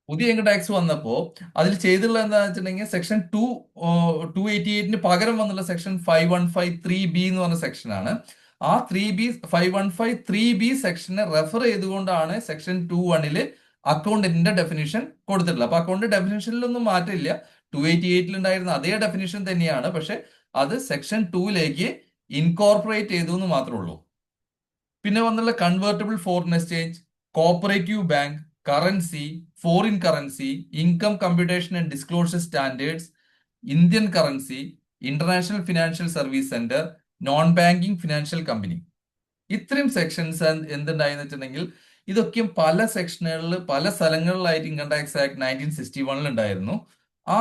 പുതിയ income tax വന്നപ്പോ അതിൽ ചെയ്തിട്ടുള്ള എന്താണെന്ന് വെച്ചിട്ടുണ്ടെങ്കിൽ സെക്ഷൻ 288 പകരം വന്നുള്ള സെക്ഷൻ 5153B എന്ന് പറഞ്ഞ സെക്ഷനാണ്. ആ 5153B സെക്ഷനെ റെഫർ ചെയ്തുകൊണ്ടാണ് സെക്ഷൻ 21 അക്കൗണ്ടിന്റെ ഡെഫിനിഷൻ കൊടുത്തിട്ടുള്ളത്. അപ്പൊ അക്കൗണ്ട് ഡെഫിനിഷനിലൊന്നും മാറ്റമില്ല. 288 ഉണ്ടായിരുന്ന അതേ ഡെഫിനിഷൻ തന്നെയാണ്. പക്ഷെ അത് സെക്ഷൻ 2 ഇൻകോർപ്പറേറ്റ് ചെയ്തു എന്ന് മാത്രമേ ഉള്ളൂ. പിന്നെ വന്നുള്ള convertible foreign exchange, cooperative bank, currency, foreign currency, income computation and disclosure standards, Indian currency, international financial service centre, non banking financial company. ഇത്രയും സെക്ഷൻസ് എന്തുണ്ടായെന്ന് വെച്ചിട്ടുണ്ടെങ്കിൽ ഇതൊക്കെയും പല സെക്ഷനുകളിൽ പല സ്ഥലങ്ങളിലായിട്ട് ഇൻകം ടാക്സ് ആക്ട് 1961 ഉണ്ടായിരുന്നു. ആ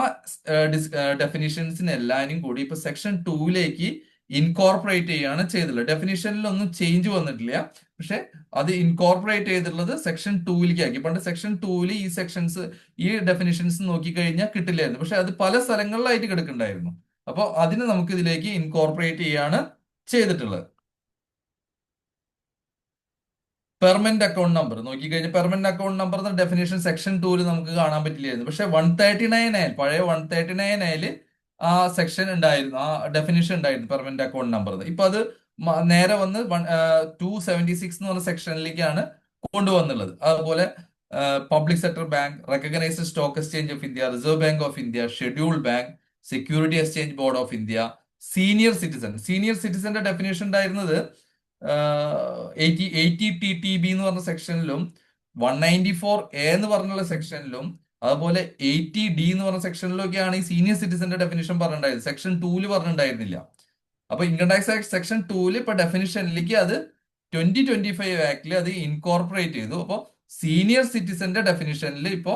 ഡെഫിനിഷൻസിനെല്ലാരും കൂടി ഇപ്പൊ സെക്ഷൻ 2 ഇൻകോർപ്പറേറ്റ് ചെയ്യുകയാണ് ചെയ്തിട്ടുള്ളത്. ഡെഫിനിഷനിലൊന്നും ചേഞ്ച് വന്നിട്ടില്ല. പക്ഷെ അത് ഇൻകോർപ്പറേറ്റ് ചെയ്തിട്ടുള്ളത് സെക്ഷൻ 2 ആക്കി. പണ്ട് സെക്ഷൻ 2 ഈ സെക്ഷൻസ് ഈ ഡെഫിനിഷൻസ് നോക്കിക്കഴിഞ്ഞാൽ കിട്ടില്ലായിരുന്നു. പക്ഷെ അത് പല സ്ഥലങ്ങളിലായിട്ട് കിടക്കുന്നുണ്ടായിരുന്നു. അപ്പോൾ അതിനെ നമുക്ക് ഇതിലേക്ക് ഇൻകോർപ്പറേറ്റ് ചെയ്യാണ് ചെയ്തിട്ടുള്ളത്. പെർമനന്റ് അക്കൗണ്ട് നമ്പർ നോക്കിക്കഴിഞ്ഞാൽ പെർമനന്റ് അക്കൗണ്ട് നമ്പർ എന്ന ഡെഫിനേഷൻ സെക്ഷൻ 2 നമുക്ക് കാണാൻ പറ്റില്ലായിരുന്നു. പക്ഷെ 139 പഴയ 139 ആ സെക്ഷൻ ഉണ്ടായിരുന്നു, ആ ഡെഫിനേഷൻ ഉണ്ടായിരുന്നു പെർമനന്റ് അക്കൗണ്ട് നമ്പർ. ഇപ്പൊ അത് നേരെ വന്ന് 276 എന്ന് പറഞ്ഞ സെക്ഷനിലേക്കാണ് കൊണ്ടുവന്നുള്ളത്. അതുപോലെ public sector bank, recognised stock exchange of India, Reserve Bank of India, schedule bank, security exchange board of India, senior citizen. Senior സിറ്റിസന്റെ ഡെഫിനേഷൻ ഉണ്ടായിരുന്നത് 80 TTB എന്ന് പറഞ്ഞ സെക്ഷനിലും 194A എന്ന് പറഞ്ഞുള്ള സെക്ഷനിലും അതുപോലെ 80D എന്ന് പറഞ്ഞ സെക്ഷനിലും ഒക്കെയാണ് ഈ സീനിയർ സിറ്റിസന്റെ ഡെഫിനേഷൻ പറഞ്ഞിട്ടുണ്ടായത്. സെക്ഷൻ 2 പറഞ്ഞിട്ടുണ്ടായിരുന്നില്ല. അപ്പൊ ഇൻകം ടാക്സ് ആക്ട് സെക്ഷൻ 2 ഇപ്പൊ ഡെഫിനിഷനിലേക്ക് അത് 2025 ആക്ടിൽ അത് ഇൻകോർപ്പറേറ്റ് ചെയ്തു. അപ്പോൾ സീനിയർ സിറ്റിസന്റെ ഡെഫിനിഷനിൽ ഇപ്പോ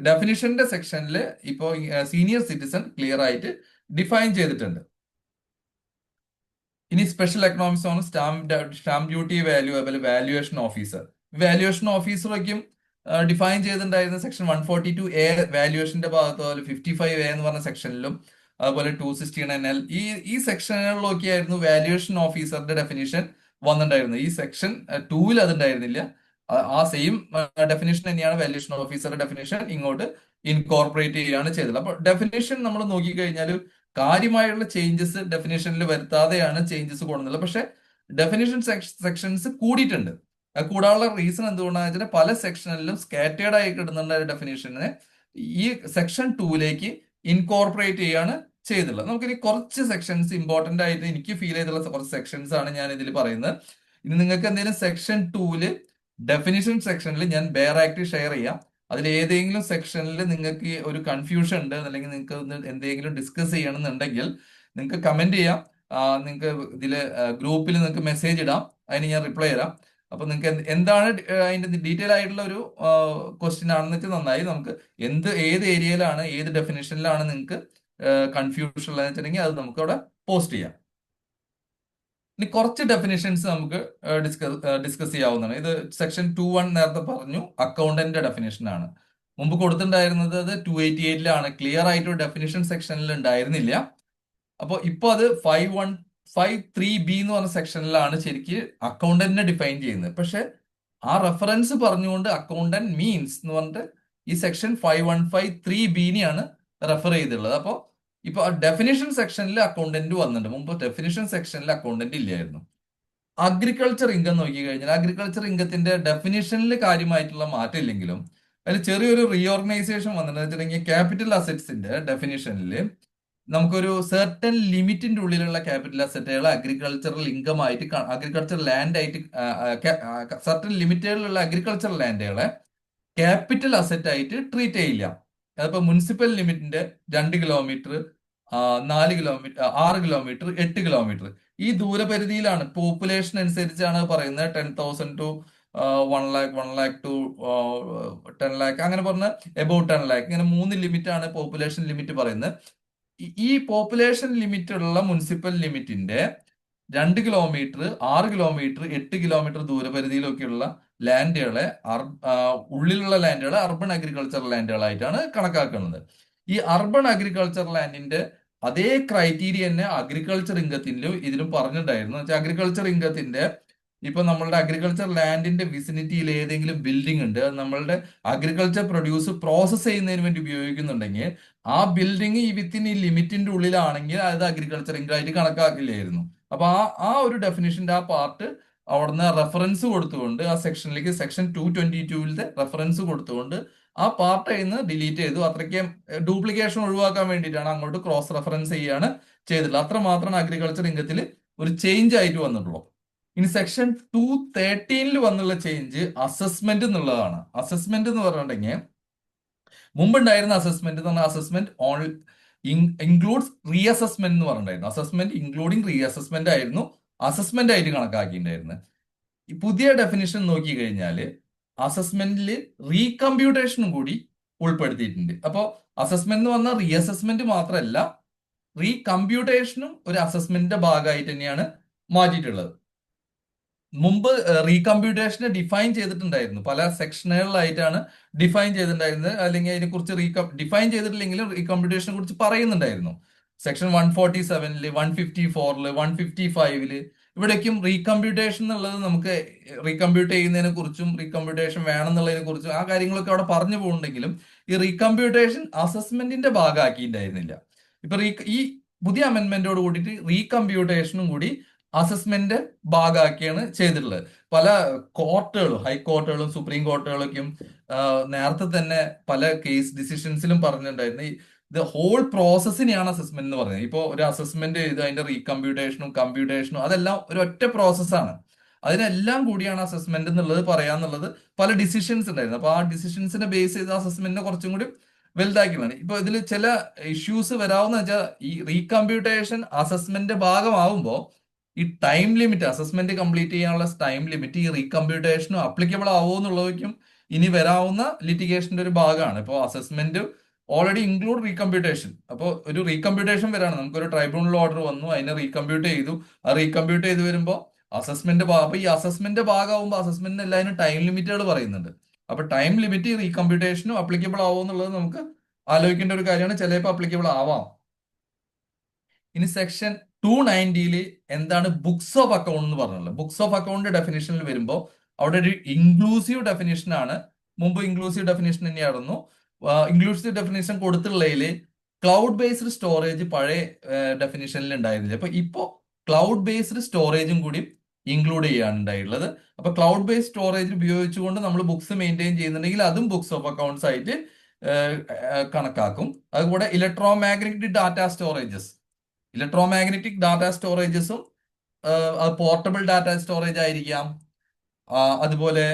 ഡെഫിനിഷന്റെ സെക്ഷനിൽ ഇപ്പോ സീനിയർ സിറ്റിസൺ ക്ലിയർ ആയിട്ട് ഡിഫൈൻ ചെയ്തിട്ടുണ്ട്. ഇനി സ്പെഷ്യൽ എക്കണോമിക്സ് ആണ് stamp duty valuable valuation officer. Valuation ഓഫീസറൊക്കെയും ഡിഫൈൻ ചെയ്തിട്ടുണ്ടായിരുന്ന സെക്ഷൻ 142A വാല്യുവേഷന്റെ ഭാഗത്ത്, അതുപോലെ 55A എന്ന് പറഞ്ഞ സെക്ഷനിലും അതുപോലെ 269L ഈ സെക്ഷനുകളിലൊക്കെ ആയിരുന്നു വാല്യുവേഷൻ ഓഫീസറുടെ ഡെഫിനിഷൻ വന്നിട്ടുണ്ടായിരുന്നത്. ഈ സെക്ഷൻ 2 അതുണ്ടായിരുന്നില്ല. ആ സെയിം ഡെഫിനിഷൻ തന്നെയാണ് വാല്യുവേഷൻ ഓഫീസറുടെ ഡെഫിനിഷൻ ഇങ്ങോട്ട് ഇൻകോർപ്പറേറ്റ് ചെയ്യുകയാണ് ചെയ്തത്. അപ്പൊ ഡെഫിനിഷൻ നമ്മൾ നോക്കിക്കഴിഞ്ഞാൽ കാര്യമായുള്ള ചേഞ്ചസ് ഡെഫിനേഷനിൽ വരുത്താതെയാണ് ചേഞ്ചസ് കൊണ്ടുവന്നത്. പക്ഷെ ഡെഫിനേഷൻ സെക്ഷൻസ് കൂടിയിട്ടുണ്ട്. അത് കൂടാനുള്ള റീസൺ എന്തുകൊണ്ടാണെന്ന് വെച്ചാൽ പല സെക്ഷനിലും സ്കാറ്റേർഡ് ആയി കിടന്നുള്ള ഡെഫിനേഷനെ ഈ സെക്ഷൻ 2 ഇൻകോർപ്പറേറ്റ് ചെയ്യാണ് ചെയ്തിട്ടുള്ളത്. നമുക്കിനി കുറച്ച് സെക്ഷൻസ് ഇമ്പോർട്ടന്റ് ആയിട്ട് എനിക്ക് ഫീൽ ചെയ്തുള്ള കുറച്ച് സെക്ഷൻസ് ആണ് ഞാൻ ഇതിൽ പറയുന്നത്. ഇനി നിങ്ങൾക്ക് എന്തെങ്കിലും സെക്ഷൻ 2 ഡെഫിനിഷൻ സെക്ഷനിൽ ഞാൻ ബെയർ ആക്ട് ഷെയർ ചെയ്യാം. അതിൽ ഏതെങ്കിലും സെക്ഷനിൽ നിങ്ങൾക്ക് ഒരു കൺഫ്യൂഷൻ ഉണ്ട്, അല്ലെങ്കിൽ നിങ്ങൾക്ക് എന്തെങ്കിലും ഡിസ്കസ് ചെയ്യണമെന്നുണ്ടെങ്കിൽ നിങ്ങൾക്ക് കമന്റ് ചെയ്യാം. നിങ്ങൾക്ക് ഇതില് ഗ്രൂപ്പിൽ നിങ്ങൾക്ക് മെസ്സേജ് ഇടാം, അതിന് ഞാൻ റിപ്ലൈ തരാം. അപ്പൊ നിങ്ങൾക്ക് എന്താണ് അതിന്റെ ഡീറ്റെയിൽ ആയിട്ടുള്ള ഒരു ക്വസ്റ്റ്യൻ ആണെന്ന് വെച്ചാൽ നന്നായി. നമുക്ക് ഏത് ഏരിയയിലാണ് ഏത് ഡെഫിനേഷനിലാണ് നിങ്ങൾക്ക് കൺഫ്യൂഷൻ ഉള്ളതെന്ന് വെച്ചിട്ടുണ്ടെങ്കിൽ അത് നമുക്ക് അവിടെ പോസ്റ്റ് ചെയ്യാം. ഇനി കുറച്ച് ഡെഫിനേഷൻസ് നമുക്ക് ഡിസ്കസ് ചെയ്യാവുന്നതാണ്. ഇത് സെക്ഷൻ 2.1 നേരത്തെ പറഞ്ഞു, അക്കൗണ്ടന്റ് ഡെഫിനേഷൻ ആണ്. മുമ്പ് കൊടുത്തിട്ടുണ്ടായിരുന്നത് അത് 288 ക്ലിയർ ആയിട്ട് ഒരു ഡെഫിനേഷൻ സെക്ഷനിൽ ഉണ്ടായിരുന്നില്ല. അപ്പോൾ ഇപ്പൊ അത് 5153B എന്ന് പറഞ്ഞ സെക്ഷനിലാണ് ശരിക്ക് അക്കൗണ്ടന്റിനെ ഡിഫൈൻ ചെയ്യുന്നത്. പക്ഷെ ആ റെഫറൻസ് പറഞ്ഞുകൊണ്ട് അക്കൗണ്ടന്റ് മീൻസ് എന്ന് പറഞ്ഞിട്ട് ഈ സെക്ഷൻ 5153Bനെയാണ് റെഫർ ചെയ്തിട്ടുള്ളത്. അപ്പോൾ ഇപ്പൊ ഡെഫിനിഷൻ സെക്ഷനിൽ അക്കൗണ്ടന്റ് വന്നിട്ടുണ്ട്. മുമ്പ് ഡെഫിനിഷൻ സെക്ഷനിൽ അക്കൗണ്ടന്റ് ഇല്ലായിരുന്നു. അഗ്രികൾച്ചർ ഇൻകം നോക്കി കഴിഞ്ഞാൽ അഗ്രികൾച്ചർ ഇൻകത്തിന്റെ ഡെഫിനിഷനിൽ കാര്യമായിട്ടുള്ള മാറ്റം ഇല്ലെങ്കിലും അതിൽ ചെറിയൊരു റീഓർഗനൈസേഷൻ വന്നിട്ടുണ്ട്. വെച്ചിട്ടുണ്ടെങ്കിൽ ക്യാപിറ്റൽ അസറ്റ്സിന്റെ ഡെഫിനിഷനിൽ നമുക്കൊരു സെർട്ടൻ ലിമിറ്റിന്റെ ഉള്ളിലുള്ള ക്യാപിറ്റൽ അസറ്റുകൾ അഗ്രികൾച്ചറൽ ഇൻകം ആയിട്ട് അഗ്രികൾച്ചർ ലാൻഡ് ആയിട്ട് സെർട്ടൻ ലിമിറ്റുകളിലുള്ള അഗ്രികൾച്ചർ ലാൻഡുകളെ ക്യാപിറ്റൽ അസറ്റ് ആയിട്ട് ട്രീറ്റ് ചെയ്യില്ല. അതിപ്പോ മുനിസിപ്പൽ ലിമിറ്റിന്റെ 2 കിലോമീറ്റർ, 4 കിലോമീറ്റർ, 6 കിലോമീറ്റർ, 8 കിലോമീറ്റർ ഈ ദൂരപരിധിയിലാണ്, പോപ്പുലേഷൻ അനുസരിച്ചാണ് പറയുന്നത്. 10,000 to 1 lakh, 1 lakh to 10 lakh, അങ്ങനെ പറഞ്ഞ എബൌട്ട് 10 lakh, ഇങ്ങനെ 3 ലിമിറ്റാണ് പോപ്പുലേഷൻ ലിമിറ്റ് പറയുന്നത്. ഈ പോപ്പുലേഷൻ ലിമിറ്റ് ഉള്ള മുനിസിപ്പൽ ലിമിറ്റിന്റെ 2 കിലോമീറ്റർ, 6 കിലോമീറ്റർ, 8 കിലോമീറ്റർ ദൂരപരിധിയിലൊക്കെയുള്ള ലാൻഡുകളെ ഉള്ളിലുള്ള ലാൻഡുകളെ അർബൻ അഗ്രികൾച്ചർ ലാൻഡുകളായിട്ടാണ് കണക്കാക്കുന്നത്. ഈ അർബൻ അഗ്രികൾച്ചർ ലാൻഡിന്റെ അതേ ക്രൈറ്റീരിയ തന്നെ അഗ്രികൾച്ചർ ഇൻകത്തിലും ഇതിലും പറഞ്ഞിട്ടുണ്ടായിരുന്നു. വെച്ചാൽ അഗ്രികൾച്ചർ ഇൻകത്തിന്റെ ഇപ്പൊ നമ്മളുടെ അഗ്രികൾച്ചർ ലാൻഡിന്റെ വിസിനിറ്റിയിൽ ഏതെങ്കിലും ബിൽഡിംഗ് ഉണ്ട്, അത് നമ്മളുടെ അഗ്രികൾച്ചർ പ്രൊഡ്യൂസ് പ്രോസസ് ചെയ്യുന്നതിന് വേണ്ടി ഉപയോഗിക്കുന്നുണ്ടെങ്കിൽ ആ ബിൽഡിംഗ് ഈ ലിമിറ്റിന്റെ ഉള്ളിലാണെങ്കിൽ അത് അഗ്രികൾച്ചർ ഇൻകം ആയിട്ട് കണക്കാക്കില്ലായിരുന്നു. അപ്പൊ ആ ഒരു ഡെഫിനിഷന്റെ ആ പാർട്ട് അവിടുന്ന് റെഫറൻസ് കൊടുത്തുകൊണ്ട് ആ സെക്ഷനിലേക്ക് സെക്ഷൻ 222-ലെ റെഫറൻസ് കൊടുത്തുകൊണ്ട് ആ പാർട്ട് നിന്ന് ഡിലീറ്റ് ചെയ്തു. അത്രയ്ക്ക് ഡ്യൂപ്ലിക്കേഷൻ ഒഴിവാക്കാൻ വേണ്ടിയിട്ടാണ് അങ്ങോട്ട് ക്രോസ് റെഫറൻസ് ചെയ്യാണ് ചെയ്തിട്ടുള്ളത്. അത്ര മാത്രമാണ് അഗ്രികൾച്ചർ ഇൻകത്തിൽ ഒരു ചേഞ്ച് ആയിട്ട് വന്നിട്ടുള്ളൂ. ഇനി സെക്ഷൻ 213-ൽ വന്നുള്ള ചേഞ്ച് അസസ്മെന്റ് എന്നുള്ളതാണ്. അസസ്മെന്റ് എന്ന് പറഞ്ഞിട്ടുണ്ടെങ്കിൽ മുമ്പുണ്ടായിരുന്ന അസസ്മെന്റ് എന്ന് പറഞ്ഞാൽ assessment on includes re assessment എന്ന് പറഞ്ഞിട്ടുണ്ടായിരുന്നു. അസസ്മെന്റ് ഇൻക്ലൂഡിംഗ് റീ അസസ്മെന്റ് ആയിരുന്നു അസസ്മെന്റ് ആയിട്ട് കണക്കാക്കിയിട്ടുണ്ടായിരുന്നത്. ഈ പുതിയ ഡെഫിനിഷൻ നോക്കി കഴിഞ്ഞാൽ അസസ്മെന്റിൽ റീകമ്പ്യൂട്ടേഷനും കൂടി ഉൾപ്പെടുത്തിയിട്ടുണ്ട്. അപ്പോൾ അസസ്മെന്റ് എന്ന് പറഞ്ഞാൽ റീ അസസ്മെന്റ് മാത്രമല്ല, റീകമ്പ്യൂട്ടേഷനും ഒരു അസസ്മെന്റിന്റെ ഭാഗമായിട്ട് തന്നെയാണ് മാറ്റിയിട്ടുള്ളത്. മുമ്പ് റീകമ്പ്യൂട്ടേഷനെ ഡിഫൈൻ ചെയ്തിട്ടുണ്ടായിരുന്നു, പല സെക്ഷനുകളിലായിട്ടാണ് ഡിഫൈൻ ചെയ്തിട്ടുണ്ടായിരുന്നത്. അല്ലെങ്കിൽ അതിനെക്കുറിച്ച് ഡിഫൈൻ ചെയ്തിട്ടില്ലെങ്കിലും റീകമ്പ്യൂട്ടേഷനെ കുറിച്ച് പറയുന്നുണ്ടായിരുന്നു. സെക്ഷൻ 147-ല് 154-ല് 155-ല് ഇവിടേക്കും റീകമ്പ്യൂട്ടേഷൻ എന്നുള്ളത് നമുക്ക് റീകമ്പ്യൂട്ട് ചെയ്യുന്നതിനെ കുറിച്ചും റീകമ്പ്യൂട്ടേഷൻ വേണം എന്നുള്ളതിനെ കുറിച്ചും ആ കാര്യങ്ങളൊക്കെ അവിടെ പറഞ്ഞു പോകുന്നുണ്ടെങ്കിലും ഈ റീകമ്പ്യൂട്ടേഷൻ അസസ്മെന്റിന്റെ ഭാഗമാക്കിയിട്ടുണ്ടായിരുന്നില്ല. ഇപ്പൊ ഈ പുതിയ അമെന്റ്മെന്റോട് കൂടിയിട്ട് റീകമ്പ്യൂട്ടേഷനും കൂടി അസസ്മെന്റ് ഭാഗമാക്കിയാണ് ചെയ്തിട്ടുള്ളത്. പല കോർട്ടുകളും ഹൈക്കോർട്ടുകളും സുപ്രീം കോർട്ടുകളൊക്കെയും നേരത്തെ തന്നെ പല കേസ് ഡിസിഷൻസിലും പറഞ്ഞിട്ടുണ്ടായിരുന്നു ഇത് ഹോൾ പ്രോസസ്സിനെയാണ് അസസ്മെന്റ് എന്ന് പറയുന്നത്. ഇപ്പോൾ ഒരു അസസ്മെന്റ് ചെയ്ത് അതിന്റെ റീകമ്പ്യൂട്ടേഷനും കമ്പ്യൂട്ടേഷനും അതെല്ലാം ഒരു ഒറ്റ പ്രോസസ്സാണ്. അതിനെല്ലാം കൂടിയാണ് അസസ്മെന്റ് എന്നുള്ളത് പറയാന്നുള്ളത് പല ഡിസിഷൻസ് ഉണ്ടായിരുന്നു. അപ്പൊ ആ ഡിസിഷൻസിനെ ബേസ് ചെയ്ത് അസസ്മെന്റിനെ കുറച്ചും കൂടി വലുതാക്കിയാണ്. ഇപ്പൊ ഇതിൽ ചില ഇഷ്യൂസ് വരാവുന്ന വെച്ചാൽ ഈ റീകമ്പ്യൂട്ടേഷൻ അസസ്മെന്റ് ഭാഗമാവുമ്പോൾ ഈ ടൈം ലിമിറ്റ് അസസ്മെന്റ് കംപ്ലീറ്റ് ചെയ്യാനുള്ള ടൈം ലിമിറ്റ് ഈ റീകമ്പ്യൂട്ടേഷനും അപ്ലിക്കബിൾ ആവുമോ എന്നുള്ളതൊക്കെയും ഇനി വരാവുന്ന ലിറ്റിഗേഷന്റെ ഒരു ഭാഗമാണ്. ഇപ്പോൾ അസസ്മെന്റ് ഓൾറെഡി ഇൻക്ലൂഡ് റീകമ്പ്യൂട്ടേഷൻ. അപ്പോൾ ഒരു റീകമ്പ്യൂട്ടേഷൻ വരാണ്, നമുക്കൊരു ട്രൈബ്യൂണൽ ഓർഡർ വന്നു, അതിനെ റീകമ്പ്യൂട്ട് ചെയ്തു. ആ റീകമ്പ്യൂട്ട് ചെയ്ത് വരുമ്പോൾ അസസ്മെന്റ് അപ്പൊ ഈ അസസ്മെന്റ് ഭാഗമാകുമ്പോൾ അസസ്മെന്റിന് എല്ലാവരും ടൈം ലിമിറ്റുകൾ പറയുന്നുണ്ട്. അപ്പൊ ടൈം ലിമിറ്റ് ഈ റീകമ്പ്യൂട്ടേഷനും അപ്ലിക്കബിൾ ആവുമോ എന്നുള്ളത് നമുക്ക് ആലോചിക്കേണ്ട ഒരു കാര്യമാണ്. ചിലപ്പോൾ അപ്ലിക്കബിൾ ആവാം. ഇനി സെക്ഷൻ 290-ല് എന്താണ് ബുക്സ് ഓഫ് അക്കൗണ്ട് എന്ന് പറഞ്ഞുള്ളത്. ബുക്സ് ഓഫ് അക്കൗണ്ട് ഡെഫിനേഷനിൽ വരുമ്പോൾ അവിടെ ഒരു ഇൻക്ലൂസീവ് ഡെഫിനേഷൻ ആണ്. മുമ്പ് ഇൻക്ലൂസീവ് ഡെഫിനേഷൻ തന്നെയായിരുന്നു. ഇൻക്ലൂസീവ് ഡെഫിനേഷൻ കൊടുത്തിട്ടുള്ളതിൽ ക്ലൗഡ് ബേസ്ഡ് സ്റ്റോറേജ് പഴയ ഡെഫിനേഷനിൽ ഉണ്ടായിരുന്നില്ല. അപ്പൊ ഇപ്പോ ക്ലൗഡ് ബേസ്ഡ് സ്റ്റോറേജും കൂടി ഇൻക്ലൂഡ് ചെയ്യാണ് ഉണ്ടായിട്ടുള്ളത്. അപ്പൊ ക്ലൗഡ് ബേസ്ഡ് സ്റ്റോറേജ് ഉപയോഗിച്ചുകൊണ്ട് നമ്മൾ ബുക്സ് മെയിൻറ്റെയിൻ ചെയ്യുന്നുണ്ടെങ്കിൽ അതും ബുക്സ് ഓഫ് അക്കൗണ്ട്സ് ആയിട്ട് കണക്കാക്കും. അതുകൂടെ ഇലക്ട്രോമാഗ്നറ്റിക് ഡാറ്റ സ്റ്റോറേജസും പോർട്ടബിൾ ഡാറ്റ സ്റ്റോറേജ് ആയിരിക്കാം, അതുപോലെ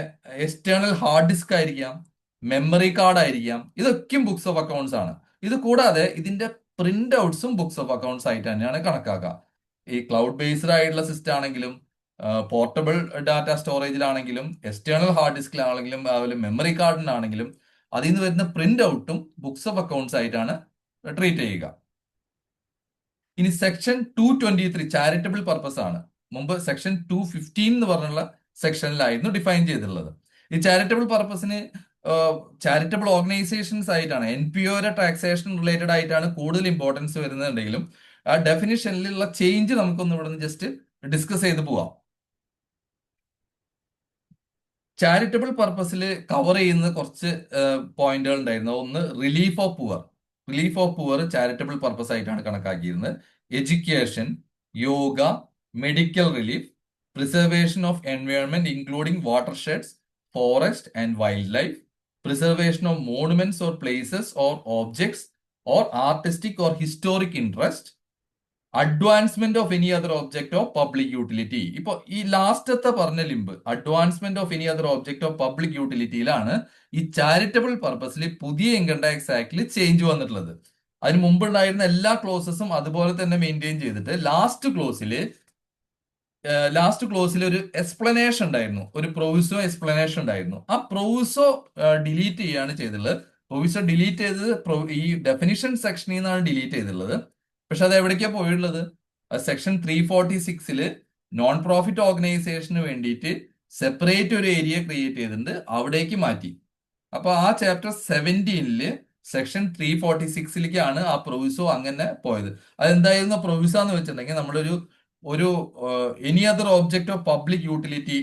എക്സ്റ്റേണൽ ഹാർഡ് ഡിസ്ക് ആയിരിക്കാം, മെമ്മറി കാർഡ് ആയിരിക്കാം. ഇതൊക്കെയും ബുക്സ് ഓഫ് അക്കൗണ്ട്സ് ആണ്. ഇത് കൂടാതെ ഇതിന്റെ പ്രിന്റ് ഔട്ട്സും ബുക്സ് ഓഫ് അക്കൗണ്ട്സ് ആയിട്ട് തന്നെയാണ് കണക്കാക്കുക. ഈ ക്ലൗഡ് ബേസ്ഡ് ആയിട്ടുള്ള സിസ്റ്റം ആണെങ്കിലും പോർട്ടബിൾ ഡാറ്റ സ്റ്റോറേജിലാണെങ്കിലും എക്സ്റ്റേണൽ ഹാർഡ് ഡിസ്കിലാണെങ്കിലും അതുപോലെ മെമ്മറി കാർഡിനാണെങ്കിലും അതിൽ നിന്ന് വരുന്ന പ്രിന്റ് ഔട്ടും ബുക്സ് ഓഫ് അക്കൗണ്ട്സ് ആയിട്ടാണ് ട്രീറ്റ് ചെയ്യുക. ഇനി സെക്ഷൻ 223 ചാരിറ്റബിൾ പർപ്പസ് ആണ്. മുമ്പ് സെക്ഷൻ 215 എന്ന് പറഞ്ഞുള്ള സെക്ഷനിലായിരുന്നു ഡിഫൈൻ ചെയ്തിട്ടുള്ളത്. ഈ ചാരിറ്റബിൾ പർപ്പസിന് ചാരിറ്റബിൾ ഓർഗനൈസേഷൻസ് ആയിട്ടാണ്, NPO ടാക്സേഷൻ റിലേറ്റഡ് ആയിട്ടാണ് കൂടുതൽ ഇമ്പോർട്ടൻസ് വരുന്നുണ്ടെങ്കിലും ആ ഡെഫിനിഷനിലുള്ള ചേഞ്ച് നമുക്കൊന്ന് ഇവിടെ നിന്ന് ജസ്റ്റ് ഡിസ്കസ് ചെയ്ത് പോവാം. ചാരിറ്റബിൾ പർപ്പസിൽ കവർ ചെയ്യുന്ന കുറച്ച് പോയിന്റുകൾ ഉണ്ടായിരുന്നു. ഒന്ന് relief of poor charitable purpose ആയിട്ടാണ് കണക്കാക്കിയിരുന്നത്. Education, yoga, medical relief, preservation of environment including watersheds, forest and wildlife, preservation of monuments or places or objects or artistic or historic interest, advancement of any other object of public utility. ഇപ്പൊ ഈ ലാസ്റ്റത്തെ പറഞ്ഞ limb advancement of any other object of public യൂട്ടിലിറ്റിയിലാണ് ഈ charitable പർപ്പസിൽ പുതിയ income tax ആക്ടിൽ change വന്നിട്ടുള്ളത്. അതിന് മുമ്പുണ്ടായിരുന്ന എല്ലാ ക്ലോസസും അതുപോലെ തന്നെ മെയിൻറ്റെയിൻ ചെയ്തിട്ട് ലാസ്റ്റ് ക്ലോസിൽ ഒരു എക്സ്പ്ലനേഷൻ ഉണ്ടായിരുന്നു, ഒരു പ്രൊവിസോ എക്സ്പ്ലനേഷൻ ഉണ്ടായിരുന്നു. ആ പ്രൊവിസോ ഡിലീറ്റ് ചെയ്യാണ് ചെയ്തിട്ടുള്ളത്. പ്രൊവിസോ ഡിലീറ്റ് ചെയ്തത് ഈ ഡെഫിനിഷൻ സെക്ഷനിൽ നിന്നാണ് ഡിലീറ്റ് ചെയ്തിട്ടുള്ളത്. പക്ഷെ അത് എവിടേക്കാണ് പോയിട്ടുള്ളത്? സെക്ഷൻ 346-ല് നോൺ പ്രോഫിറ്റ് ഓർഗനൈസേഷന് വേണ്ടിയിട്ട് സെപ്പറേറ്റ് ഒരു ഏരിയ ക്രിയേറ്റ് ചെയ്തിട്ടുണ്ട്, അവിടേക്ക് മാറ്റി. അപ്പൊ ആ ചാപ്റ്റർ 17-ല് സെക്ഷൻ 346-ലേക്കാണ് ആ പ്രൊവിസോ അങ്ങനെ പോയത്. അതെന്തായിരുന്നു പ്രൊവിസോ എന്ന് വെച്ചിട്ടുണ്ടെങ്കിൽ നമ്മളൊരു ഒരു any other object of public utility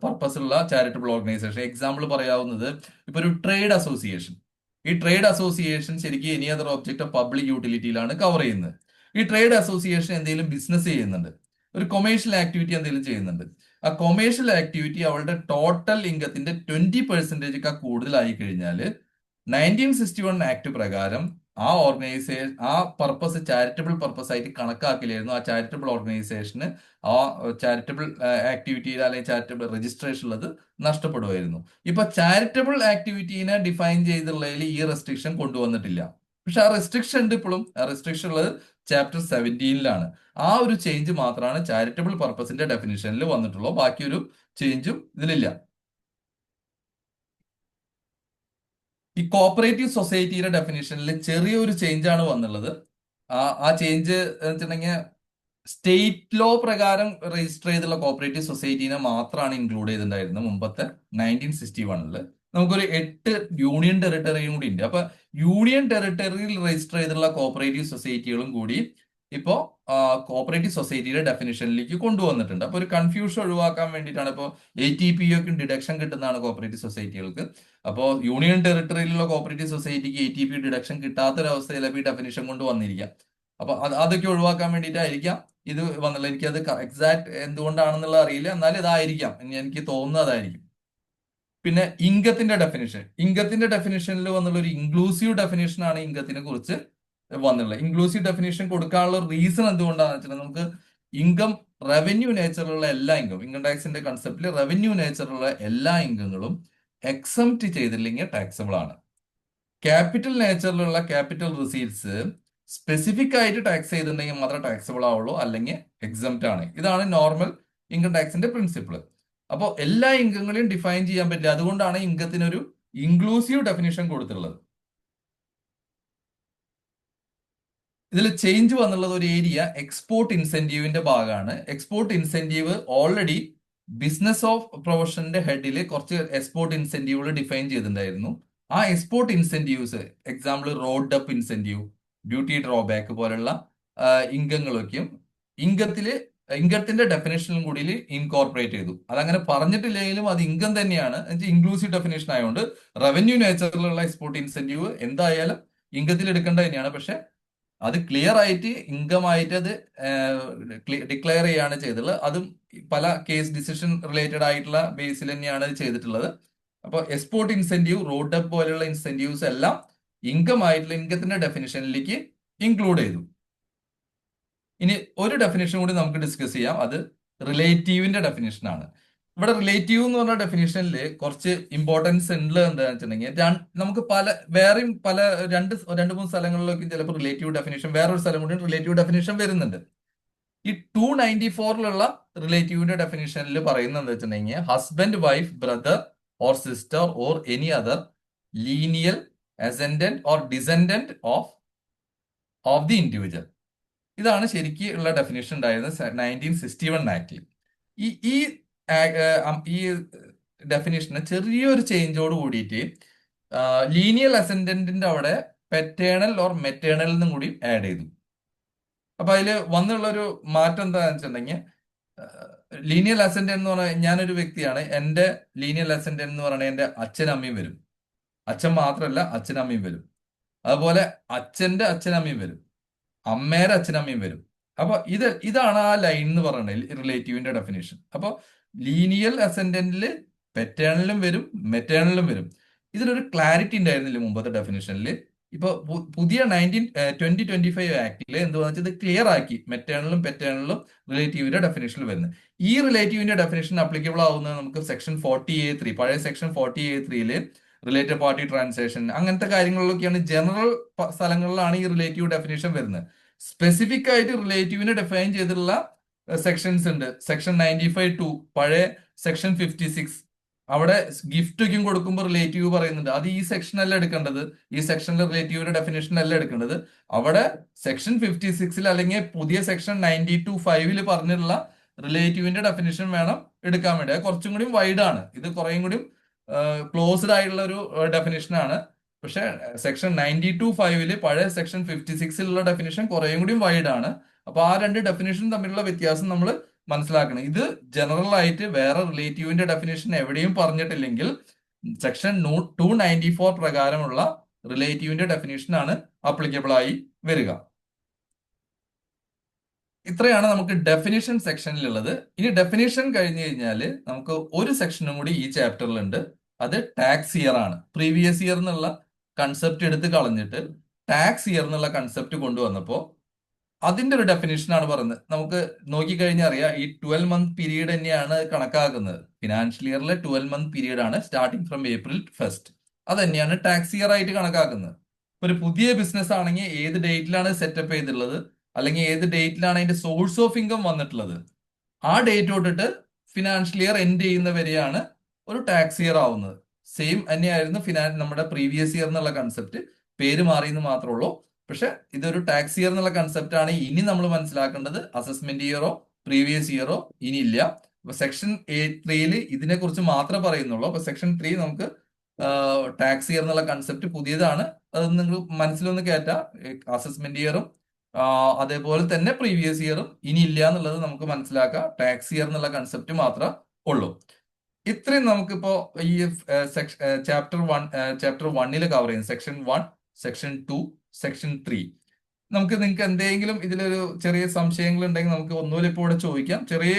purpose ഉള്ള ചാരിറ്റബിൾ ഓർഗനൈസേഷൻ. എക്സാമ്പിൾ പറയാവുന്നത് ഇപ്പൊ ഒരു ട്രേഡ് അസോസിയേഷൻ. ഈ ട്രേഡ് അസോസിയേഷൻ ശരിക്കും any other object of public യൂട്ടിലിറ്റിയിലാണ് കവർ ചെയ്യുന്നത്. ഈ ട്രേഡ് അസോസിയേഷൻ എന്തെങ്കിലും ബിസിനസ് ചെയ്യുന്നുണ്ട്, ഒരു കൊമേഴ്ഷ്യൽ ആക്ടിവിറ്റി എന്തെങ്കിലും ചെയ്യുന്നുണ്ട്. ആ കൊമേഴ്ഷ്യൽ ആക്ടിവിറ്റി അവളുടെ ടോട്ടൽ ഇൻകത്തിന്റെ 20% കൂടുതലായി കഴിഞ്ഞാൽ 1961 ആക്ട് പ്രകാരം ആ ഓർഗനൈസേഷൻ ആ പർപ്പസ് ചാരിറ്റബിൾ പർപ്പസ് ആയിട്ട് കണക്കാക്കില്ലായിരുന്നു. ആ ചാരിറ്റബിൾ ഓർഗനൈസേഷന് ആ ചാരിറ്റബിൾ ആക്ടിവിറ്റിയിൽ അല്ലെങ്കിൽ ചാരിറ്റബിൾ രജിസ്ട്രേഷൻ ഉള്ളത് നഷ്ടപ്പെടുമായിരുന്നു. ഇപ്പൊ ചാരിറ്റബിൾ ആക്ടിവിറ്റീനെ ഡിഫൈൻ ചെയ്തുള്ളതിൽ ഈ റെസ്ട്രിക്ഷൻ കൊണ്ടുവന്നിട്ടില്ല. പക്ഷെ ആ റെസ്ട്രിക്ഷൻ ഉണ്ട് ഇപ്പോഴും. ആ റെസ്ട്രിക്ഷൻ ഉള്ളത് ചാപ്റ്റർ 17-ലാണ്. ആ ഒരു ചേഞ്ച് മാത്രമാണ് ചാരിറ്റബിൾ പർപ്പസിന്റെ ഡെഫിനിഷനിൽ വന്നിട്ടുള്ളൂ. ബാക്കി ഒരു ചേഞ്ചും ഇതിലില്ല. ഈ കോപ്പറേറ്റീവ് സൊസൈറ്റിയുടെ ഡെഫിനിഷനിൽ ചെറിയൊരു ചേഞ്ച് ആണ് വന്നുള്ളത്. ആ ചേഞ്ച് വെച്ചിട്ടുണ്ടെങ്കിൽ സ്റ്റേറ്റ് ലോ പ്രകാരം രജിസ്റ്റർ ചെയ്തുള്ള കോപ്പറേറ്റീവ് സൊസൈറ്റീനെ മാത്രമാണ് ഇൻക്ലൂഡ് ചെയ്തിട്ടുണ്ടായിരുന്നത് മുമ്പത്തെ 1961-ല്. നമുക്കൊരു 8 യൂണിയൻ ടെറിട്ടറിയും കൂടി ഉണ്ട്. അപ്പൊ യൂണിയൻ ടെറിട്ടറിയിൽ രജിസ്റ്റർ ചെയ്തിട്ടുള്ള കോപ്പറേറ്റീവ് സൊസൈറ്റികളും കൂടി ഇപ്പോ കോപ്പറേറ്റീവ് സൊസൈറ്റിയുടെ ഡെഫിനിഷനിലേക്ക് കൊണ്ടുവന്നിട്ടുണ്ട്. അപ്പൊ ഒരു കൺഫ്യൂഷൻ ഒഴിവാക്കാൻ വേണ്ടിയിട്ടാണ്. ഇപ്പോൾ ATP ഒക്കെ ഡിഡക്ഷൻ കിട്ടുന്നതാണ് കോപ്പറേറ്റീവ് സൊസൈറ്റികൾക്ക്. അപ്പോൾ യൂണിയൻ ടെറിട്ടറിയിലുള്ള കോപ്പറേറ്റീവ് സൊസൈറ്റിക്ക് ATP ഡിഡക്ഷൻ കിട്ടാത്തൊരവസ്ഥയിൽ ഈ ഡെഫിനിഷൻ കൊണ്ട് വന്നിരിക്കാം. അപ്പൊ അതൊക്കെ ഒഴിവാക്കാൻ വേണ്ടിയിട്ടായിരിക്കാം ഇത് വന്നുള്ളത്. എനിക്കത് എക്സാക്ട് എന്തുകൊണ്ടാണെന്നുള്ളത് അറിയില്ല, എന്നാലും ഇതായിരിക്കാം, എനിക്ക് തോന്നുന്നത് അതായിരിക്കും. പിന്നെ ഇൻകത്തിന്റെ ഡെഫിനിഷനിൽ വന്നുള്ള ഒരു ഇൻക്ലൂസീവ് ഡെഫിനേഷനാണ് ഇൻകത്തിനെ കുറിച്ച് വന്നുള്ളത്. ഇൻക്ലൂസീവ് ഡെഫിനേഷൻ കൊടുക്കാനുള്ള റീസൺ എന്തുകൊണ്ടാണെന്ന് വെച്ചാൽ നമുക്ക് ഇൻകം റവന്യൂ നേച്ചറിലുള്ള എല്ലാ ഇൻകം ടാക്സിന്റെ കൺസെപ്റ്റിൽ റവന്യൂ നേച്ചറിലുള്ള എല്ലാ ഇൻകങ്ങളും എക്സംപ്റ്റ് ചെയ്തില്ലെങ്കിൽ ടാക്സബിൾ ആണ്. ക്യാപിറ്റൽ നേച്ചറിലുള്ള ക്യാപിറ്റൽ റിസീറ്റ്സ് സ്പെസിഫിക് ആയിട്ട് ടാക്സ് ചെയ്തിട്ടുണ്ടെങ്കിൽ മാത്രമേ ടാക്സബിൾ ആവുള്ളൂ, അല്ലെങ്കിൽ എക്സംപ്റ്റ് ആണ്. ഇതാണ് നോർമൽ ഇൻകം ടാക്സിന്റെ പ്രിൻസിപ്പിൾ. അപ്പോൾ എല്ലാ ഇൻകങ്ങളെയും ഡിഫൈൻ ചെയ്യാൻ പറ്റില്ല. അതുകൊണ്ടാണ് ഇൻകത്തിനൊരു ഇൻക്ലൂസീവ് ഡെഫിനിഷൻ കൊടുത്തിട്ടുള്ളത്. ഇതിൽ ചേഞ്ച് വന്നുള്ളത് ഒരു ഏരിയ എക്സ്പോർട്ട് ഇൻസെന്റീവിന്റെ ഭാഗമാണ്. Export incentive already business of പ്രൊഫഷന്റെ ഹെഡിൽ കുറച്ച് എക്സ്പോർട്ട് ഇൻസെന്റീവുകൾ ഡിഫൈൻ ചെയ്തിട്ടുണ്ടായിരുന്നു. ആ export incentives, example road up incentive, duty drawback പോലുള്ള ഇൻകങ്ങളൊക്കെയും ഇൻകത്തിന്റെ ഡെഫിനേഷനും കൂടി ഇൻകോർപ്പറേറ്റ് ചെയ്തു. അതങ്ങനെ പറഞ്ഞിട്ടില്ലെങ്കിലും അത് ഇൻകം തന്നെയാണ്. ഇൻക്ലൂസീവ് ഡെഫിനേഷൻ ആയതുകൊണ്ട് റവന്യൂ നേച്ചറിലുള്ള എക്സ്പോർട്ട് ഇൻസെന്റീവ് എന്തായാലും ഇൻകത്തിൽ എടുക്കേണ്ടത് തന്നെയാണ്. പക്ഷെ അത് ക്ലിയർ ആയിട്ട് ഇൻകം ആയിട്ട് അത് ഡിക്ലെയർ ചെയ്യാണ് ചെയ്തിട്ടുള്ളത്. അതും പല കേസ് ഡിസിഷൻ റിലേറ്റഡ് ആയിട്ടുള്ള ബേസിൽ തന്നെയാണ് ഇത് ചെയ്തിട്ടുള്ളത്. അപ്പോൾ എക്സ്പോർട്ട് ഇൻസെന്റീവ്, റോഡ് അപ്പ് പോലെയുള്ള ഇൻസെന്റീവ്സ് എല്ലാം ഇൻകം ആയിട്ടുള്ള ഇൻകത്തിന്റെ ഡെഫിനിഷനിലേക്ക് ഇൻക്ലൂഡ് ചെയ്തു. ഇനി ഒരു ഡെഫിനേഷൻ കൂടി നമുക്ക് ഡിസ്കസ് ചെയ്യാം. അത് റിലേറ്റീവിന്റെ ഡെഫിനേഷൻ ആണ്. ഇവിടെ റിലേറ്റീവ് എന്ന് പറഞ്ഞ ഡെഫിനേഷനിൽ കുറച്ച് ഇമ്പോർട്ടൻസ് ഉണ്ട്. എന്താണെന്ന് വെച്ചിട്ടുണ്ടെങ്കിൽ നമുക്ക് വേറെയും രണ്ട് മൂന്ന് സ്ഥലങ്ങളിലൊക്കെ ചിലപ്പോൾ റിലേറ്റീവ് ഡെഫിനേഷൻ, വേറൊരു സ്ഥലം കൂടി റിലേറ്റീവ് ഡെഫിനേഷൻ വരുന്നുണ്ട്. ഈ 294-ലുള്ള റിലേറ്റീവിന്റെ ഡെഫിനേഷനിൽ പറയുന്നത് എന്താ വെച്ചിട്ടുണ്ടെങ്കിൽ husband, wife, brother or sister or any other lineal ascendant or descendant of the individual. ഇതാണ് ശരിക്കും ഉള്ള ഡെഫിനേഷൻ ഉണ്ടായിരുന്നത് 1961 ആക്ടിൽ. ഈ ഈ ഈ ഡെഫിനേഷന് ചെറിയൊരു ചേഞ്ചോട് കൂടിയിട്ട് ലീനിയൽ അസെൻഡന്റിന്റെ അവിടെ പെറ്റേണൽ ഓർ മെറ്റേണൽ എന്നും കൂടി ആഡ് ചെയ്തു. അപ്പൊ അതില് വന്നുള്ള ഒരു മാറ്റം എന്താണെന്ന് വെച്ചിട്ടുണ്ടെങ്കിൽ ലീനിയൽ അസെൻഡന്റ് എന്ന് പറഞ്ഞാൽ ഞാനൊരു വ്യക്തിയാണ്, എന്റെ ലീനിയൽ അസെൻഡന്റ് എന്ന് പറയുന്നത് എന്റെ അച്ഛനമ്മയും വരും. അച്ഛൻ മാത്രമല്ല, അച്ഛനമ്മയും വരും. അതുപോലെ അച്ഛന്റെ അച്ഛനമ്മയും വരും, അമ്മേരെ അച്ഛനമ്മയും വരും. അപ്പൊ ഇതാണ് ആ ലൈൻ എന്ന് പറയുന്നത് റിലേറ്റീവിന്റെ ഡെഫിനേഷൻ. അപ്പൊ ലീനിയൽ അസെൻഡന്റിൽ പെറ്റേണലും വരും, മെറ്റേണലും വരും. ഇതിലൊരു ക്ലാരിറ്റി ഉണ്ടായിരുന്നില്ല മുമ്പത്തെ ഡെഫിനേഷനിൽ. ഇപ്പൊ പുതിയ 2025 ആക്ടിൽ എന്തുവാന്ന് വെച്ചാൽ ഇത് ക്ലിയർ ആക്കി. മെറ്റേണലും പെറ്റേണലും റിലേറ്റീവിന്റെ ഡെഫിനേഷനിൽ വരുന്നത്. ഈ റിലേറ്റീവിന്റെ ഡെഫിനേഷൻ അപ്ലിക്കബിൾ ആവുന്നത് നമുക്ക് സെക്ഷൻ 40A3, പഴയ സെക്ഷൻ 40A3-ല് റിലേറ്റഡ് പാർട്ടി ട്രാൻസാക്ഷൻ അങ്ങനത്തെ കാര്യങ്ങളിലൊക്കെയാണ്. ജനറൽ സ്ഥലങ്ങളിലാണ് ഈ റിലേറ്റീവ് ഡെഫിനേഷൻ വരുന്നത്. സ്പെസിഫിക് ആയിട്ട് റിലേറ്റീവിനെ ഡിഫൈൻ ചെയ്തിട്ടുള്ള സെക്ഷൻസ് ഉണ്ട്. സെക്ഷൻ 95(2), പഴയ സെക്ഷൻ 56. അവിടെ ഗിഫ്റ്റ് ഒക്കെ കൊടുക്കുമ്പോൾ റിലേറ്റീവ് പറയുന്നുണ്ട്. അത് ഈ സെക്ഷനല്ല എടുക്കേണ്ടത്, ഈ സെക്ഷനിലെ റിലേറ്റീവിന്റെ ഡെഫിനേഷൻ അല്ല എടുക്കേണ്ടത്. അവിടെ സെക്ഷൻ 56-ൽ അല്ലെങ്കിൽ പുതിയ സെക്ഷൻ 92(5)-ൽ പറഞ്ഞിട്ടുള്ള റിലേറ്റീവിന്റെ ഡെഫിനേഷൻ വേണം എടുക്കാൻ വേണ്ടി. അത് കുറച്ചും കൂടി വൈഡ് ആണ്. ഇത് കുറേയും കൂടി ക്ലോസ്ഡ് ആയിട്ടുള്ള ഒരു ഡെഫിനേഷൻ ആണ്. പക്ഷെ സെക്ഷൻ 92(5)-ല് പഴയ സെക്ഷൻ 56-ലുള്ള ഡെഫിനേഷൻ കുറേയും കൂടി വൈഡ് ആണ്. അപ്പൊ ആ രണ്ട് ഡെഫിനേഷൻ തമ്മിലുള്ള വ്യത്യാസം നമ്മൾ മനസ്സിലാക്കണം. ഇത് ജനറൽ ആയിട്ട് വേറെ റിലേറ്റീവിന്റെ ഡെഫിനേഷൻ എവിടെയും പറഞ്ഞിട്ടില്ലെങ്കിൽ സെക്ഷൻ 294 പ്രകാരമുള്ള റിലേറ്റീവിന്റെ ഡെഫിനേഷൻ ആണ് ആപ്ലിക്കബിൾ ആയി വരിക. ഇത്രയാണ് നമുക്ക് ഡെഫിനിഷൻ സെക്ഷനിലുള്ളത്. ഇനി ഡെഫിനിഷൻ കഴിഞ്ഞു കഴിഞ്ഞാൽ നമുക്ക് ഒരു സെക്ഷനും കൂടി ഈ ചാപ്റ്ററിലുണ്ട്. അത് ടാക്സ് ഇയർ ആണ്. പ്രീവിയസ് ഇയർ എന്നുള്ള കൺസെപ്റ്റ് എടുത്ത് കളഞ്ഞിട്ട് ടാക്സ് ഇയർ എന്നുള്ള കൺസെപ്റ്റ് കൊണ്ടുവന്നപ്പോൾ അതിന്റെ ഒരു ഡെഫിനിഷൻ ആണ് പറയുന്നത്. നമുക്ക് നോക്കിക്കഴിഞ്ഞാൽ അറിയാം, ഈ 12 മന്ത് പീരീഡ് തന്നെയാണ് കണക്കാക്കുന്നത്. ഫിനാൻഷ്യൽ ഇയറിലെ 12 മന്ത് പീരീഡ് ആണ് സ്റ്റാർട്ടിങ് ഫ്രം April 1st. അത് തന്നെയാണ് ടാക്സ് ഇയർ ആയിട്ട് കണക്കാക്കുന്നത്. ഇപ്പൊ ഒരു പുതിയ ബിസിനസ് ആണെങ്കിൽ ഏത് ഡേറ്റിലാണ് സെറ്റപ്പ് ചെയ്തിട്ടുള്ളത്, അല്ലെങ്കിൽ ഏത് ഡേറ്റിലാണ് അതിന്റെ സോഴ്സ് ഓഫ് ഇൻകം വന്നിട്ടുള്ളത്, ആ ഡേറ്റ് തൊട്ടിട്ട് ഫിനാൻഷ്യൽ ഇയർ എൻഡ് ചെയ്യുന്നവരെയാണ് ഒരു ടാക്സ് ഇയർ ആവുന്നത്. സെയിം തന്നെയായിരുന്നു നമ്മുടെ പ്രീവിയസ് ഇയർ എന്നുള്ള കൺസെപ്റ്റ്, പേര് മാറിയെന്ന് മാത്രമേ ഉള്ളൂ. പക്ഷെ ഇതൊരു ടാക്സ് ഇയർ എന്നുള്ള കൺസെപ്റ്റ് ആണ് ഇനി നമ്മൾ മനസ്സിലാക്കേണ്ടത്. അസസ്മെന്റ് ഇയറോ പ്രീവിയസ് ഇയറോ ഇനി ഇല്ല. അപ്പൊ സെക്ഷൻ 3 ഇതിനെ കുറിച്ച് മാത്രമേ പറയുന്നുള്ളൂ. അപ്പൊ സെക്ഷൻ 3 നമുക്ക് ടാക്സ് ഇയർ എന്നുള്ള കൺസെപ്റ്റ് പുതിയതാണ്, അത് നിങ്ങൾ മനസ്സിലൊന്ന് കയറ്റാം. അസസ്മെന്റ് ഇയറും അതേപോലെ തന്നെ പ്രീവിയസ് ഇയറും ഇനി ഇല്ല എന്നുള്ളത് നമുക്ക് മനസ്സിലാക്കാം. ടാക്സ് ഇയർ എന്നുള്ള കൺസെപ്റ്റ് മാത്രമേ ഉള്ളൂ. ഇത്രയും നമുക്കിപ്പോ ഈ ചാപ്റ്റർ 1 കവർ ചെയ്യുന്നത്. Section 1, section 2, section 3. നിങ്ങൾക്ക് എന്തെങ്കിലും ഇതിലൊരു ചെറിയ സംശയങ്ങൾ ഉണ്ടെങ്കിൽ നമുക്ക് ഒന്നുകൂടി ഇപ്പോൾ ഇവിടെ ചോദിക്കാം. ചെറിയ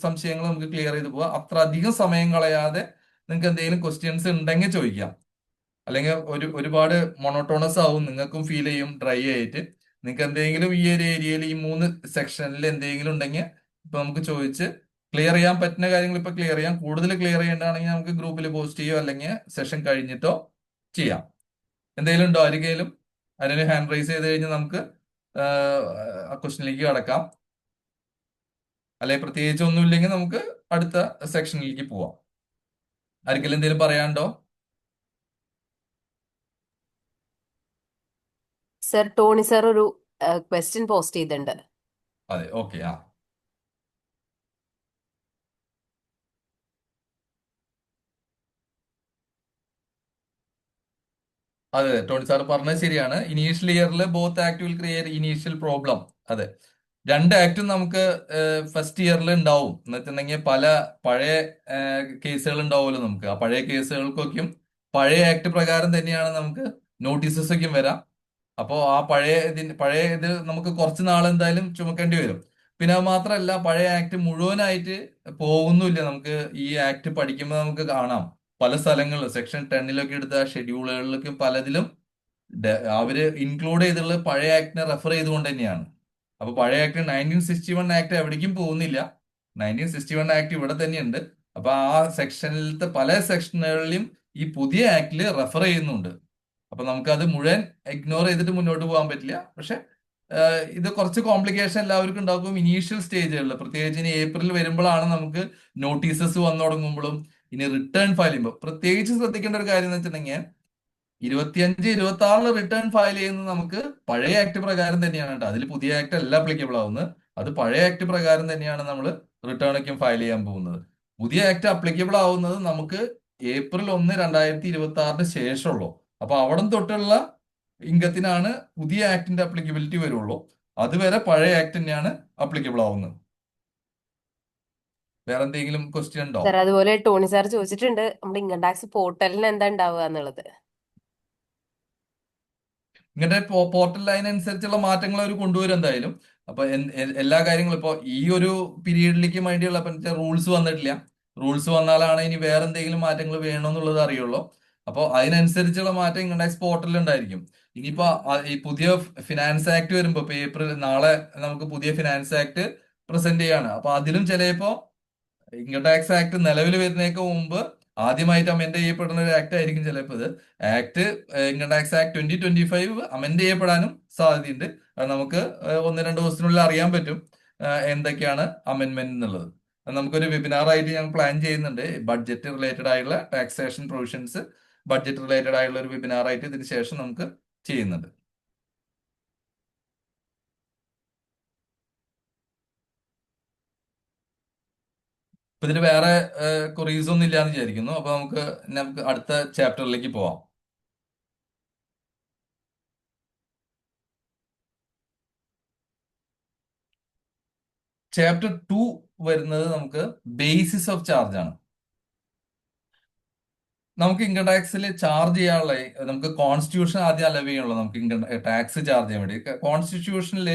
സംശയങ്ങൾ നമുക്ക് ക്ലിയർ ചെയ്ത് പോവാം. അത്ര അധികം സമയം കളയാതെ നിങ്ങൾക്ക് എന്തെങ്കിലും ക്വസ്റ്റ്യൻസ് ഉണ്ടെങ്കിൽ ചോദിക്കാം. അല്ലെങ്കിൽ ഒരുപാട് മൊണോട്ടോണസ് ആവും, നിങ്ങൾക്കും ഫീൽ ചെയ്യും ഡ്രൈ ആയിട്ട്. നിങ്ങൾക്ക് എന്തെങ്കിലും ഈ ഒരു ഏരിയയിൽ ഈ 3 സെക്ഷനിൽ എന്തെങ്കിലും ഉണ്ടെങ്കിൽ ഇപ്പൊ നമുക്ക് ചോദിച്ച് ക്ലിയർ ചെയ്യാൻ പറ്റുന്ന കാര്യങ്ങൾ ഇപ്പൊ ക്ലിയർ ചെയ്യാം. കൂടുതൽ ക്ലിയർ ചെയ്യേണ്ടതാണെങ്കിൽ നമുക്ക് ഗ്രൂപ്പിൽ പോസ്റ്റ് ചെയ്യോ അല്ലെങ്കിൽ സെഷൻ കഴിഞ്ഞിട്ടോ ചെയ്യാം. എന്തെങ്കിലും ഉണ്ടോ ആരെങ്കിലും? അതിന് ഹാൻഡ് റൈസ് ചെയ്ത് കഴിഞ്ഞാൽ നമുക്ക് ആ ക്വസ്റ്റിനിലേക്ക് കടക്കാം. അല്ലെങ്കിൽ പ്രത്യേകിച്ച് ഒന്നുമില്ലെങ്കിൽ നമുക്ക് അടുത്ത സെക്ഷനിലേക്ക് പോവാം. ആർക്കെങ്കിലും എന്തെങ്കിലും പറയാനുണ്ടോ? സർ, ടോണി സർ ഒരു ക്വസ്റ്റ്യൻ പോസ്റ്റ് ചെയ്തിട്ടുണ്ട്. അതെ, ഓക്കെ. അതെ, ടോണി സാർ പറഞ്ഞത് ശരിയാണ്. ഇനീഷ്യൽ ഇയറിൽ both act will create initial problem. അതെ, രണ്ട് ആക്ടും നമുക്ക് ഫസ്റ്റ് ഇയറിൽ ഉണ്ടാവും. എന്ന് വെച്ചിട്ടുണ്ടെങ്കിൽ പല പഴയ കേസുകൾ ഉണ്ടാവുമല്ലോ നമുക്ക്. ആ പഴയ കേസുകൾക്കൊക്കെയും പഴയ ആക്ട് പ്രകാരം തന്നെയാണ് നമുക്ക് നോട്ടീസസ് ഒക്കെ വരാം. അപ്പോൾ ആ പഴയ ഇത് നമുക്ക് കുറച്ച് നാൾ എന്തായാലും ചുമക്കേണ്ടി വരും. പിന്നെ അത് മാത്രമല്ല, പഴയ ആക്ട് മുഴുവനായിട്ട് പോകുന്നില്ല. നമുക്ക് ഈ ആക്ട് പഠിക്കുമ്പോൾ നമുക്ക് കാണാം പല സ്ഥലങ്ങളിലും സെക്ഷൻ 10 എടുത്ത ഷെഡ്യൂളുകളിലൊക്കെ പലതിലും അവര് ഇൻക്ലൂഡ് ചെയ്തിട്ടുള്ളത് പഴയ ആക്ടിനെ റെഫർ ചെയ്തുകൊണ്ട് തന്നെയാണ്. അപ്പൊ പഴയ ആക്ട് 1961 ആക്ട് എവിടേക്കും പോകുന്നില്ല. 1961 ആക്ട് ഇവിടെ തന്നെയുണ്ട്. അപ്പൊ ആ സെക്ഷനിലത്തെ പല സെക്ഷനുകളിലും ഈ പുതിയ ആക്ടിൽ റെഫർ ചെയ്യുന്നുണ്ട്. അപ്പൊ നമുക്കത് മുഴുവൻ ഇഗ്നോർ ചെയ്തിട്ട് മുന്നോട്ട് പോകാൻ പറ്റില്ല. പക്ഷെ ഇത് കുറച്ച് കോംപ്ലിക്കേഷൻ എല്ലാവർക്കും ഉണ്ടാക്കും ഇനീഷ്യൽ സ്റ്റേജുകളിൽ. പ്രത്യേകിച്ച് ഇനി ഏപ്രിൽ വരുമ്പോഴാണ് നമുക്ക് നോട്ടീസസ് വന്നു തുടങ്ങുമ്പോഴും ഇനി റിട്ടേൺ ഫയൽ ചെയ്യുമ്പോൾ പ്രത്യേകിച്ച് ശ്രദ്ധിക്കേണ്ട ഒരു കാര്യം എന്ന് വെച്ചിട്ടുണ്ടെങ്കിൽ 25-26 റിട്ടേൺ ഫയൽ ചെയ്യുന്നത് നമുക്ക് പഴയ ആക്ട് പ്രകാരം തന്നെയാണ് കേട്ടോ. അതിൽ പുതിയ ആക്ട് അല്ല അപ്ലിക്കബിൾ ആവുന്നത്. അത് പഴയ ആക്ട് പ്രകാരം തന്നെയാണ് നമ്മൾ റിട്ടേണൊക്കെ ഫയൽ ചെയ്യാൻ പോകുന്നത്. പുതിയ ആക്ട് അപ്ലിക്കബിൾ ആവുന്നത് നമുക്ക് April 1, 2026 ശേഷമുള്ളൂ. അപ്പൊ അവിടെ തൊട്ടുള്ള ഇൻകത്തിനാണ് പുതിയ ആക്ടിന്റെ അപ്ലിക്കബിലിറ്റി വരുള്ളൂ. അതുവരെ പഴയ ആക്ട് തന്നെയാണ് അപ്ലിക്കബിൾ ആവുന്നത്. വേറെ എന്തെങ്കിലും ക്വസ്റ്റ്യൻ ഉണ്ടോ? സർ, അതുപോലെ ടോണി സാർ ചോദിച്ചിട്ടുണ്ട് നമ്മുടെ ഇൻകം ടാക്സ് പോർട്ടലിന് എന്താ ഉണ്ടാവുക എന്നുള്ളത്. ഇങ്ങനെ പോർട്ടൽ അതിനനുസരിച്ചുള്ള മാറ്റങ്ങൾ അവർ കൊണ്ടുവരും എന്തായാലും. അപ്പൊ എല്ലാ കാര്യങ്ങളും ഇപ്പൊ ഈ ഒരു പീരീഡിലേക്ക് വേണ്ടിയുള്ള റൂൾസ് വന്നിട്ടില്ല. റൂൾസ് വന്നാലാണ് ഇനി വേറെ എന്തെങ്കിലും മാറ്റങ്ങൾ വേണമെന്നുള്ളത് അറിയുള്ളൂ. അപ്പോൾ അതിനനുസരിച്ചുള്ള മാറ്റം ഇൻകം ടാക്സ് പോർട്ടലിൽ ഉണ്ടായിരിക്കും. ഇനിയിപ്പോ ഈ പുതിയ ഫിനാൻസ് ആക്ട് വരുമ്പോ ഇപ്പൊ ഏപ്രിൽ നാളെ നമുക്ക് പുതിയ ഫിനാൻസ് ആക്ട് പ്രസന്റ് ചെയ്യാണ്. അപ്പൊ അതിലും ചിലപ്പോ ഇൻകം ടാക്സ് ആക്ട് നിലവിൽ വരുന്നതിനൊക്കെ മുമ്പ് ആദ്യമായിട്ട് അമെൻഡ് ചെയ്യപ്പെടുന്ന ഒരു ആക്ട് ആയിരിക്കും ചിലപ്പോൾ ഇത്. Act income tax act 2025 amend ചെയ്യപ്പെടാനും സാധ്യതയുണ്ട്. അത് നമുക്ക് 1-2 ദിവസത്തിനുള്ളിൽ അറിയാൻ പറ്റും എന്തൊക്കെയാണ് അമെൻമെന്റ് എന്നുള്ളത്. അത് നമുക്കൊരു വെബിനാർ ആയിട്ട് ഞങ്ങൾ പ്ലാൻ ചെയ്യുന്നുണ്ട്. ബഡ്ജറ്റ് റിലേറ്റഡ് ആയിട്ടുള്ള ടാക്സേഷൻ പ്രൊവിഷൻസ്, ബഡ്ജറ്റ് റിലേറ്റഡ് ആയിട്ടുള്ള ഒരു വെബിനാർ ആയിട്ട് ഇതിന് ശേഷം നമുക്ക് ചെയ്യുന്നുണ്ട്. ഇപ്പൊ ഇതിന് വേറെ ക്വറീസ് ഒന്നും ഇല്ലാന്ന് വിചാരിക്കുന്നു. അപ്പൊ നമുക്ക് അടുത്ത ചാപ്റ്ററിലേക്ക് പോവാം. ചാപ്റ്റർ 2 വരുന്നത് നമുക്ക് ബേസിസ് ഓഫ് ചാർജ് ആണ്. നമുക്ക് ഇൻകം ടാക്സിൽ ചാർജ് ചെയ്യാനുള്ള നമുക്ക് കോൺസ്റ്റിറ്റ്യൂഷൻ ആദ്യം അലവ് ചെയ്യണല്ലോ നമുക്ക് ഇൻകം ടാക്സ് ചാർജ് ചെയ്യാൻ വേണ്ടി. കോൺസ്റ്റിറ്റ്യൂഷനിലെ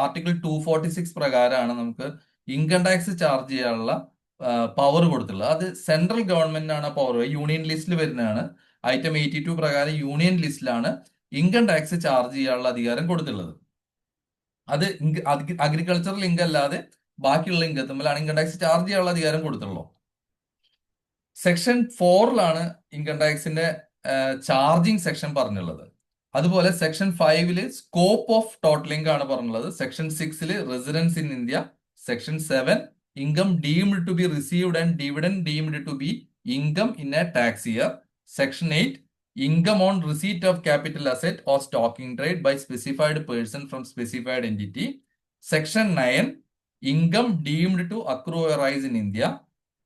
ആർട്ടിക്കിൾ 246 പ്രകാരമാണ് നമുക്ക് ഇൻകം ടാക്സ് ചാർജ് ചെയ്യാനുള്ള പവർ കൊടുത്തിട്ടുള്ളത്. അത് സെൻട്രൽ ഗവൺമെന്റിനാണ് പവർ. യൂണിയൻ ലിസ്റ്റിൽ വരുന്നതാണ്. ഐറ്റം 82 പ്രകാരം യൂണിയൻ ലിസ്റ്റിലാണ് ഇൻകം ടാക്സ് ചാർജ് ചെയ്യാനുള്ള അധികാരം കൊടുത്തിട്ടുള്ളത്. അത് അഗ്രികൾച്ചറൽ ഇൻകം അല്ലാതെ ബാക്കിയുള്ള ഇൻകം തമ്മിലാണ് ഇൻകം ടാക്സ് ചാർജ് ചെയ്യാനുള്ള അധികാരം കൊടുത്തിട്ടുള്ളൂ. സെക്ഷൻ 4ലാണ് ഇൻകം ടാക്സിന്റെ ചാർജിങ് സെക്ഷൻ പറഞ്ഞുള്ളത്. അതുപോലെ സെക്ഷൻ 5ല് സ്കോപ്പ് ഓഫ് ടോട്ടലിംഗ് ആണ് പറഞ്ഞുള്ളത്. സെക്ഷൻ 6ല് residence in India. Section 7 income deemed to be received and dividend deemed to be income in a tax year. Section 8 income on receipt of capital asset or stocking trade by specified person from specified entity. Section 9 income deemed to accrue rise in India.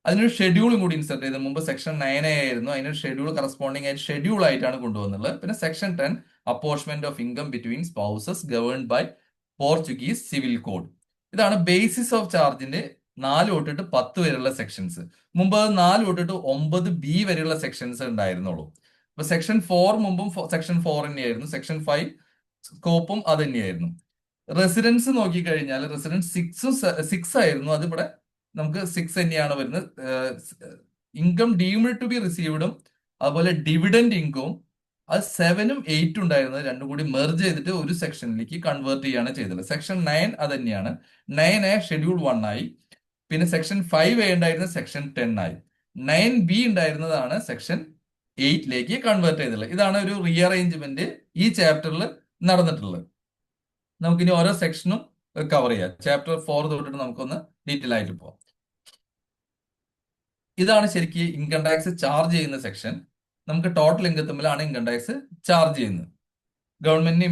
അതിനൊരു ഷെഡ്യൂളും കൂടി insert ചെയ്ത് മുമ്പ് section 9 ആയിരുന്നു, അതിനൊരു schedule corresponding ആയിട്ട് schedule ആയിട്ടാണ് കൊണ്ടുവന്നുള്ളത്. പിന്നെ section 10 apportionment of income between spouses governed by Portuguese civil code. ഇതാണ് ബേസിസ് ഓഫ് ചാർജിന്റെ 4 തൊട്ടിട്ട് 10 വരെയുള്ള സെക്ഷൻസ്. മുമ്പ് 4 തൊട്ടിട്ട് 9B വരെയുള്ള സെക്ഷൻസ് ഉണ്ടായിരുന്നുള്ളൂ. അപ്പൊ സെക്ഷൻ 4 മുമ്പും സെക്ഷൻ 4 തന്നെയായിരുന്നു. സെക്ഷൻ 5 സ്കോപ്പും അത് തന്നെയായിരുന്നു. റെസിഡൻസ് നോക്കിക്കഴിഞ്ഞാൽ റെസിഡൻസ് 6 ആയിരുന്നു. അതിവിടെ നമുക്ക് 6 തന്നെയാണ് വരുന്നത്. ഇൻകം ഡീംഡ് ടു ബി റിസീവ്ഡും അതുപോലെ ഡിവിഡൻഡ് ഇൻകവും അത് 7ഉം 8ഉം ഉണ്ടായിരുന്നത് രണ്ടും കൂടി മെർജ് ചെയ്തിട്ട് ഒരു സെക്ഷനിലേക്ക് കൺവേർട്ട് ചെയ്യാണ് ചെയ്തത്. സെക്ഷൻ 9 അത് തന്നെയാണ്. 9A ഷെഡ്യൂൾ 1 ആയി. പിന്നെ സെക്ഷൻ 5A ഉണ്ടായിരുന്ന സെക്ഷൻ 10 ആയി. 9B ഉണ്ടായിരുന്നതാണ് സെക്ഷൻ 8ലേക്ക് കൺവേർട്ട് ചെയ്തിട്ടുള്ളത്. ഇതാണ് ഒരു റീഅറേഞ്ച്മെന്റ് ഈ ചാപ്റ്ററിൽ നടന്നിട്ടുള്ളത്. നമുക്കിനി ഓരോ സെക്ഷനും കവർ ചെയ്യാം. ചാപ്റ്റർ 4 തൊട്ടിട്ട് നമുക്കൊന്ന് ഡീറ്റെയിൽ ആയിട്ട് പോകാം. ഇതാണ് ശരിക്കും ഇൻകം ടാക്സ് ചാർജ് ചെയ്യുന്ന സെക്ഷൻ. നമുക്ക് ടോട്ടൽ ഇൻകം തമ്മിലാണ് ഇൻകം ടാക്സ് ചാർജ് ചെയ്യുന്നത്. ഗവൺമെന്റിന്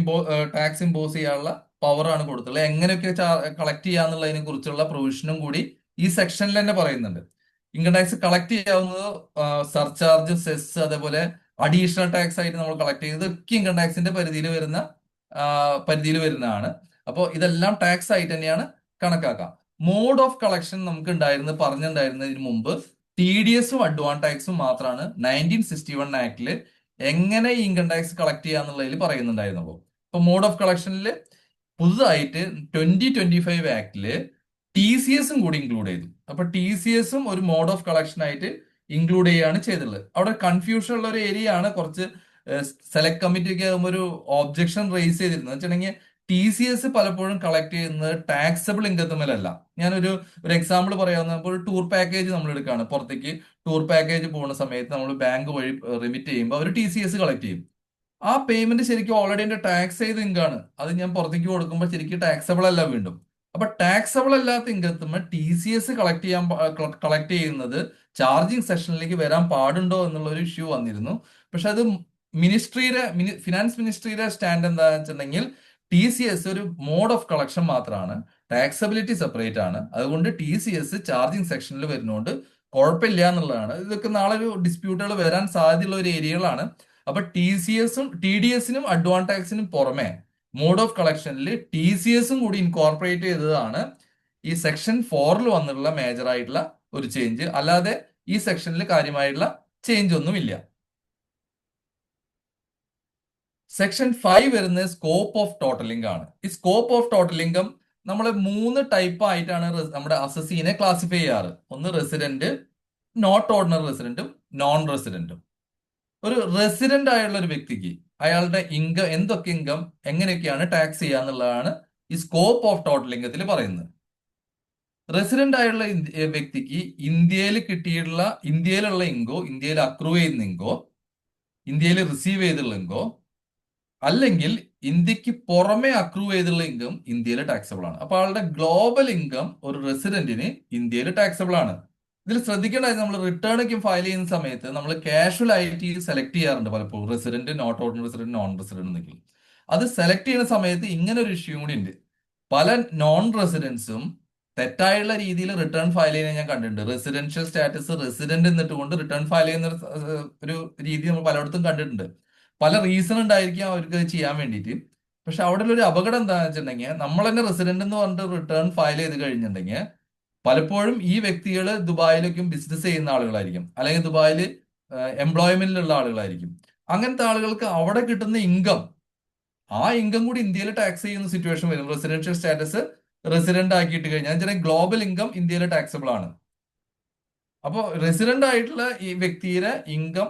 ടാക്സ് ഇമ്പോസ് ചെയ്യാനുള്ള പവറാണ് കൊടുത്തുള്ളത്. എങ്ങനെയൊക്കെ കളക്ട് ചെയ്യാന്നുള്ളതിനെ കുറിച്ചുള്ള പ്രൊവിഷനും കൂടി ഈ സെക്ഷനിൽ തന്നെ പറയുന്നുണ്ട്. ഇൻകം ടാക്സ് കളക്ട് ചെയ്യാവുന്നത് സർചാർജ്, സെസ്, അതേപോലെ അഡീഷണൽ ടാക്സ് ആയിട്ട് നമ്മൾ കളക്ട് ചെയ്യുന്നത് ഒക്കെ ഇൻകം ടാക്സിന്റെ പരിധിയിൽ വരുന്നതാണ്. അപ്പോൾ ഇതെല്ലാം ടാക്സ് ആയിട്ട് തന്നെയാണ് കണക്കാക്കാം. മോഡ് ഓഫ് കളക്ഷൻ നമുക്ക് പറഞ്ഞിട്ടുണ്ടായിരുന്നതിന് മുമ്പ് TDSഉം അഡ്വാൻസ് ടാക്സും മാത്രമാണ് 1961 ആക്ടില് എങ്ങനെ ഇൻകം ടാക്സ് കളക്ട് ചെയ്യാന്നുള്ളതിൽ പറയുന്നുണ്ടായിരുന്നുള്ളൂ. ഇപ്പൊ മോഡ് ഓഫ് കളക്ഷനിൽ പുതുതായിട്ട് 2025 ആക്ടില് TCSഉം കൂടി ഇൻക്ലൂഡ് ചെയ്തു. അപ്പൊ TCSഉം ഒരു മോഡ് ഓഫ് കളക്ഷൻ ആയിട്ട് ഇൻക്ലൂഡ് ചെയ്യുകയാണ് ചെയ്തിട്ടുള്ളത്. അവിടെ കൺഫ്യൂഷൻ ഉള്ള ഒരു ഏരിയ ആണ്. കുറച്ച് സെലക്ട് കമ്മിറ്റി ഒക്കെ ആകുമ്പോൾ ഒരു ഒബ്ജക്ഷൻ റേസ് ചെയ്തിരുന്നത് വെച്ചിട്ടുണ്ടെങ്കിൽ TCS പലപ്പോഴും കളക്ട് ചെയ്യുന്നത് ടാക്സബിൾ ഇൻകത്തുമല്ല. ഞാനൊരു എക്സാമ്പിൾ പറയാവുന്ന, ഇപ്പോൾ ഒരു ടൂർ പാക്കേജ് നമ്മൾ എടുക്കുകയാണ്. പുറത്തേക്ക് ടൂർ പാക്കേജ് പോകുന്ന സമയത്ത് നമ്മൾ ബാങ്ക് വഴി റിമിറ്റ് ചെയ്യുമ്പോൾ അവർ TCS കളക്ട് ചെയ്യും. ആ പേയ്മെന്റ് ശരിക്കും ഓൾറെഡി എന്റെ ടാക്സ് ചെയ്ത ഇൻകാണ്. അത് ഞാൻ പുറത്തേക്ക് കൊടുക്കുമ്പോൾ ശരിക്കും ടാക്സബിൾ അല്ല വീണ്ടും. അപ്പൊ ടാക്സബിൾ അല്ലാത്ത ഇൻകത്തുമ്പോൾ TCS കളക്ട് ചെയ്യുന്നത് ചാർജിങ് സെഷനിലേക്ക് വരാൻ പാടുണ്ടോ എന്നുള്ള ഒരു ഇഷ്യൂ വന്നിരുന്നു. പക്ഷെ അത് ഫിനാൻസ് മിനിസ്ട്രിയുടെ സ്റ്റാൻഡ് എന്താണെന്ന് വെച്ചിട്ടുണ്ടെങ്കിൽ TCS ഒരു മോഡ് ഓഫ് കളക്ഷൻ മാത്രമാണ്, ടാക്സബിലിറ്റി സെപ്പറേറ്റ് ആണ്. അതുകൊണ്ട് TCS ചാർജിങ് സെക്ഷനിൽ വരുന്നതുകൊണ്ട് കുഴപ്പമില്ല എന്നുള്ളതാണ്. ഇതൊക്കെ നാളെ ഒരു ഡിസ്പ്യൂട്ടുകൾ വരാൻ സാധ്യതയുള്ള ഒരു ഏരിയകളാണ്. അപ്പൊ TCSഉം TDSനും അഡ്വാൻസ് ടാക്സിനും പുറമെ മോഡ് ഓഫ് കളക്ഷനിൽ TCSഉം കൂടി ഇൻകോർപ്പറേറ്റ് ചെയ്തതാണ് ഈ സെക്ഷൻ 4ൽ വന്നിട്ടുള്ള മേജർ ആയിട്ടുള്ള ഒരു ചേഞ്ച്. അല്ലാതെ ഈ സെക്ഷനിൽ കാര്യമായിട്ടുള്ള ചേഞ്ച് ഒന്നുമില്ല. സെക്ഷൻ 5 വരുന്നത് സ്കോപ്പ് ഓഫ് ടോട്ടൽ ഇൻകം ആണ്. ഈ സ്കോപ്പ് ഓഫ് ടോട്ടൽ ഇൻകം നമ്മൾ 3 ടൈപ്പ് ആയിട്ടാണ് നമ്മുടെ അസസീനെ ക്ലാസിഫൈ ചെയ്യാറ്. ഒന്ന് റെസിഡന്റ്, നോട്ട് ഓർഡിനറി റെസിഡന്റും നോൺ റെസിഡന്റും. ഒരു റെസിഡന്റ് ആയുള്ള ഒരു വ്യക്തിക്ക് അയാളുടെ ഇൻകം എന്തൊക്കെ ഇൻകം എങ്ങനെയൊക്കെയാണ് ടാക്സ് ചെയ്യുക എന്നുള്ളതാണ് ഈ സ്കോപ്പ് ഓഫ് ടോട്ടൽ ഇൻകത്തിൽ പറയുന്നത്. റെസിഡന്റ് ആയുള്ള വ്യക്തിക്ക് ഇന്ത്യയിലുള്ള ഇൻകോ, ഇന്ത്യയിൽ അക്രൂ ചെയ്യുന്ന ഇൻകോ, ഇന്ത്യയിൽ റിസീവ് ചെയ്തുള്ള ഇൻകോ, അല്ലെങ്കിൽ ഇന്ത്യക്ക് പുറമെ അക്രൂ ചെയ്തുള്ള ഇൻകം ഇന്ത്യയിൽ ടാക്സബിൾ ആണ്. അപ്പൊ ആളുടെ ഗ്ലോബൽ ഇൻകം ഒരു റെസിഡന്റിന് ഇന്ത്യയിൽ ടാക്സബിൾ ആണ്. ഇതിൽ ശ്രദ്ധിക്കേണ്ടത് നമ്മൾ റിട്ടേൺ ഒക്കെ ഫയൽ ചെയ്യുന്ന സമയത്ത് നമ്മൾ കാഷ്വൽ ആയിട്ട് സെലക്ട് ചെയ്യാറുണ്ട് പലപ്പോഴും, resident, not ordinary resident, non resident എന്നൊക്കെ. അത് സെലക്ട് ചെയ്യുന്ന സമയത്ത് ഇങ്ങനെ ഒരു ഇഷ്യൂ കൂടി ഉണ്ട്. പല നോൺ റെസിഡൻസും തെറ്റായുള്ള രീതിയിൽ റിട്ടേൺ ഫയൽ ചെയ്യുന്നത് ഞാൻ കണ്ടിട്ടുണ്ട്. റെസിഡൻഷ്യൽ സ്റ്റാറ്റസ് റെസിഡന്റ് എന്നിട്ടുകൊണ്ട് റിട്ടേൺ ഫയൽ ചെയ്യുന്ന ഒരു രീതി നമ്മൾ പലയിടത്തും കണ്ടിട്ടുണ്ട്. പല റീസൺ ഉണ്ടായിരിക്കാം അവർക്ക് ചെയ്യാൻ വേണ്ടിയിട്ട്. പക്ഷെ അവിടെ ഒരു അപകടം എന്താണെന്ന് വെച്ചിട്ടുണ്ടെങ്കിൽ നമ്മൾ തന്നെ റെസിഡന്റ് എന്ന് പറഞ്ഞിട്ട് റിട്ടേൺ ഫയൽ ചെയ്ത് കഴിഞ്ഞിട്ടുണ്ടെങ്കിൽ പലപ്പോഴും ഈ വ്യക്തികൾ ദുബായിലേക്കും ബിസിനസ് ചെയ്യുന്ന ആളുകളായിരിക്കും, അല്ലെങ്കിൽ ദുബായിൽ എംപ്ലോയ്മെന്റിലുള്ള ആളുകളായിരിക്കും. അങ്ങനത്തെ ആളുകൾക്ക് അവിടെ കിട്ടുന്ന ഇൻകം, ആ ഇൻകം കൂടി ഇന്ത്യയിൽ ടാക്സ് ചെയ്യുന്ന സിറ്റുവേഷൻ വരും. റെസിഡൻഷ്യൽ സ്റ്റാറ്റസ് റെസിഡന്റ് ആക്കിയിട്ട് കഴിഞ്ഞാൽ ഗ്ലോബൽ ഇൻകം ഇന്ത്യയിൽ ടാക്സബിൾ ആണ്. അപ്പോൾ റെസിഡന്റ് ആയിട്ടുള്ള ഈ വ്യക്തിയുടെ ഇൻകം,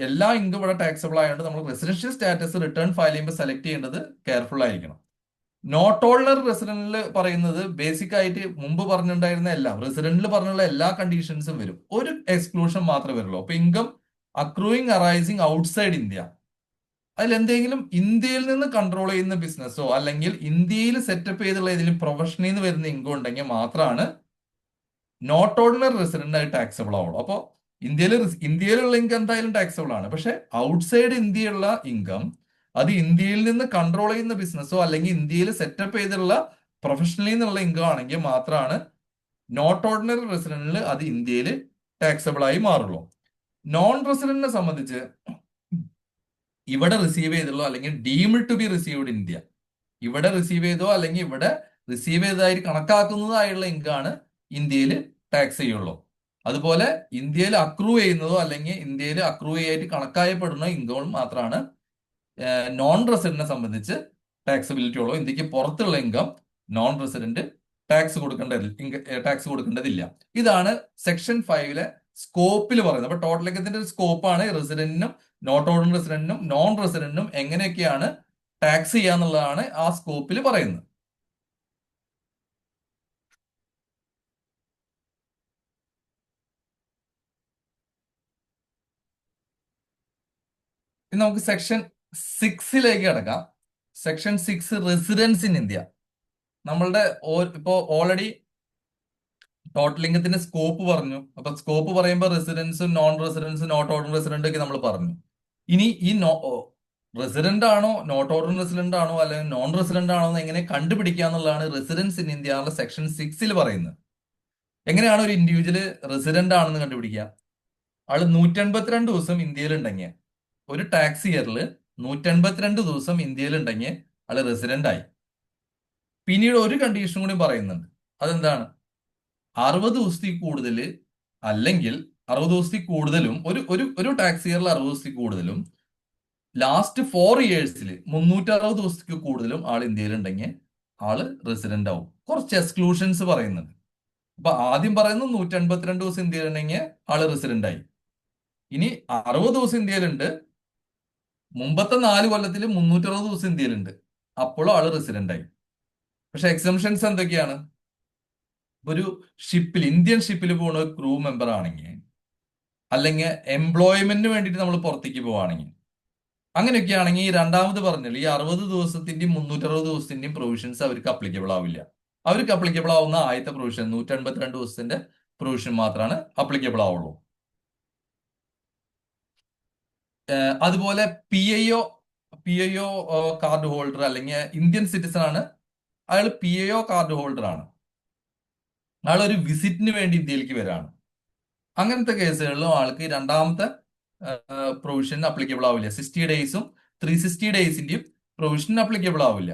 എല്ലാ ഇൻകം ഇവിടെ ടാക്സബിൾ ആയതുകൊണ്ട് നമ്മൾ റെസിഡൻഷ്യൽ സ്റ്റാറ്റസ് റിട്ടേൺ ഫയൽ ചെയ്യുമ്പോൾ സെലക്ട് ചെയ്യേണ്ടത് കെയർഫുൾ ആയിരിക്കണം. നോട്ട് ഓൾഡർ റെസിഡന്റിൽ പറയുന്നത് ബേസിക് ആയിട്ട് മുമ്പ് പറഞ്ഞിട്ടുണ്ടായിരുന്ന എല്ലാം റെസിഡന്റിൽ പറഞ്ഞുള്ള എല്ലാ കണ്ടീഷൻസും വരും. ഒരു എക്സ്ക്ലൂഷൻ മാത്രമേ വരുള്ളൂ. അപ്പൊ ഇൻകം അക്രൂയിങ് അറൈസിങ് ഔട്ട്സൈഡ് ഇന്ത്യ, അതിലെന്തെങ്കിലും ഇന്ത്യയിൽ നിന്ന് കൺട്രോൾ ചെയ്യുന്ന ബിസിനസ്സോ അല്ലെങ്കിൽ ഇന്ത്യയിൽ സെറ്റപ്പ് ചെയ്തുള്ള ഏതെങ്കിലും പ്രൊഫഷനിൽ നിന്ന് വരുന്ന ഇൻകം ഉണ്ടെങ്കിൽ മാത്രമാണ് നോട്ട് ഓർഡിനറി റെസിഡന്റ് ആയി ടാക്സബിൾ ആവുള്ളൂ. അപ്പോൾ ഇന്ത്യയിലുള്ള ഇൻകം എന്തായാലും ടാക്സബിൾ ആണ്. പക്ഷെ ഔട്ട്സൈഡ് ഇന്ത്യയുള്ള ഇൻകം, അത് ഇന്ത്യയിൽ നിന്ന് കൺട്രോൾ ചെയ്യുന്ന ബിസിനസ്സോ അല്ലെങ്കിൽ ഇന്ത്യയിൽ സെറ്റപ്പ് ചെയ്തുള്ള പ്രൊഫഷണലിൽ നിന്നുള്ള ഇൻകം ആണെങ്കിൽ മാത്രമാണ് നോട്ട് ഓർഡിനറി റെസിഡന്റിൽ അത് ഇന്ത്യയിൽ ടാക്സബിൾ ആയി മാറുള്ളൂ. നോൺ റെസിഡന്റിനെ സംബന്ധിച്ച് ഇവിടെ റിസീവ് ചെയ്തുള്ളൂ അല്ലെങ്കിൽ deemed to be received India, ഇവിടെ റിസീവ് ചെയ്തോ അല്ലെങ്കിൽ ഇവിടെ റിസീവ് ചെയ്തതായി കണക്കാക്കുന്നതായുള്ള ഇൻകാണ് ഇന്ത്യയിൽ ടാക്സ് ചെയ്യുള്ളൂ. അതുപോലെ ഇന്ത്യയിൽ അക്രൂ ചെയ്യുന്നതോ അല്ലെങ്കിൽ ഇന്ത്യയിൽ അക്രൂ ചെയ്യായിട്ട് കണക്കായപ്പെടുന്ന ഇൻകം മാത്രമാണ് നോൺ റെസിഡന്റിനെ സംബന്ധിച്ച് ടാക്സബിലിറ്റി ഉള്ളൂ. ഇന്ത്യക്ക് പുറത്തുള്ള ഇൻകം നോൺ റെസിഡന്റ് ടാക്സ് കൊടുക്കേണ്ടതില്ല. ഇതാണ് സെക്ഷൻ 5 സ്കോപ്പിൽ പറയുന്നത്. അപ്പൊ ടോട്ടൽ ഇൻകത്തിന്റെ ഒരു സ്കോപ്പാണ് റെസിഡന്റിനും നോട്ട് ഓർഡിനറി റെസിഡന്റിനും നോൺ റെസിഡന്റിനും എങ്ങനെയൊക്കെയാണ് ടാക്സ് ചെയ്യാന്നുള്ളതാണ് ആ സ്കോപ്പിൽ പറയുന്നത്. ഇനി നമുക്ക് സെക്ഷൻ 6 കിടക്കാം. Section 6 residence in India. നമ്മളുടെ ഇപ്പോ ഓൾറെഡി ടോട്ടൽ ഇൻകത്തിന്റെ സ്കോപ്പ് പറഞ്ഞു. അപ്പൊ സ്കോപ്പ് പറയുമ്പോൾ റെസിഡൻസും നോൺ റെസിഡൻസും നോട്ട് ഓർഡിനറി റെസിഡന്റ് ഒക്കെ നമ്മൾ പറഞ്ഞു. ഇനി ഈ റെസിഡന്റ് ആണോ നോട്ട് ഓർഡിനറി റെസിഡന്റ് ആണോ അല്ലെങ്കിൽ നോൺ റെസിഡന്റ് ആണോ എന്ന് എങ്ങനെ കണ്ടുപിടിക്കുക എന്നുള്ളതാണ് റെസിഡൻസ് ഇൻ ഇന്ത്യ എന്നുള്ള സെക്ഷൻ 6 പറയുന്നത്. എങ്ങനെയാണ് ഒരു ഇൻഡിവിജ്വൽ റെസിഡന്റ് ആണെന്ന് കണ്ടുപിടിക്കുക? ആള് 182 ദിവസം ഇന്ത്യയിൽ ഉണ്ടെങ്കിൽ, ഒരു ടാക്സ് ഇയറിൽ 182 ദിവസം ഇന്ത്യയിൽ ഉണ്ടെങ്കിൽ ആള് റെസിഡന്റ് ആയി. പിന്നീട് ഒരു കണ്ടീഷൻ കൂടി പറയുന്നുണ്ട്. അതെന്താണ്? 60 ദിവസത്തിൽ കൂടുതൽ, അല്ലെങ്കിൽ 60 ദിവസത്തിൽ കൂടുതലും, ഒരു ഒരു ഒരു ടാക്സ് ഇയറിൽ 60 ദിവസത്തിൽ കൂടുതലും ലാസ്റ്റ് 4 ഇയേഴ്സിൽ 360 ദിവസത്തിൽ കൂടുതലും ആൾ ഇന്ത്യയിൽ ഉണ്ടെങ്കിൽ ആള് റെസിഡന്റ് ആവും. കുറച്ച് എക്സ്ക്ലൂഷൻസ് പറയുന്നുണ്ട്. അപ്പൊ ആദ്യം പറയുന്നത് 182 ദിവസം ഇന്ത്യയിൽ ഉണ്ടെങ്കിൽ ആള് റെസിഡന്റ് ആയി. ഇനി 60 ദിവസം ഇന്ത്യയിലുണ്ട്, മുമ്പത്തെ 4 കൊല്ലത്തിൽ 360 ദിവസം ഇന്ത്യയിലുണ്ട്, അപ്പോഴും ആള് റെസിഡന്റ് ആയി. പക്ഷെ എക്സംഷൻസ് എന്തൊക്കെയാണ്? ഒരു ഷിപ്പിൽ, ഇന്ത്യൻ ഷിപ്പിൽ പോകുന്ന ഒരു ക്രൂ മെമ്പർ ആണെങ്കിൽ, അല്ലെങ്കിൽ എംപ്ലോയ്മെന്റിന് വേണ്ടിയിട്ട് നമ്മൾ പുറത്തേക്ക് പോവുകയാണെങ്കിൽ, അങ്ങനെയൊക്കെ ആണെങ്കിൽ ഈ രണ്ടാമത് പറഞ്ഞല്ലോ, ഈ 60 ദിവസത്തിന്റെയും 360 ദിവസത്തിന്റെയും പ്രൊവിഷൻസ് അവർക്ക് അപ്ലിക്കബിൾ ആവില്ല. അവർക്ക് അപ്ലിക്കബിൾ ആവുന്ന ആദ്യത്തെ പ്രൊവിഷൻ 182 ദിവസത്തിന്റെ പ്രൊവിഷൻ മാത്രമാണ് അപ്ലിക്കബിൾ ആവുള്ളൂ. അതുപോലെ P I O card holder അല്ലെങ്കിൽ ഇന്ത്യൻ സിറ്റിസൺ ആണ്, അയാൾ PIO കാർഡ് ഹോൾഡർ ആണ്, അയാൾ ഒരു വിസിറ്റിന് വേണ്ടി ഇന്ത്യയിലേക്ക് വരാണ്. അങ്ങനത്തെ കേസുകളിലും ആൾക്ക് രണ്ടാമത്തെ പ്രൊവിഷൻ അപ്ലിക്കബിൾ ആവില്ല. 60 ഡേയ്സും 360 ഡേയ്സിന്റെയും പ്രൊവിഷൻ അപ്ലിക്കബിൾ ആവില്ല.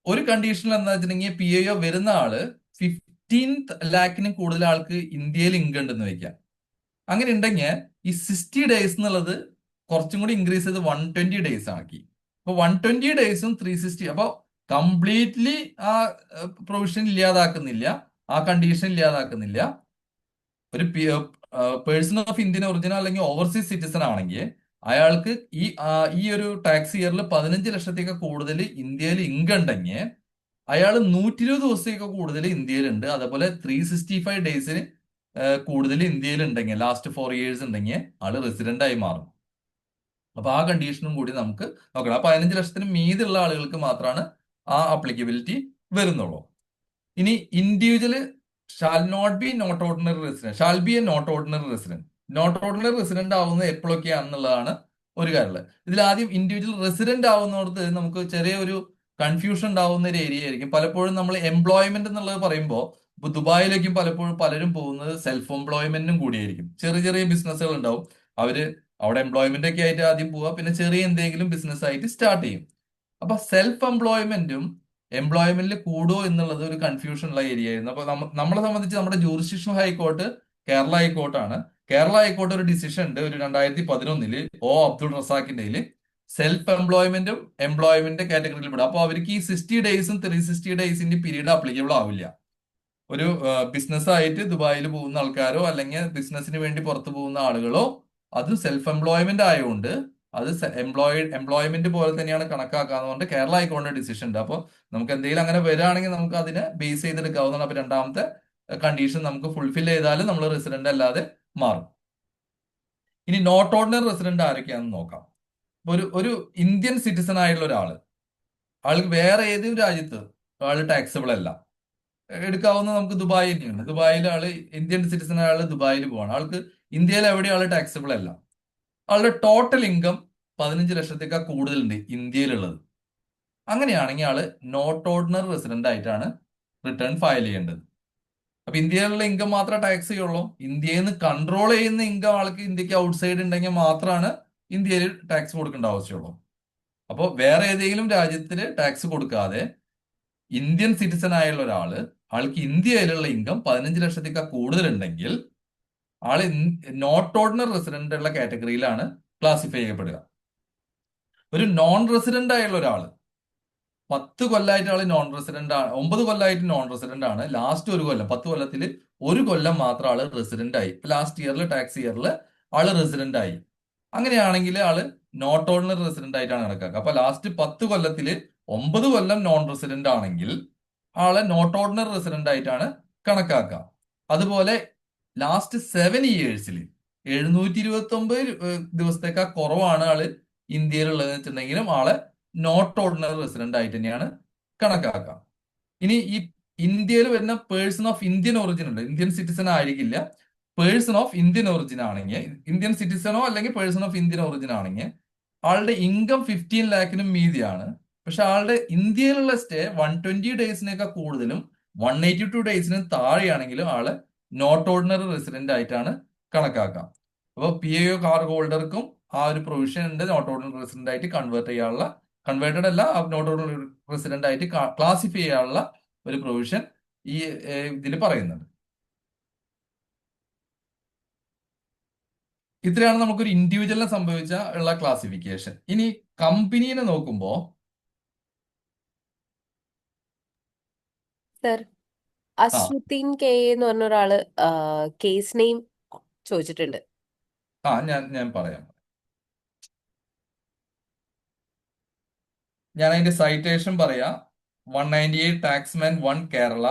ഒരു കണ്ടീഷനിൽ എന്താ വെച്ചിട്ടുണ്ടെങ്കിൽ PIO വരുന്ന ആള് 15 ലാഖിന് കൂടുതൽ ആൾക്ക് ഇന്ത്യയിൽ ഇൻകം ഉണ്ടെന്ന് വെക്കാം. അങ്ങനെ ഉണ്ടെങ്കിൽ ഈ 60 ഡേയ്സ് എന്നുള്ളത് കുറച്ചും കൂടി ഇൻക്രീസ് ചെയ്ത് 120 ഡേയ്സ് ആക്കി. അപ്പൊ 120 ഡേയ്സും 360, അപ്പൊ കംപ്ലീറ്റ്ലി ആ പ്രൊവിഷൻ ഇല്ലാതാക്കുന്നില്ല, ആ കണ്ടീഷൻ ഇല്ലാതാക്കുന്നില്ല. ഒരു പേഴ്സൺ ഓഫ് ഇന്ത്യൻ ഒറിജിനൽ അല്ലെങ്കിൽ ഓവർസീസ് സിറ്റിസൺ ആണെങ്കിൽ അയാൾക്ക് ഈ ഒരു ടാക്സ് ഇയറിൽ 15 ലക്ഷത്തേക്ക് കൂടുതൽ ഇന്ത്യയിൽ ഇൻകം ഉണ്ടെങ്കിൽ അയാൾ 120 ദിവസത്തേക്ക് കൂടുതൽ ഇന്ത്യയിലുണ്ട്, അതേപോലെ 365 ഡേയ്സിന് കൂടുതൽ ഇന്ത്യയിൽ ഉണ്ടെങ്കിൽ, ലാസ്റ്റ് 4 ഇയേഴ്സ് ഉണ്ടെങ്കിൽ ആള് റെസിഡന്റ് ആയി മാറും. അപ്പൊ ആ കണ്ടീഷനും കൂടി നമുക്ക് നോക്കണം. ആ 15 ലക്ഷത്തിന് മീതുള്ള ആളുകൾക്ക് മാത്രമാണ് ആ അപ്ലിക്കബിലിറ്റി വരുന്നുള്ളൂ. ഇനി individual shall not be not ordinary resident, shall be a not ordinary resident. Not ordinary resident ആവുന്നത് എപ്പോഴൊക്കെയാണെന്നുള്ളതാണ് ഒരു കാര്യം. ഇതിൽ ആദ്യം ഇൻഡിവിജ്വൽ റെസിഡന്റ് ആവുന്നിടത്ത് നമുക്ക് ചെറിയൊരു കൺഫ്യൂഷൻ ഉണ്ടാവുന്ന ഒരു ഏരിയ ആയിരിക്കും. പലപ്പോഴും നമ്മൾ എംപ്ലോയ്മെന്റ് എന്നുള്ളത് പറയുമ്പോൾ ഇപ്പൊ ദുബായിലേക്കും പലപ്പോഴും പലരും പോകുന്നത് സെൽഫ് എംപ്ലോയ്മെന്റിനും കൂടിയായിരിക്കും. ചെറിയ ചെറിയ ബിസിനസ്സുകൾ ഉണ്ടാവും, അവര് അവിടെ എംപ്ലോയ്മെന്റ് ഒക്കെ ആയിട്ട് ആദ്യം പോവുക, പിന്നെ ചെറിയ എന്തെങ്കിലും ബിസിനസ് ആയിട്ട് സ്റ്റാർട്ട് ചെയ്യും. അപ്പൊ സെൽഫ് എംപ്ലോയ്മെന്റും എംപ്ലോയ്മെന്റിൽ കൂടുമോ എന്നുള്ളത് ഒരു കൺഫ്യൂഷൻ ഉള്ള ഏരിയ ആയിരുന്നു. അപ്പൊ നമ്മളെ സംബന്ധിച്ച് നമ്മുടെ ജൂറിസ്ഡിക്ഷണൽ ഹൈക്കോർട്ട് കേരള ഹൈക്കോർട്ടാണ്. കേരള ഹൈക്കോർട്ട് ഒരു ഡിസിഷൻ ഉണ്ട് ഒരു 2011 അബ്ദുൾ റസാഖിന്റെ സെൽഫ് എംപ്ലോയ്മെന്റും എംപ്ലോയ്മെന്റ് കാറ്റഗറിയിൽ വിടും. അപ്പൊ അവർക്ക് ഈ 60 ഡേയ്സും 360 ഡേയ്സിന്റെ പീരീഡ് അപ്ലിക്കബിൾ ആവില്ല. ഒരു ബിസിനസ് ആയിട്ട് ദുബായിൽ പോകുന്ന ആൾക്കാരോ അല്ലെങ്കിൽ ബിസിനസിന് വേണ്ടി പുറത്തു പോകുന്ന ആളുകളോ അത് സെൽഫ് എംപ്ലോയ്മെന്റ് ആയതുകൊണ്ട് അത് എംപ്ലോയ്മെന്റ് പോലെ തന്നെയാണ് കണക്കാക്കാന്നുകൊണ്ട് കേരള ഹൈക്കോടതി ഡിസിഷൻ ഉണ്ട്. അപ്പോൾ നമുക്ക് എന്തെങ്കിലും അങ്ങനെ വരികയാണെങ്കിൽ നമുക്ക് അതിനെ ബേസ് ചെയ്തെടുക്കാവുന്നതാണ്. അപ്പൊ രണ്ടാമത്തെ കണ്ടീഷൻ നമുക്ക് ഫുൾഫിൽ ചെയ്താലും നമ്മൾ റെസിഡന്റ് അല്ലാതെ മാറും. ഇനി നോട്ട് ഓർഡിനറി റെസിഡന്റ് ആരൊക്കെയാണെന്ന് നോക്കാം. ഒരു ഇന്ത്യൻ സിറ്റിസൺ ആയിട്ടുള്ള ഒരാള്, ആൾക്ക് വേറെ ഏതെങ്കിലും രാജ്യത്ത് ആള് ടാക്സബിൾ അല്ല. എടുക്കാവുന്ന നമുക്ക് ദുബായ് തന്നെയാണ്. ദുബായിൽ ആള് ഇന്ത്യൻ സിറ്റിസൺ ആള് ദുബായിൽ പോവാണ്, ആൾക്ക് ഇന്ത്യയിൽ എവിടെ ആള് ടാക്സബിൾ അല്ല. ആളുടെ ടോട്ടൽ ഇൻകം 15 ലക്ഷത്തേക്കാൾ കൂടുതലുണ്ട് ഇന്ത്യയിലുള്ളത്. അങ്ങനെയാണെങ്കിൽ ആള് നോട്ട് ഓർഡിനറി റെസിഡന്റ് ആയിട്ടാണ് റിട്ടേൺ ഫയൽ ചെയ്യേണ്ടത്. അപ്പൊ ഇന്ത്യയിലുള്ള ഇൻകം മാത്രമേ ടാക്സ് ചെയ്യുള്ളൂ. ഇന്ത്യയിൽ നിന്ന് കൺട്രോൾ ചെയ്യുന്ന ഇൻകം ആൾക്ക് ഇന്ത്യക്ക് ഔട്ട്സൈഡ് ഉണ്ടെങ്കിൽ മാത്രമാണ് ഇന്ത്യയിൽ ടാക്സ് കൊടുക്കേണ്ട ആവശ്യമുള്ളൂ. അപ്പോൾ വേറെ ഏതെങ്കിലും രാജ്യത്തിന് ടാക്സ് കൊടുക്കാതെ ഇന്ത്യൻ സിറ്റിസൺ ആയുള്ള ഒരാള്, ആൾക്ക് ഇന്ത്യയിലുള്ള ഇൻകം 15 ലക്ഷത്തേക്കാൾ കൂടുതലുണ്ടെങ്കിൽ ആള് നോട്ട് ഓർഡിനറി റെസിഡന്റ് ഉള്ള കാറ്റഗറിയിലാണ് ക്ലാസിഫൈ ചെയ്യപ്പെടുക. ഒരു നോൺ റെസിഡന്റ് ആയുള്ള ഒരാള് 10 കൊല്ലമായിട്ട് ആള് നോൺ റെസിഡന്റ് ആണ്, 9 കൊല്ലമായിട്ട് നോൺ റെസിഡന്റ് ആണ്, ലാസ്റ്റ് ഒരു കൊല്ലം 10 കൊല്ലത്തിൽ ഒരു കൊല്ലം മാത്രം ആള് റെസിഡന്റ് ആയി. ലാസ്റ്റ് ഇയറിൽ ടാക്സ് ഇയറിൽ ആള് റെസിഡന്റ് ആയി. അങ്ങനെയാണെങ്കിൽ ആള് നോട്ട് ഓർഡിനറി റെസിഡന്റ് ആയിട്ടാണ് കണക്കാക്കുക. അപ്പൊ ലാസ്റ്റ് 10 കൊല്ലത്തില് 9 കൊല്ലം നോൺ റെസിഡന്റ് ആണെങ്കിൽ ആളെ നോട്ട് ഓർഡിനറി റെസിഡന്റ് ആയിട്ടാണ് കണക്കാക്കുക. അതുപോലെ ലാസ്റ്റ് 7 ഇയേഴ്സിൽ 729 ദിവസത്തേക്കാൾ കുറവാണ് ആള് ഇന്ത്യയിലുള്ളത് വെച്ചിട്ടുണ്ടെങ്കിലും ആളെ നോട്ട് ഓർഡിനറി റെസിഡന്റ് ആയിട്ട് തന്നെയാണ് കണക്കാക്കുക. ഇനി ഈ ഇന്ത്യയിൽ വരുന്ന പേഴ്സൺ ഓഫ് ഇന്ത്യൻ ഒറിജിൻ ഉണ്ട്, ഇന്ത്യൻ സിറ്റിസൺ ആയിരിക്കില്ല. പേഴ്സൺ ഓഫ് ഇന്ത്യൻ ഒറിജിൻ ആണെങ്കിൽ, ഇന്ത്യൻ സിറ്റിസണോ അല്ലെങ്കിൽ പേഴ്സൺ ഓഫ് ഇന്ത്യൻ ഒറിജിൻ ആണെങ്കിൽ ആളുടെ ഇൻകം 15 ലാഖിനും മീതിയാണ്. പക്ഷെ ആളുടെ ഇന്ത്യയിലുള്ള സ്റ്റേ 120 ഡേയ്സിനേക്കാൾ കൂടുതലും 182 ഡേയ്സിനും താഴെയാണെങ്കിലും ആള് നോട്ട് ഓർഡിനറി റെസിഡന്റ് ആയിട്ടാണ് കണക്കാക്കാം. അപ്പോൾ PAO കാർഡ് ഹോൾഡർക്കും ആ ഒരു പ്രൊവിഷൻ ഉണ്ട്, നോട്ട് ഓർഡിനറി റെസിഡന്റ് ആയിട്ട് കൺവേർട്ട് ചെയ്യാനുള്ള, കൺവേർട്ടഡ് അല്ല, നോട്ട് ഓർഡിനറി റെസിഡന്റ് ആയിട്ട് ക്ലാസിഫൈ ചെയ്യാനുള്ള ഒരു പ്രൊവിഷൻ ഈ ഇതിൽ പറയുന്നുണ്ട്. ഇത്രയാണ് നമുക്കൊരു ഇൻഡിവിജ്വലിനെ സംഭവിച്ച ഉള്ള ക്ലാസിഫിക്കേഷൻ. ഇനി കമ്പനീനെ നോക്കുമ്പോ സർ, ആ അശ്വതീൻ കെ എന്ന് പറഞ്ഞ ഒരാള് കേസ് നെയിം ചോദിച്ചിട്ടുണ്ട്. ഞാൻ പറയാം. ഞാൻ അതിന്റെ സൈറ്റേഷൻ പറയാം. 198 ടാക്സ്മാൻ 1 കേരള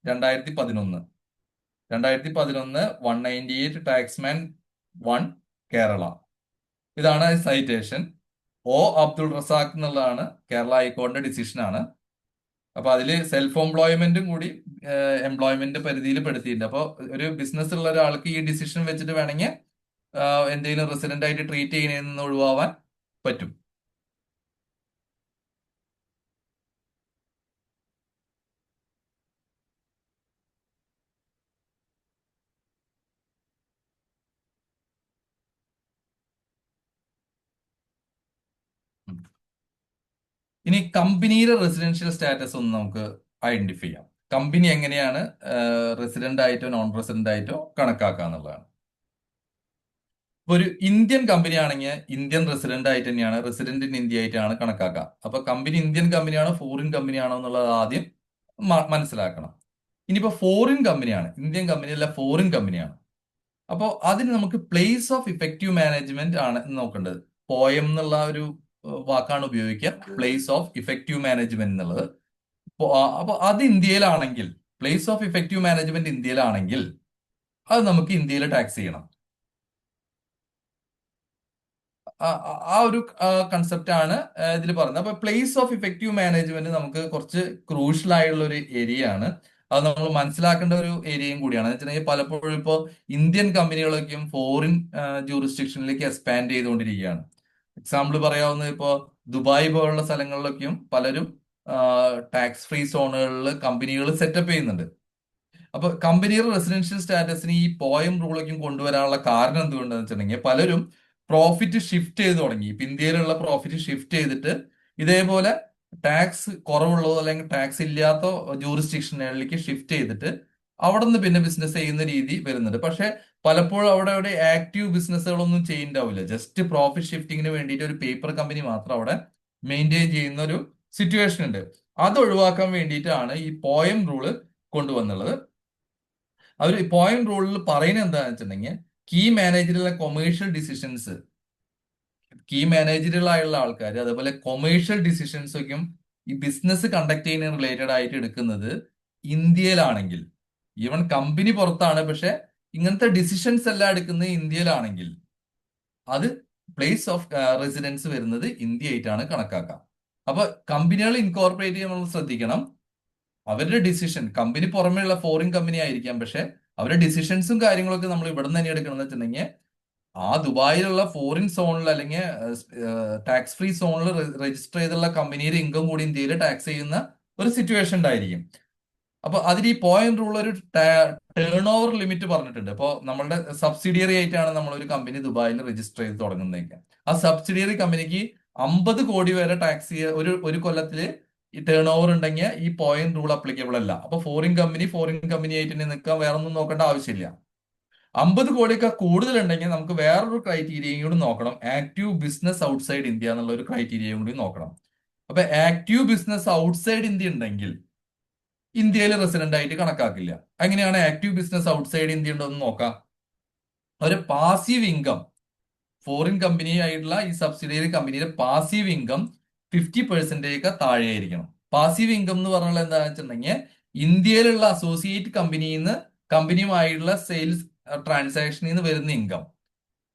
2011. 198 ടാക്സ്മാൻ 1 കേരള. ഇതാണ് സൈറ്റേഷൻ. അബ്ദുൾ റസാഖ് എന്നുള്ളതാണ് കേരള ഹൈക്കോടതിയുടെ ഡിസിഷനാണ്. അപ്പൊ അതില് സെൽഫ് എംപ്ലോയ്മെന്റും കൂടി എംപ്ലോയ്മെന്റ് പരിധിയിൽ പെടുത്തിയിട്ടുണ്ട്. അപ്പോൾ ഒരു ബിസിനസ് ഉള്ള ഒരാൾക്ക് ഈ ഡിസിഷൻ വെച്ചിട്ട് വേണമെങ്കിൽ എന്തെങ്കിലും റെസിഡന്റ് ആയിട്ട് ട്രീറ്റ് ചെയ്യുന്നതിൽ നിന്ന് ഒഴിവാവാൻ പറ്റും. ഇനി കമ്പനിയുടെ റെസിഡൻഷ്യൽ സ്റ്റാറ്റസ് ഒന്ന് നമുക്ക് ഐഡന്റിഫൈ ചെയ്യാം. കമ്പനി എങ്ങനെയാണ് റെസിഡന്റ് ആയിട്ടോ നോൺ റെസിഡന്റ് ആയിട്ടോ കണക്കാക്കുക എന്നുള്ളതാണ്. ഇപ്പൊ ഒരു ഇന്ത്യൻ കമ്പനി ആണെങ്കിൽ ഇന്ത്യൻ റെസിഡന്റ് ആയിട്ട് തന്നെയാണ്, റെസിഡന്റ് ഇൻ ഇന്ത്യ ആയിട്ടാണ് കണക്കാക്കുക. അപ്പൊ കമ്പനി ഇന്ത്യൻ കമ്പനിയാണോ ഫോറിൻ കമ്പനിയാണോ എന്നുള്ളത് ആദ്യം മനസ്സിലാക്കണം. ഇനിയിപ്പോ ഫോറിൻ കമ്പനിയാണ്, ഇന്ത്യൻ കമ്പനിയല്ല ഫോറിൻ കമ്പനിയാണ്, അപ്പോൾ അതിന് നമുക്ക് പ്ലേസ് ഓഫ് ഇഫക്റ്റീവ് മാനേജ്മെന്റ് ആണ് നോക്കേണ്ടത്. പോയം എന്നുള്ള ഒരു വാക്കാണ് ഉപയോഗിക്കുക, പ്ലേസ് ഓഫ് ഇഫക്റ്റീവ് മാനേജ്മെന്റ് എന്നുള്ളത്. അപ്പൊ അത് ഇന്ത്യയിലാണെങ്കിൽ, പ്ലേസ് ഓഫ് ഇഫക്റ്റീവ് മാനേജ്മെന്റ് ഇന്ത്യയിലാണെങ്കിൽ അത് നമുക്ക് ഇന്ത്യയിൽ ടാക്സ് ചെയ്യണം. ആ ഒരു കൺസെപ്റ്റ് ആണ് ഇതിൽ പറയുന്നത്. അപ്പൊ പ്ലേസ് ഓഫ് ഇഫക്റ്റീവ് മാനേജ്മെന്റ് നമുക്ക് കുറച്ച് ക്രൂഷ്യൽ ആയിട്ടുള്ള ഒരു ഏരിയ ആണ്. അത് നമ്മൾ മനസ്സിലാക്കേണ്ട ഒരു ഏരിയയും കൂടിയാണ്. എന്ന് വെച്ചിട്ടുണ്ടെങ്കിൽ പലപ്പോഴും ഇപ്പോൾ ഇന്ത്യൻ കമ്പനികളൊക്കെയും ഫോറിൻ ജൂറിസ്ഡിക്ഷനിലേക്ക് എക്സ്പാൻഡ് ചെയ്തുകൊണ്ടിരിക്കുകയാണ്. എക്സാമ്പിൾ പറയാവുന്നത് ഇപ്പോ ദുബായ് പോലുള്ള സ്ഥലങ്ങളിലൊക്കെയും പലരും ടാക്സ് ഫ്രീ സോണുകളിൽ കമ്പനികൾ സെറ്റപ്പ് ചെയ്യുന്നുണ്ട്. അപ്പൊ കമ്പനിയുടെ റെസിഡൻഷ്യൽ സ്റ്റാറ്റസിന് ഈ പോയം റൂളൊക്കെയും കൊണ്ടുവരാനുള്ള കാരണം എന്തുകൊണ്ടാന്ന് വെച്ചിട്ടുണ്ടെങ്കിൽ പലരും പ്രോഫിറ്റ് ഷിഫ്റ്റ് ചെയ്ത് തുടങ്ങി. ഇപ്പൊ ഇന്ത്യയിലുള്ള പ്രോഫിറ്റ് ഷിഫ്റ്റ് ചെയ്തിട്ട് ഇതേപോലെ ടാക്സ് കുറവുള്ളതോ അല്ലെങ്കിൽ ടാക്സ് ഇല്ലാത്ത ജൂറിസ്ഡിക്ഷനുകളിലേക്ക് ഷിഫ്റ്റ് ചെയ്തിട്ട് അവിടെ നിന്ന് പിന്നെ ബിസിനസ് ചെയ്യുന്ന രീതി വരുന്നുണ്ട്. പക്ഷെ പലപ്പോഴും അവിടെ ആക്റ്റീവ് ബിസിനസ്സുകളൊന്നും ചെയ്യുന്നുണ്ടാവില്ല. ജസ്റ്റ് പ്രോഫിറ്റ് ഷിഫ്റ്റിങ്ങിന് വേണ്ടിയിട്ട് ഒരു പേപ്പർ കമ്പനി മാത്രം അവിടെ മെയിൻറ്റെയിൻ ചെയ്യുന്ന ഒരു സിറ്റുവേഷൻ ഉണ്ട്. അത് ഒഴിവാക്കാൻ വേണ്ടിയിട്ടാണ് ഈ പോയം റൂള് കൊണ്ടുവന്നുള്ളത്. അവർ പോയം റൂളിൽ പറയുന്നത് എന്താണെന്ന് വെച്ചിട്ടുണ്ടെങ്കിൽ കീ മാനേജറിലെ കൊമേഴ്ഷ്യൽ ഡിസിഷൻസ്, കീ മാനേജറുകളായുള്ള ആൾക്കാർ അതേപോലെ കൊമേഴ്ഷ്യൽ ഡിസിഷൻസ് ഒക്കെയും ഈ ബിസിനസ് കണ്ടക്ട് ചെയ്യുന്ന റിലേറ്റഡ് ആയിട്ട് എടുക്കുന്നത് ഇന്ത്യയിലാണെങ്കിൽ, ഈവൻ കമ്പനി പുറത്താണ് പക്ഷെ ഇങ്ങനത്തെ ഡിസിഷൻസ് എല്ലാം എടുക്കുന്നത് ഇന്ത്യയിലാണെങ്കിൽ അത് പ്ലേസ് ഓഫ് റെസിഡൻസ് വരുന്നത് ഇന്ത്യ ആയിട്ടാണ് കണക്കാക്കുക. അപ്പൊ കമ്പനികൾ ഇൻകോർപ്പറേറ്റ് ചെയ്യുമ്പോൾ നമ്മൾ ശ്രദ്ധിക്കണം, അവരുടെ ഡിസിഷൻ കമ്പനി പുറമേയുള്ള ഫോറിൻ കമ്പനി ആയിരിക്കാം പക്ഷെ അവരുടെ ഡിസിഷൻസും കാര്യങ്ങളൊക്കെ നമ്മൾ ഇവിടെ നിന്ന് തന്നെ എടുക്കണം എന്ന് വെച്ചിട്ടുണ്ടെങ്കിൽ ആ ദുബായിലുള്ള ഫോറിൻ സോണിൽ അല്ലെങ്കിൽ ടാക്സ് ഫ്രീ സോണിൽ രജിസ്റ്റർ ചെയ്തുള്ള കമ്പനിയുടെ ഇൻകം കൂടി ഇന്ത്യയിൽ ടാക്സ് ചെയ്യുന്ന ഒരു സിറ്റുവേഷൻ ഉണ്ടായിരിക്കും. അപ്പൊ അതിൽ ഈ പോയിന്റ് റൂൾ ഒരു ടേൺ ഓവർ ലിമിറ്റ് പറഞ്ഞിട്ടുണ്ട്. അപ്പോൾ നമ്മളുടെ സബ്സിഡിയറി ആയിട്ടാണ് നമ്മൾ ഒരു കമ്പനി ദുബായിൽ രജിസ്റ്റർ ചെയ്ത് തുടങ്ങുന്നതൊക്കെ. ആ സബ്സിഡിയറി കമ്പനിക്ക് 50 കോടി വരെ ടാക്സ് ചെയ്യുക ഒരു കൊല്ലത്തില് ഈ ടേൺ ഓവർ ഉണ്ടെങ്കിൽ ഈ പോയിന്റ് റൂൾ അപ്ലിക്കബിൾ അല്ല. അപ്പൊ ഫോറിൻ കമ്പനി ആയിട്ട് തന്നെ നിൽക്കാൻ വേറെ ഒന്നും നോക്കേണ്ട ആവശ്യമില്ല. 50 കോടിയൊക്കെ കൂടുതലുണ്ടെങ്കിൽ നമുക്ക് വേറൊരു ക്രൈറ്റീരിയയും കൂടി നോക്കണം, ആക്റ്റീവ് ബിസിനസ് ഔട്ട്സൈഡ് ഇന്ത്യ എന്നുള്ള ഒരു ക്രൈറ്റീരിയയും കൂടി നോക്കണം. അപ്പൊ ആക്റ്റീവ് ബിസിനസ് ഔട്ട്സൈഡ് ഇന്ത്യ ഉണ്ടെങ്കിൽ ഇന്ത്യയിൽ റെസിഡന്റ് ആയിട്ട് കണക്കാക്കില്ല. എങ്ങനെയാണ് ആക്റ്റീവ് ബിസിനസ് ഔട്ട്സൈഡ് ഇന്ത്യ ഉണ്ടോ എന്ന് നോക്കാം. ഒരു പാസീവ് ഇൻകം, ഫോറിൻ കമ്പനി ആയിട്ടുള്ള ഈ സബ്സിഡിയറി കമ്പനിയുടെ പാസീവ് ഇൻകം 50% താഴെയായിരിക്കണം. പാസീവ് ഇൻകം എന്ന് പറഞ്ഞാൽ എന്താണെന്ന് വെച്ചിട്ടുണ്ടെങ്കിൽ ഇന്ത്യയിലുള്ള അസോസിയേറ്റ് കമ്പനിയിൽ നിന്ന് കമ്പനിയുമായിട്ടുള്ള സെയിൽസ് ട്രാൻസാക്ഷനിൽ നിന്ന് വരുന്ന ഇൻകം,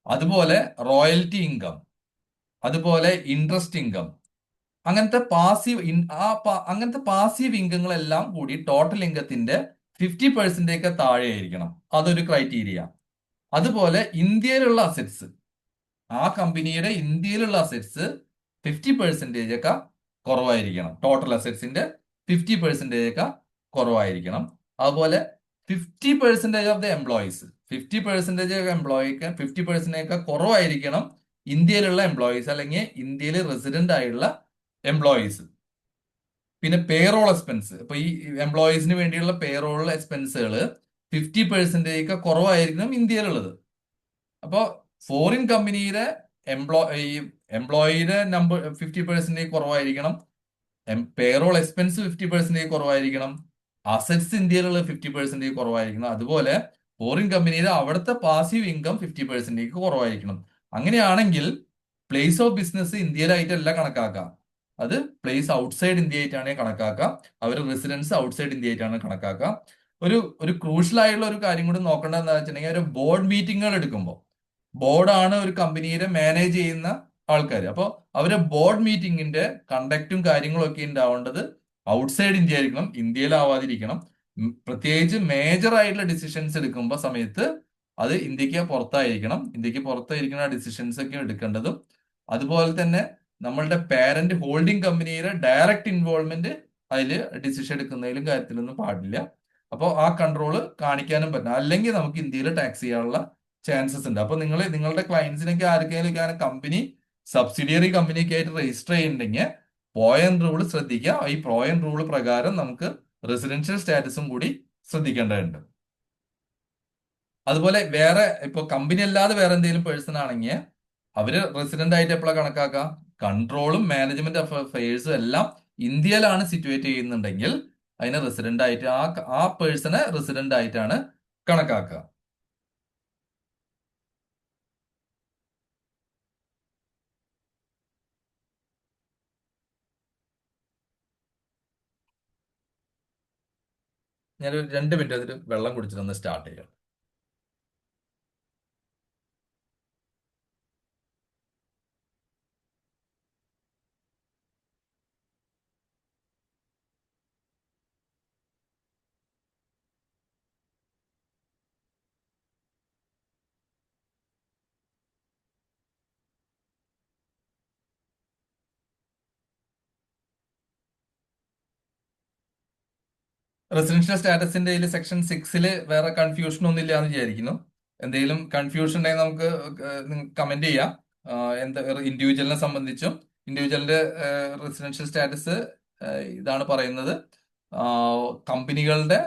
അതുപോലെ റോയൽറ്റി ഇൻകം, അതുപോലെ ഇൻട്രസ്റ്റ് ഇൻകം, അങ്ങനത്തെ അങ്ങനത്തെ പാസീവ് ഇൻകങ്ങളെല്ലാം കൂടി ടോട്ടൽ ഇൻകത്തിന്റെ 50% താഴെയായിരിക്കണം. അതൊരു ക്രൈറ്റീരിയ. അതുപോലെ ഇന്ത്യയിലുള്ള അസറ്റ്സ്, ആ കമ്പനിയുടെ ഇന്ത്യയിലുള്ള അസറ്റ്സ് 50% ഒക്കെ കുറവായിരിക്കണം. ടോട്ടൽ അസറ്റ്സിന്റെ 50% ഒക്കെ കുറവായിരിക്കണം. അതുപോലെ 50% ഓഫ് ദ എംപ്ലോയീസ്, 50% ഒക്കെ കുറവായിരിക്കണം ഇന്ത്യയിലുള്ള എംപ്ലോയീസ് അല്ലെങ്കിൽ ഇന്ത്യയിൽ റെസിഡന്റ് ആയിട്ടുള്ള എംപ്ലോയീസ്. പിന്നെ പേറോൾ എക്സ്പെൻസ്, ഇപ്പൊ ഈ എംപ്ലോയീസിന് വേണ്ടിയുള്ള പേറോൾ എക്സ്പെൻസുകൾ 50% ഒക്കെ കുറവായിരിക്കണം ഇന്ത്യയിലുള്ളത്. അപ്പോൾ ഫോറിൻ കമ്പനിയുടെ ഈ എംപ്ലോയിയുടെ നമ്പർ 50% കുറവായിരിക്കണം, പേറോൾ എക്സ്പെൻസ് 50% കുറവായിരിക്കണം, അസറ്റ്സ് ഇന്ത്യയിലുള്ള 50% കുറവായിരിക്കണം, അതുപോലെ ഫോറിൻ കമ്പനിയുടെ അവിടുത്തെ പാസീവ് ഇൻകം 50% കുറവായിരിക്കണം. അങ്ങനെയാണെങ്കിൽ പ്ലേസ് ഓഫ് ബിസിനസ് ഇന്ത്യയിലായിട്ടല്ല കണക്കാക്കുക, അത് പ്ലേസ് ഔട്ട്സൈഡ് ഇന്ത്യ ആയിട്ടാണ് കണക്കാക്കുക. അവർ റെസിഡൻസ് ഔട്ട്സൈഡ് ഇന്ത്യ ആയിട്ടാണ് കണക്കാക്കുക. ഒരു ക്രൂഷ്യൽ ആയിട്ടുള്ള ഒരു കാര്യം കൂടി നോക്കേണ്ടത് എന്താ വെച്ചിട്ടുണ്ടെങ്കിൽ ഒരു ബോർഡ് മീറ്റിങ്ങുകൾ എടുക്കുമ്പോൾ, ബോർഡാണ് ഒരു കമ്പനിയെ മാനേജ് ചെയ്യുന്ന ആൾക്കാർ. അപ്പോൾ അവരെ ബോർഡ് മീറ്റിംഗിന്റെ കണ്ടക്റ്റും കാര്യങ്ങളും ഒക്കെ ഉണ്ടാവേണ്ടത് ഔട്ട്സൈഡ് ഇന്ത്യ ആയിരിക്കണം, ഇന്ത്യയിലാവാതിരിക്കണം. പ്രത്യേകിച്ച് മേജർ ആയിട്ടുള്ള ഡിസിഷൻസ് എടുക്കുമ്പോൾ സമയത്ത് അത് ഇന്ത്യക്ക് പുറത്തായിരിക്കണം. ഇന്ത്യക്ക് പുറത്തായിരിക്കുന്ന ഡിസിഷൻസ് ഒക്കെ എടുക്കേണ്ടതും. അതുപോലെ തന്നെ നമ്മളുടെ പാരന്റ് ഹോൾഡിംഗ് കമ്പനിയുടെ ഡയറക്റ്റ് ഇൻവോൾവ്മെന്റ് അതിൽ ഡിസിഷൻ എടുക്കുന്നതിലും കാര്യത്തിലൊന്നും പാടില്ല. അപ്പോൾ ആ കൺട്രോള് കാണിക്കാനും പറ്റില്ല, അല്ലെങ്കിൽ നമുക്ക് ഇന്ത്യയിൽ ടാക്സ് ചെയ്യാനുള്ള ചാൻസസ് ഉണ്ട്. അപ്പൊ നിങ്ങളുടെ ക്ലയൻസിനൊക്കെ ആർക്കെങ്കിലും കമ്പനി സബ്സിഡിയറി കമ്പനിയൊക്കെ ആയിട്ട് രജിസ്റ്റർ ചെയ്യുന്നുണ്ടെങ്കിൽ പോയൻ റൂൾ ശ്രദ്ധിക്കുക. ഈ പോയൻ റൂൾ പ്രകാരം നമുക്ക് റെസിഡൻഷ്യൽ സ്റ്റാറ്റസും കൂടി ശ്രദ്ധിക്കേണ്ടതുണ്ട്. അതുപോലെ വേറെ ഇപ്പൊ കമ്പനി അല്ലാതെ വേറെ എന്തെങ്കിലും പേഴ്സൺ ആണെങ്കിൽ അവര് റെസിഡന്റ് ആയിട്ട് എപ്പോഴാണ് കണക്കാക്കുക, കൺട്രോളും മാനേജ്മെന്റ് ഓഫ് അഫയേഴ്സും എല്ലാം ഇന്ത്യയിലാണ് സിറ്റുവേറ്റ് ചെയ്യുന്നുണ്ടെങ്കിൽ അതിനെ റെസിഡന്റ് ആയിട്ട് ആ പേഴ്സണെ റെസിഡന്റ് ആയിട്ടാണ് കണക്കാക്കുക. ഞാനൊരു 2 മിനിറ്റ് അതിൽ വെള്ളം കുടിച്ചിട്ടൊന്ന് സ്റ്റാർട്ട് ചെയ്യാം. റെസിഡൻഷ്യൽ സ്റ്റാറ്റസിന്റെ സെക്ഷൻ 6 വേറെ കൺഫ്യൂഷൻ ഒന്നും ഇല്ല എന്ന് വിചാരിക്കുന്നു. എന്തെങ്കിലും കൺഫ്യൂഷൻ ഉണ്ടെങ്കിൽ നമുക്ക് കമന്റ് ചെയ്യാം. എന്താ ഇൻഡിവിജ്വലിനെ സംബന്ധിച്ചും ഇൻഡിവിജ്വലിന്റെ റെസിഡൻഷ്യൽ സ്റ്റാറ്റസ് ഇതാണ് പറയുന്നത്. കമ്പനികളുടെ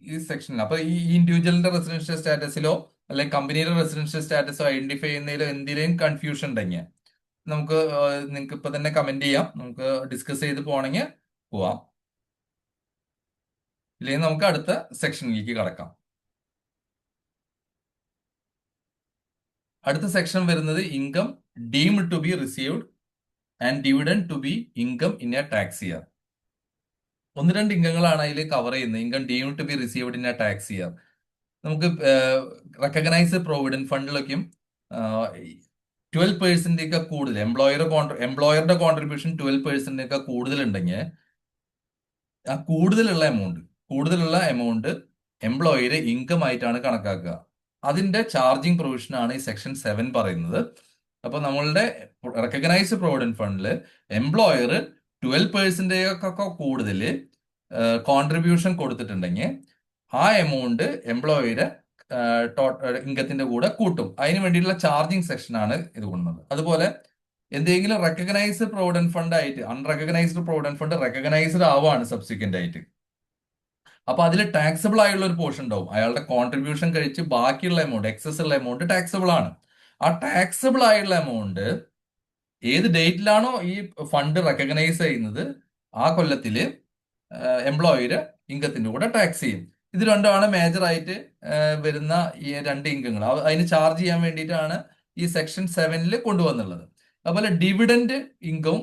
ഈ സെക്ഷനിൽ അപ്പൊ ഈ ഇൻഡിവിജ്വലിന്റെ റെസിഡൻഷ്യൽ സ്റ്റാറ്റസിലോ അല്ലെങ്കിൽ കമ്പനിയുടെ റെസിഡൻഷ്യൽ സ്റ്റാറ്റസോ ഐഡന്റിഫൈ ചെയ്യുന്നതിലോ എന്തെങ്കിലും കൺഫ്യൂഷൻ ഉണ്ടെങ്കിൽ നമുക്ക് നിങ്ങൾക്ക് ഇപ്പൊ തന്നെ കമന്റ് ചെയ്യാം. നമുക്ക് ഡിസ്കസ് ചെയ്ത് പോണെങ്കിൽ പോവാം, ഇല്ലെങ്കിൽ നമുക്ക് അടുത്ത സെക്ഷനിലേക്ക് കടക്കാം. അടുത്ത സെക്ഷൻ വരുന്നത് income deemed to be received and dividend to be income in a tax year. ഒന്ന് രണ്ട് ഇൻകങ്ങളാണ് അതിൽ കവർ ചെയ്യുന്നത്. Income deemed to be received in a tax year. നമുക്ക് റെക്കഗ്നൈസ് പ്രൊവിഡന്റ് ഫണ്ടിലൊക്കെയും 12% ഒക്കെ കൂടുതൽ എംപ്ലോയറുടെ കോൺട്രിബ്യൂഷൻ 12% ഒക്കെ കൂടുതലുണ്ടെങ്കിൽ ആ കൂടുതലുള്ള എമൗണ്ട് എംപ്ലോയിയുടെ ഇൻകം ആയിട്ടാണ് കണക്കാക്കുക. അതിന്റെ ചാർജിങ് പ്രൊവിഷനാണ് ഈ സെക്ഷൻ 7 പറയുന്നത്. അപ്പൊ നമ്മളുടെ റെക്കഗ്നൈസ്ഡ് പ്രൊവിഡന്റ് ഫണ്ടിൽ എംപ്ലോയർ 12% ഒക്കെ കൂടുതൽ കോൺട്രിബ്യൂഷൻ കൊടുത്തിട്ടുണ്ടെങ്കിൽ ആ എമൗണ്ട് എംപ്ലോയിയുടെ ഇൻകത്തിന്റെ കൂടെ കൂട്ടും. അതിന് വേണ്ടിയിട്ടുള്ള ചാർജിങ് സെക്ഷനാണ് ഇത് കൊണ്ടുവന്നത്. അതുപോലെ എന്തെങ്കിലും റെക്കഗ്നൈസ്ഡ് പ്രൊവിഡന്റ് ഫണ്ട് ആയിട്ട് അൺറെക്കഗ്നൈസ്ഡ് പ്രൊവിഡന്റ് ഫണ്ട് റെക്കഗ്നൈസ്ഡ് ആവുകയാണ് സബ്സിക്വന്റ് ആയിട്ട്. അപ്പൊ അതിൽ ടാക്സബിൾ ആയുള്ള ഒരു പോർഷൻ ഉണ്ടാവും. അയാളുടെ കോൺട്രിബ്യൂഷൻ കഴിച്ച് ബാക്കിയുള്ള എമൗണ്ട്, എക്സസ് ഉള്ള എമൗണ്ട് ടാക്സബിൾ ആണ്. ആ ടാക്സബിൾ ആയുള്ള എമൗണ്ട് ഏത് ഡേറ്റിലാണോ ഈ ഫണ്ട് റെക്കഗ്നൈസ് ചെയ്യുന്നത് ആ കൊല്ലത്തില് എംപ്ലോയിയുടെ ഇൻകത്തിന്റെ കൂടെ ടാക്സ് ചെയ്യും. ഇത് രണ്ടുമാണ് മേജർ ആയിട്ട് വരുന്ന ഈ രണ്ട് ഇൻകങ്ങൾ. അതിന് ചാർജ് ചെയ്യാൻ വേണ്ടിയിട്ടാണ് ഈ സെക്ഷൻ 7 കൊണ്ടുവന്നുള്ളത്. അതുപോലെ ഡിവിഡന്റ് ഇൻകം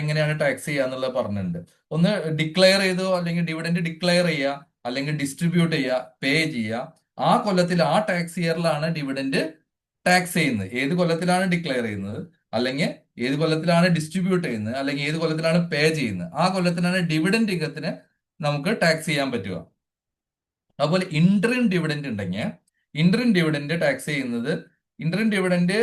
എങ്ങനെയാണ് ടാക്സ് ചെയ്യുക എന്നുള്ളത് പറഞ്ഞിട്ടുണ്ട്. ഒന്ന് ഡിക്ലെയർ ചെയ്തോ അല്ലെങ്കിൽ ഡിവിഡന്റ് ഡിക്ലെയർ ചെയ്യുക, അല്ലെങ്കിൽ ഡിസ്ട്രിബ്യൂട്ട് ചെയ്യുക, പേ ചെയ്യുക. ആ കൊല്ലത്തിൽ ആ ടാക്സ് ഇയറിലാണ് ഡിവിഡന്റ് ടാക്സ് ചെയ്യുന്നത്. ഏത് കൊല്ലത്തിലാണ് ഡിക്ലെയർ ചെയ്യുന്നത്, അല്ലെങ്കിൽ ഏത് കൊല്ലത്തിലാണ് ഡിസ്ട്രിബ്യൂട്ട് ചെയ്യുന്നത്, അല്ലെങ്കിൽ ഏത് കൊല്ലത്തിലാണ് പേ ചെയ്യുന്നത്, ആ കൊല്ലത്തിലാണ് ഡിവിഡന്റ് ഇൻകത്തിന് നമുക്ക് ടാക്സ് ചെയ്യാൻ പറ്റുക. അതുപോലെ ഇന്ററിം ഡിവിഡന്റ് ഉണ്ടെങ്കിൽ ഇന്ററിം ഡിവിഡന്റ് ടാക്സ് ചെയ്യുന്നത്, ഇന്ററിം ഡിവിഡന്റ്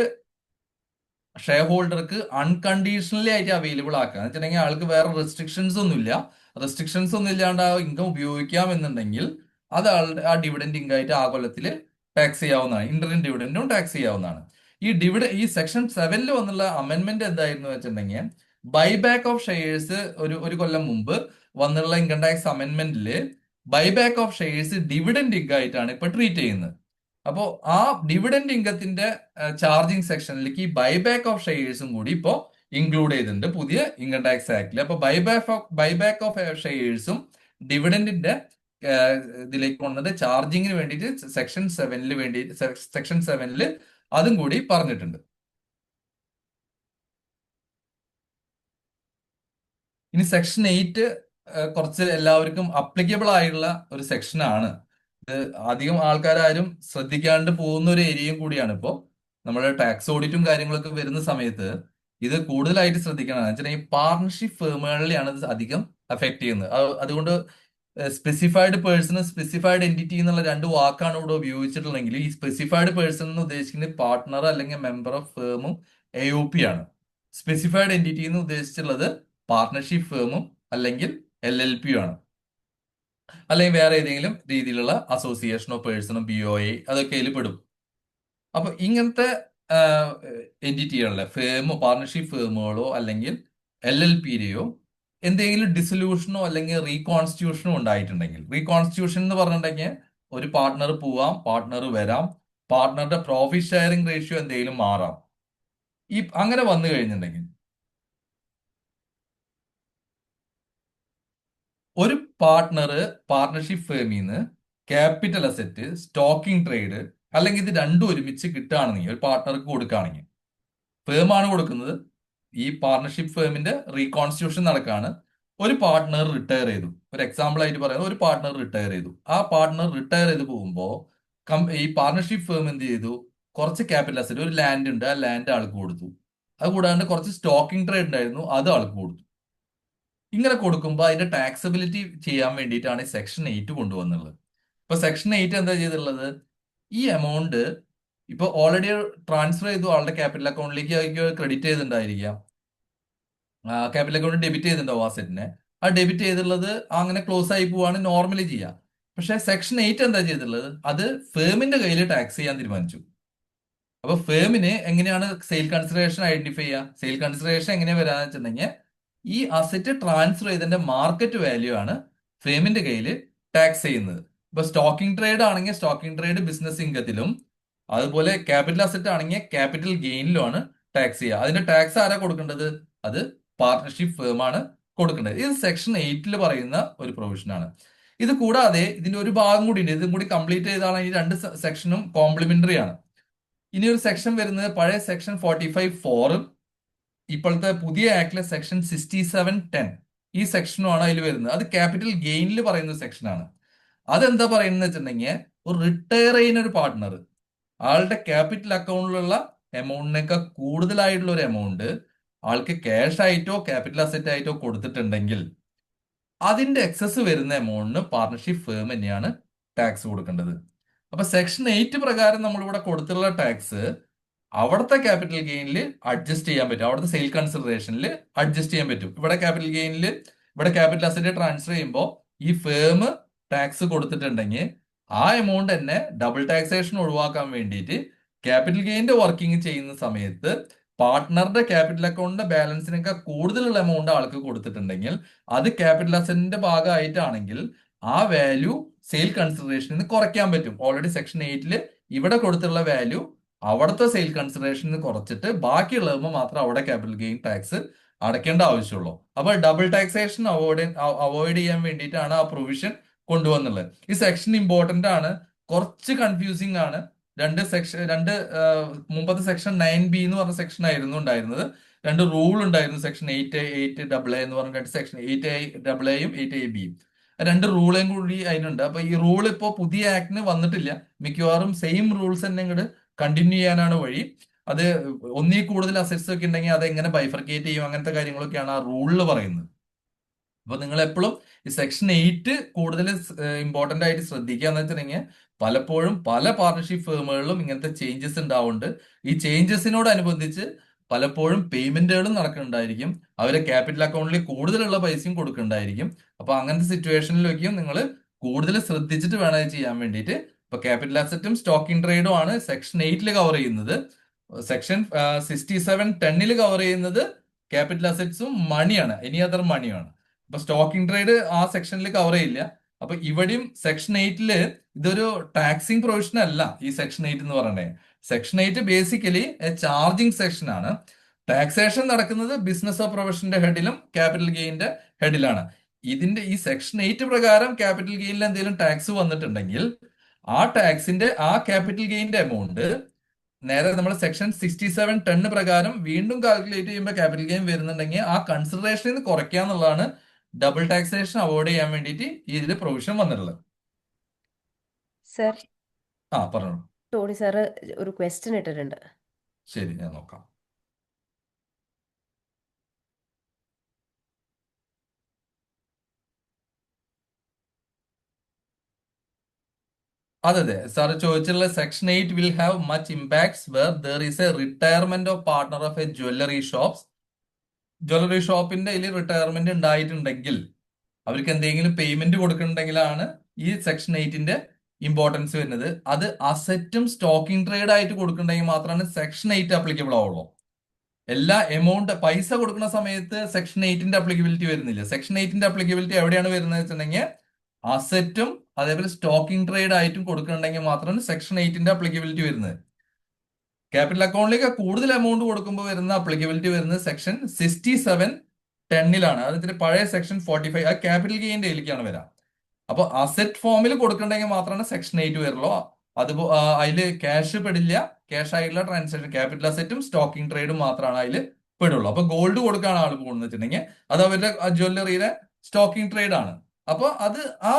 ഷെയർ ഹോൾഡർക്ക് അൺകണ്ടീഷണലി ആയിട്ട് അവൈലബിൾ ആക്കുക എന്ന് വെച്ചിട്ടുണ്ടെങ്കിൽ ആൾക്ക് വേറെ റെസ്ട്രിക്ഷൻസ് ഒന്നും ഇല്ലാണ്ട് ആ ഇൻകം ഉപയോഗിക്കാം എന്നുണ്ടെങ്കിൽ അത് ആളുടെ ആ ഡിവിഡന്റ് ഇൻകം ആയിട്ട് ആ കൊല്ലത്തിൽ ടാക്സ് ചെയ്യാവുന്നതാണ്. ഇന്ററിം ഡിവിഡന്റും ടാക്സ് ചെയ്യാവുന്നതാണ്. ഈ സെക്ഷൻ 7 വന്നുള്ള അമെന്റ്മെന്റ് എന്തായിരുന്നു വെച്ചിട്ടുണ്ടെങ്കിൽ ബൈബാക്ക് ഓഫ് ഷെയർസ് ഒരു കൊല്ലം മുമ്പ് വന്നുള്ള ഇൻകം ടാക്സ് അമെന്റ്മെന്റില് buyback of shares dividend income ആയിട്ടാണ് ഇപ്പൊ ട്രീറ്റ് ചെയ്യുന്നത്. അപ്പോൾ ആ ഡിവിഡന്റ് ഇൻകത്തിന്റെ ചാർജിങ് സെക്ഷനിലേക്ക് ഈ ബൈബാക്ക് ഓഫ് ഷെയർസും കൂടി ഇപ്പോൾ ഇൻക്ലൂഡ് ചെയ്തിട്ടുണ്ട് പുതിയ ഇൻകം ടാക്സ് ആക്ടിൽ. അപ്പൊ ബൈബാക്ക് ഓഫ് ഷെയർസും ഡിവിഡന്റിന്റെ ഇതിലേക്ക് വന്നത് ചാർജിങ്ങിന് വേണ്ടിയിട്ട് സെക്ഷൻ 7 അതും കൂടി പറഞ്ഞിട്ടുണ്ട്. ഇനി സെക്ഷൻ 8 കുറച്ച് എല്ലാവർക്കും അപ്ലിക്കബിൾ ആയിട്ടുള്ള ഒരു സെക്ഷനാണ്. ഇത് അധികം ആൾക്കാരും ശ്രദ്ധിക്കാണ്ട് പോകുന്ന ഒരു ഏരിയയും കൂടിയാണ്. ഇപ്പോൾ നമ്മുടെ ടാക്സ് ഓഡിറ്റും കാര്യങ്ങളൊക്കെ വരുന്ന സമയത്ത് ഇത് കൂടുതലായിട്ട് ശ്രദ്ധിക്കണം. എന്ന് വെച്ചാൽ ഈ പാർട്ണർഷിപ്പ് ഫേമുകളിലാണ് ഇത് അധികം അഫക്ട് ചെയ്യുന്നത്. അതുകൊണ്ട് സ്പെസിഫൈഡ് പേഴ്സൺ, സ്പെസിഫൈഡ് എൻറ്റിറ്റി എന്നുള്ള രണ്ട് വാക്കാണ് ഇവിടെ ഉപയോഗിച്ചിട്ടുള്ളെങ്കിൽ ഈ സ്പെസിഫൈഡ് പേഴ്സൺ എന്ന് ഉദ്ദേശിക്കുന്നത് പാർട്ട്ണർ അല്ലെങ്കിൽ മെമ്പർ ഓഫ് ഫേമും AOP ആണ്. സ്പെസിഫൈഡ് എൻറ്റിറ്റി എന്ന് ഉദ്ദേശിച്ചുള്ളത് പാർട്ണർഷിപ്പ് ഫേമും അല്ലെങ്കിൽ LLP ആണ്, അല്ലെങ്കിൽ വേറെ ഏതെങ്കിലും രീതിയിലുള്ള അസോസിയേഷനോ പേഴ്സണോ BOA അതൊക്കെ അതിൽ പെടും. അപ്പൊ ഇങ്ങനത്തെ എൻറ്റിറ്റികളിലെ പാർട്ണർഷിപ്പ് ഫേമുകളോ അല്ലെങ്കിൽ LLPയുടെയോ എന്തെങ്കിലും ഡിസൊല്യൂഷനോ അല്ലെങ്കിൽ റീകോൺസ്റ്റിറ്റ്യൂഷനോ ഉണ്ടായിട്ടുണ്ടെങ്കിൽ, റീകോൺസ്റ്റിറ്റ്യൂഷൻ എന്ന് പറഞ്ഞിട്ടുണ്ടെങ്കിൽ ഒരു പാർട്ട്ണർ പോവാം, പാർട്ട്ണർ വരാം, പാർട്ട്ണറുടെ പ്രോഫിറ്റ് ഷെയറിംഗ് റേഷ്യോ എന്തെങ്കിലും മാറാം. അങ്ങനെ വന്നു കഴിഞ്ഞിട്ടുണ്ടെങ്കിൽ ഒരു പാർട്ണർഷിപ്പ് ഫേമിൽ നിന്ന് ക്യാപിറ്റൽ അസറ്റ്, സ്റ്റോക്കിംഗ് ട്രേഡ് അല്ലെങ്കിൽ ഇത് രണ്ടും ഒരുമിച്ച് കിട്ടുകയാണെങ്കിൽ, ഒരു പാർട്ട്ണർക്ക് കൊടുക്കുകയാണെങ്കിൽ, ഫേമാണ് കൊടുക്കുന്നത്, ഈ പാർട്ണർഷിപ്പ് ഫേമിന്റെ റീകോൺസ്റ്റിറ്റ്യൂഷൻ നടക്കുകയാണ്, ഒരു പാർട്ട്ണർ റിട്ടയർ ചെയ്തു, ഒരു എക്സാമ്പിൾ ആയിട്ട് പറയുന്നത് ഒരു പാർട്ട്ണർ റിട്ടയർ ചെയ്തു. ആ പാർട്ട്ണർ റിട്ടയർ ചെയ്ത് പോകുമ്പോൾ ഈ പാർട്ണർഷിപ്പ് ഫേം എന്ത് ചെയ്തു, കുറച്ച് ക്യാപിറ്റൽ അസറ്റ്, ഒരു ലാൻഡ് ഉണ്ട്, ആ ലാൻഡ് ആൾക്ക് കൊടുത്തു. അത് കൂടാണ്ട് കുറച്ച് സ്റ്റോക്കിംഗ് ട്രേഡ് ഉണ്ടായിരുന്നു, അത് ആൾക്ക് കൊടുത്തു. ഇങ്ങനെ കൊടുക്കുമ്പോൾ അതിന്റെ ടാക്സബിലിറ്റി ചെയ്യാൻ വേണ്ടിയിട്ടാണ് ഈ സെക്ഷൻ 8 കൊണ്ടുവന്നുള്ളത്. ഇപ്പൊ സെക്ഷൻ 8 എന്താ ചെയ്തിട്ടുള്ളത്, ഈ എമൗണ്ട് ഇപ്പൊ ഓൾറെഡി ട്രാൻസ്ഫർ ചെയ്തു, ആളുടെ ക്യാപിറ്റൽ അക്കൗണ്ടിലേക്ക് ക്രെഡിറ്റ് ചെയ്തിട്ടുണ്ടായിരിക്കാം, ക്യാപിറ്റൽ അക്കൗണ്ട് ഡെബിറ്റ് ചെയ്തിട്ടുണ്ടാവും അസറ്റിനെ. ആ ഡെബിറ്റ് ചെയ്തിട്ടുള്ളത് അങ്ങനെ ക്ലോസ് ആയി പോവാണ് നോർമലി ചെയ്യുക. പക്ഷെ സെക്ഷൻ 8 എന്താ ചെയ്തിട്ടുള്ളത്, അത് ഫേമിന്റെ കയ്യിൽ ടാക്സ് ചെയ്യാൻ തീരുമാനിച്ചു. അപ്പൊ ഫേമിന് എങ്ങനെയാണ് സെയിൽ കൺസിഡറേഷൻ ഐഡന്റിഫൈ ചെയ്യുക? സെയിൽ കൺസിഡറേഷൻ എങ്ങനെയാ വരാന്ന് വെച്ചിട്ടുണ്ടെങ്കിൽ ഈ അസറ്റ് ട്രാൻസ്ഫർ ചെയ്തതിന്റെ മാർക്കറ്റ് വാല്യൂ ആണ് ഫേമിന്റെ കയ്യിൽ ടാക്സ് ചെയ്യുന്നത്. ഇപ്പൊ സ്റ്റോക്കിംഗ് ട്രേഡ് ആണെങ്കിൽ സ്റ്റോക്കിംഗ് ട്രേഡ് ബിസിനസ് ഇൻകത്തിലും, അതുപോലെ ക്യാപിറ്റൽ അസറ്റ് ആണെങ്കിൽ ക്യാപിറ്റൽ ഗെയിനിലുമാണ് ടാക്സ് ചെയ്യുക. അതിന്റെ ടാക്സ് ആരാ കൊടുക്കേണ്ടത്? അത് പാർട്ണർഷിപ്പ് ഫേം ആണ് കൊടുക്കേണ്ടത്. ഇത് സെക്ഷൻ 8 പറയുന്ന ഒരു പ്രൊവിഷനാണ്. ഇത് കൂടാതെ ഇതിന്റെ ഒരു ഭാഗം കൂടി ഉണ്ട്. ഇതും കൂടി കംപ്ലീറ്റ് ചെയ്താണ് ഈ രണ്ട് സെക്ഷനും കോംപ്ലിമെന്ററി ആണ്. ഇനി ഒരു സെക്ഷൻ വരുന്നത് പഴയ സെക്ഷൻ 45(4) ഇപ്പോഴത്തെ പുതിയ ആക്ടിലെ സെക്ഷൻ 67(10) ഈ സെക്ഷനുമാണ് അതിൽ വരുന്നത്. അത് ക്യാപിറ്റൽ ഗെയിനിൽ പറയുന്ന സെക്ഷനാണ്. അതെന്താ പറയുന്നത് വെച്ചിട്ടുണ്ടെങ്കിൽ ഒരു റിട്ടയർ ചെയ്യുന്ന ഒരു പാർട്ട്ണർ ആളുടെ ക്യാപിറ്റൽ അക്കൗണ്ടിലുള്ള എമൗണ്ടിനേക്കാൾ കൂടുതലായിട്ടുള്ള ഒരു എമൗണ്ട് ആൾക്ക് ക്യാഷ് ആയിട്ടോ ക്യാപിറ്റൽ അസറ്റ് ആയിട്ടോ കൊടുത്തിട്ടുണ്ടെങ്കിൽ അതിന്റെ എക്സസ് വരുന്ന എമൗണ്ടിന് പാർട്ണർഷിപ്പ് ഫേം തന്നെയാണ് ടാക്സ് കൊടുക്കേണ്ടത്. അപ്പൊ സെക്ഷൻ 8 പ്രകാരം നമ്മളിവിടെ കൊടുത്തുള്ള ടാക്സ് അവിടുത്തെ ക്യാപിറ്റൽ ഗെയിനിൽ അഡ്ജസ്റ്റ് ചെയ്യാൻ പറ്റും, അവിടുത്തെ സെയിൽ കൺസിഡറേഷനിൽ അഡ്ജസ്റ്റ് ചെയ്യാൻ പറ്റും. ഇവിടെ ക്യാപിറ്റൽ ഗെയിനിൽ ഇവിടെ ക്യാപിറ്റൽ അസറ്റ് ട്രാൻസ്ഫർ ചെയ്യുമ്പോൾ ഈ ഫേം ടാക്സ് കൊടുത്തിട്ടുണ്ടെങ്കിൽ ആ എമൗണ്ട് തന്നെ ഡബിൾ ടാക്സേഷൻ ഒഴിവാക്കാൻ വേണ്ടിയിട്ട് ക്യാപിറ്റൽ ഗെയിന്റെ വർക്കിംഗ് ചെയ്യുന്ന സമയത്ത് പാർട്ട്ണറുടെ ക്യാപിറ്റൽ അക്കൗണ്ടിന്റെ ബാലൻസിനേക്കാൾ കൂടുതലുള്ള എമൗണ്ട് ആൾക്ക് കൊടുത്തിട്ടുണ്ടെങ്കിൽ അത് ക്യാപിറ്റൽ അസറ്റിന്റെ ഭാഗമായിട്ടാണെങ്കിൽ ആ വാല്യൂ സെയിൽ കൺസിഡറേഷനിൽ നിന്ന് കുറയ്ക്കാൻ പറ്റും. ഓൾറെഡി സെക്ഷൻ 8 ഇവിടെ കൊടുത്തുള്ള വാല്യൂ അവിടുത്തെ സെയിൽ കൺസിഡറേഷനിൽ കുറച്ചിട്ട് ബാക്കിയുള്ളതുമ്പോൾ മാത്രം അവിടെ ക്യാപിറ്റൽ ഗെയിൻ ടാക്സ് അടയ്ക്കേണ്ട ആവശ്യമുള്ളൂ. അപ്പൊ ഡബിൾ ടാക്സേഷൻ അവോയ്ഡ് ചെയ്യാൻ വേണ്ടിയിട്ടാണ് ആ പ്രൊവിഷൻ കൊണ്ടുവന്നുള്ളത്. ഈ സെക്ഷൻ ഇമ്പോർട്ടന്റ് ആണ്, കുറച്ച് കൺഫ്യൂസിംഗ് ആണ്. മുമ്പത്തെ സെക്ഷൻ 9B എന്ന് പറഞ്ഞ സെക്ഷൻ ആയിരുന്നു ഉണ്ടായിരുന്നത്. രണ്ട് റൂൾ ഉണ്ടായിരുന്നു. സെക്ഷൻ 8A എന്ന് പറഞ്ഞ രണ്ട് സെക്ഷൻ 8A യും 8AB യും രണ്ട് റൂളും കൂടി അതിനുണ്ട്. അപ്പൊ ഈ റൂൾ ഇപ്പോ പുതിയ ആക്ടിന് വന്നിട്ടില്ല. മിക്കവാറും സെയിം റൂൾസ് തന്നെ ഇങ്ങോട്ട് കണ്ടിന്യൂ ചെയ്യാനാണ് വഴി. അത് ഒന്നിൽ കൂടുതൽ അസറ്റ്സ് ഒക്കെ ഉണ്ടെങ്കിൽ അത് എങ്ങനെ ബൈഫർക്കേറ്റ് ചെയ്യും, അങ്ങനത്തെ കാര്യങ്ങളൊക്കെയാണ് ആ റൂളിൽ പറയുന്നത്. അപ്പൊ നിങ്ങൾ എപ്പോഴും ഈ സെക്ഷൻ 8 കൂടുതൽ ഇമ്പോർട്ടന്റ് ആയിട്ട് ശ്രദ്ധിക്കുക എന്ന് വെച്ചിട്ടുണ്ടെങ്കിൽ പലപ്പോഴും പല പാർട്ണർഷിപ്പ് ഫേമുകളിലും ഇങ്ങനത്തെ ചേഞ്ചസ് ഉണ്ടാവുന്നുണ്ട്. ഈ ചേഞ്ചസിനോടനുബന്ധിച്ച് പലപ്പോഴും പേയ്മെന്റുകളും നടക്കുന്നുണ്ടായിരിക്കും, അവരെ ക്യാപിറ്റൽ അക്കൗണ്ടിൽ കൂടുതലുള്ള പൈസയും കൊടുക്കുന്നുണ്ടായിരിക്കും. അപ്പൊ അങ്ങനത്തെ സിറ്റുവേഷനിലേക്കും നിങ്ങൾ കൂടുതൽ ശ്രദ്ധിച്ചിട്ട് വേണം ഇത് ചെയ്യാൻ വേണ്ടിയിട്ട്. ഇപ്പൊ ക്യാപിറ്റൽ അസറ്റും സ്റ്റോക്കിംഗ് ട്രേഡും ആണ് സെക്ഷൻ 8 കവർ ചെയ്യുന്നത്. സെക്ഷൻ 67(10) കവർ ചെയ്യുന്നത് ക്യാപിറ്റൽ അസറ്റ്സും മണിയാണ്, എനി അതർ മണിയാണ്. അപ്പൊ സ്റ്റോക്കിംഗ് ട്രേഡ് ആ സെക്ഷനിൽ കവർ ചെയ്യില്ല. അപ്പൊ ഇവിടെയും സെക്ഷൻ 8 ഇതൊരു ടാക്സിങ് പ്രൊവിഷൻ അല്ല. ഈ സെക്ഷൻ 8 എന്ന് പറയണേ, സെക്ഷൻ 8 ബേസിക്കലി ചാർജിങ് സെക്ഷൻ ആണ്. ടാക്സേഷൻ നടക്കുന്നത് ബിസിനസ് ഓഫ് പ്രൊഫഷന്റെ ഹെഡിലും ക്യാപിറ്റൽ ഗെയിന്റെ ഹെഡിലാണ്. ഇതിന്റെ ഈ സെക്ഷൻ 8 പ്രകാരം ക്യാപിറ്റൽ ഗെയിനിൽ എന്തെങ്കിലും ടാക്സ് വന്നിട്ടുണ്ടെങ്കിൽ ആ ടാക്സിന്റെ ആ ക്യാപിറ്റൽ ഗെയിന്റെ എമൗണ്ട് നേരെ നമ്മൾ സെക്ഷൻ 67(10) പ്രകാരം വീണ്ടും കാൽക്കുലേറ്റ് ചെയ്യുമ്പോൾ ക്യാപിറ്റൽ ഗെയിൻ വരുന്നുണ്ടെങ്കിൽ ആ കൺസിഡറേഷനിൽ നിന്ന് കുറയ്ക്കുക എന്നുള്ളതാണ് ഡബിൾ ടാക്സേഷൻ അവോയ്ഡ് ചെയ്യാൻ വേണ്ടിയിട്ട് ഇതിൽ പ്രൊവിഷൻ വന്നിട്ടുള്ളത്. സർ, പറഞ്ഞു. ടോണി സാറ് ഒരു ക്വസ്റ്റ്യൻ ഇട്ടിട്ടുണ്ട്. ശരി, ഞാൻ നോക്കാം. അതെ സാറ് ചോദിച്ചിട്ടുള്ള section 8 will have much impacts where there is a retirement of partner of a jewellery ഷോപ്പിന്റെ ഇതിൽ റിട്ടയർമെന്റ് ഉണ്ടായിട്ടുണ്ടെങ്കിൽ അവർക്ക് എന്തെങ്കിലും പേയ്മെന്റ് കൊടുക്കുന്നുണ്ടെങ്കിലാണ് ഈ സെക്ഷൻ 8 ഇമ്പോർട്ടൻസ് വരുന്നത്. അത് അസറ്റും സ്റ്റോക്കിംഗ് ട്രേഡ് ആയിട്ട് കൊടുക്കുന്നുണ്ടെങ്കിൽ മാത്രമാണ് സെക്ഷൻ 8 അപ്ലിക്കബിൾ ആവുള്ളൂ. എല്ലാ എമൗണ്ട് പൈസ കൊടുക്കുന്ന സമയത്ത് സെക്ഷൻ 8 അപ്ലിക്കബിലിറ്റി വരുന്നില്ല. സെക്ഷൻ 8 അപ്ലിക്കബിലിറ്റി എവിടെയാണ് വരുന്നത് വെച്ചിട്ടുണ്ടെങ്കിൽ അസറ്റും അതേപോലെ സ്റ്റോക്കിംഗ് ട്രേഡ് ആയിട്ടും കൊടുക്കുന്നുണ്ടെങ്കിൽ മാത്രമാണ് സെക്ഷൻ 8 അപ്ലിക്കബിലിറ്റി വരുന്നത്. ക്യാപിറ്റൽ അക്കൗണ്ടിലേക്ക് കൂടുതൽ എമൗണ്ട് കൊടുക്കുമ്പോൾ വരുന്ന അപ്ലിക്കബിലിറ്റി വരുന്നത് സെക്ഷൻ 67(10) അതിന്റെ പഴയ സെക്ഷൻ 45 ആ ക്യാപിറ്റൽ ഗെയിന്റെ ഇതിലേക്കാണ് വരാം. അപ്പൊ അസറ്റ് ഫോമിൽ കൊടുക്കണമെങ്കിൽ മാത്രമാണ് സെക്ഷൻ 8 വരുള്ളൂ. അത് അതില് ക്യാഷ് പെടില്ല. ക്യാഷ് ആയിട്ടുള്ള ട്രാൻസാക്ഷൻ ക്യാപിറ്റൽ അസറ്റും സ്റ്റോക്കിംഗ് ട്രേഡും മാത്രമാണ് അതിൽ പെടുള്ളൂ. അപ്പൊ ഗോൾഡ് കൊടുക്കാണ് ആൾ പോകുന്നത് വെച്ചിട്ടുണ്ടെങ്കിൽ അത് അവരുടെ ജ്വല്ലറിയിലെ സ്റ്റോക്കിംഗ് ട്രേഡ് ആണ്. അപ്പൊ അത് ആ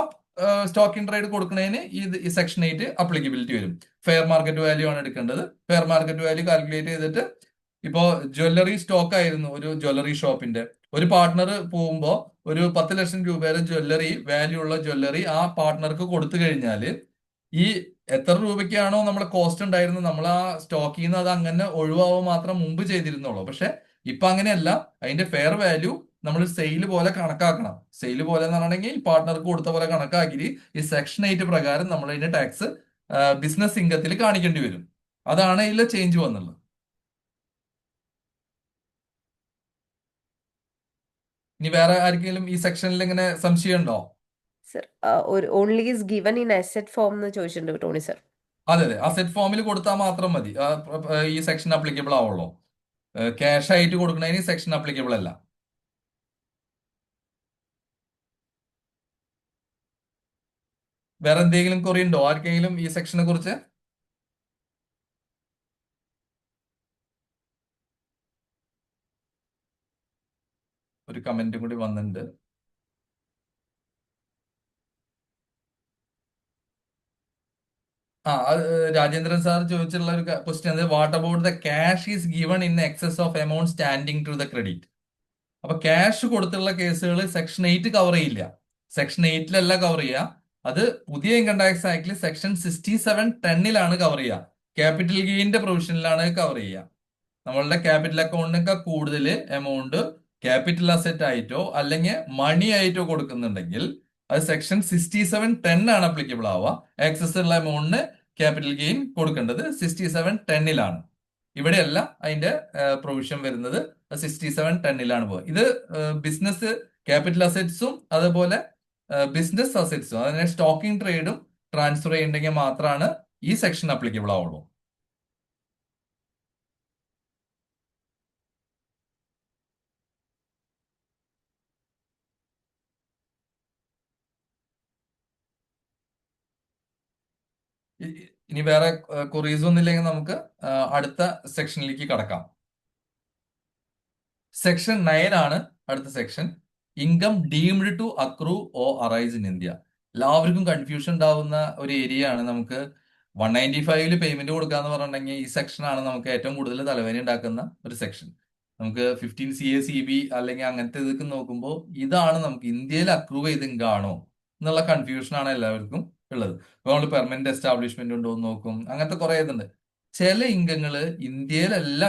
സ്റ്റോക്കിംഗ് ട്രേഡ് കൊടുക്കുന്നതിന് ഈ സെക്ഷൻ 8 അപ്ലിക്കബിലിറ്റി വരും. ഫെയർ മാർക്കറ്റ് വാല്യൂ ആണ് എടുക്കേണ്ടത്. ഫെയർ മാർക്കറ്റ് വാല്യൂ കാൽക്കുലേറ്റ് ചെയ്തിട്ട് ഇപ്പോ ജ്വല്ലറി സ്റ്റോക്ക് ആയിരുന്നു ഒരു ജ്വല്ലറി ഷോപ്പിന്റെ, ഒരു പാർട്ട്ണർ പോകുമ്പോൾ ഒരു 10 ലക്ഷം രൂപയുടെ ജ്വല്ലറി വാല്യൂ ഉള്ള ജ്വല്ലറി ആ പാർട്ട്ണർക്ക് കൊടുത്തു കഴിഞ്ഞാൽ ഈ എത്ര രൂപയ്ക്കാണോ നമ്മളെ കോസ്റ്റ് ഉണ്ടായിരുന്നത് നമ്മൾ ആ സ്റ്റോക്ക് ചെയ്യുന്നത് അത് അങ്ങനെ ഒഴിവാവുക മാത്രം മുമ്പ് ചെയ്തിരുന്നുള്ളൂ. പക്ഷെ ഇപ്പൊ അങ്ങനെയല്ല, അതിന്റെ ഫെയർ വാല്യൂ നമ്മൾ സെയിൽ പോലെ കണക്കാക്കണം. സെയിൽ പോലെ എന്ന് പറഞ്ഞിട്ടുണ്ടെങ്കിൽ പാർട്ട്ണർക്ക് കൊടുത്ത പോലെ കണക്കാക്കി ഈ സെക്ഷൻ 8 പ്രകാരം നമ്മൾ അതിന്റെ ടാക്സ് ബിസിനസ് ഇൻകത്തിൽ കാണിക്കേണ്ടി വരും. അതാണ് ഇതിൽ ചേഞ്ച് വന്നുള്ളത്. ഇനി വേറെ ആർക്കെങ്കിലും ഈ സെക്ഷനിൽ ഇങ്ങനെ സംശയം ഉണ്ടോ? സർ, ഒരു only is given in asset form എന്ന് ചോദിച്ചിട്ടുണ്ട് ടോണി സർ. അതെ അതെ, അസെറ്റ് ഫോമിൽ കൊടുത്താൽ മാത്രം മതി. ഈ സെക്ഷൻ അപ്ലിക്കബിൾ ആവുള്ളൂ. ക്യാഷ് ആയിട്ട് കൊടുക്കുന്നതിന് സെക്ഷൻ അപ്ലിക്കബിൾ അല്ല. വേറെ എന്തെങ്കിലും കുറി ഉണ്ടോ ആർക്കെങ്കിലും ഈ സെക്ഷനെ കുറിച്ച്? ഒരു കമന്റും കൂടി വന്നിട്ടുണ്ട്. രാജേന്ദ്രൻ സാർ ചോദിച്ചിട്ടുള്ള ഒരു question, what about the cash is given in excess of amount standing to the credit. അപ്പൊ ക്യാഷ് കൊടുത്തുള്ള കേസുകൾ സെക്ഷൻ 8 കവർ ചെയ്യില്ല. സെക്ഷൻ 8 കവർ ചെയ്യുക. അത് പുതിയ ഇൻകം ടാക്സ് ആക്ടിൽ സെക്ഷൻ 67(10) കവർ ചെയ്യുക. ക്യാപിറ്റൽ ഗെയിന്റെ പ്രൊവിഷനിലാണ് കവർ ചെയ്യുക. നമ്മളുടെ ക്യാപിറ്റൽ അക്കൗണ്ടിനൊക്കെ കൂടുതൽ എമൗണ്ട് ക്യാപിറ്റൽ അസെറ്റ് ആയിട്ടോ അല്ലെങ്കിൽ മണി ആയിട്ടോ കൊടുക്കുന്നുണ്ടെങ്കിൽ അത് സെക്ഷൻ 67(10) അപ്ലിക്കബിൾ ആവുക. എക്സസ് ഉള്ള എമൗണ്ടിന് ക്യാപിറ്റൽ ഗെയിൻ കൊടുക്കേണ്ടത് 67(10) ഇവിടെയല്ല അതിന്റെ പ്രൊവിഷൻ വരുന്നത്. 67(10) പോകുക. ഇത് ബിസിനസ് ക്യാപിറ്റൽ അസെറ്റ്സും അതുപോലെ ബിസിനസ് അസെറ്റ്സും അതിനെ സ്റ്റോക്കിംഗ് ട്രേഡും ട്രാൻസ്ഫർ ചെയ്യുന്നുണ്ടെങ്കിൽ മാത്രമാണ് ഈ സെക്ഷൻ അപ്ലിക്കബിൾ ആവുള്ളൂ. ഇനി വേറെ ക്വറീസ് ഒന്നും ഇല്ലെങ്കിൽ നമുക്ക് അടുത്ത സെക്ഷനിലേക്ക് കടക്കാം. സെക്ഷൻ 9 ആണ് അടുത്ത section. Income deemed to accrue or arise in India. എല്ലാവർക്കും കൺഫ്യൂഷൻ ഉണ്ടാവുന്ന ഒരു ഏരിയ ആണ്. നമുക്ക് 195 പേയ്മെന്റ് കൊടുക്കാന്ന് പറഞ്ഞിട്ടുണ്ടെങ്കിൽ ഈ സെക്ഷനാണ് നമുക്ക് ഏറ്റവും കൂടുതൽ തലവേദന ഉണ്ടാക്കുന്ന ഒരു സെക്ഷൻ. നമുക്ക് 15 CA CB അല്ലെങ്കിൽ അങ്ങനത്തെ ഇതൊക്കെ നോക്കുമ്പോൾ ഇതാണ് നമുക്ക് ഇന്ത്യയിൽ അക്രൂവ് ചെയ്ത് ഇൻകം ആണോ എന്നുള്ള കൺഫ്യൂഷനാണ് എല്ലാവർക്കും ഉള്ളത്. ഇപ്പൊ നമ്മൾ പെർമനന്റ് എസ്റ്റാബ്ലിഷ്മെന്റ് ഉണ്ടോ എന്ന് നോക്കും, അങ്ങനത്തെ കുറെ ഇതുണ്ട്. ചില ഇൻകങ്ങള് ഇന്ത്യയിലല്ല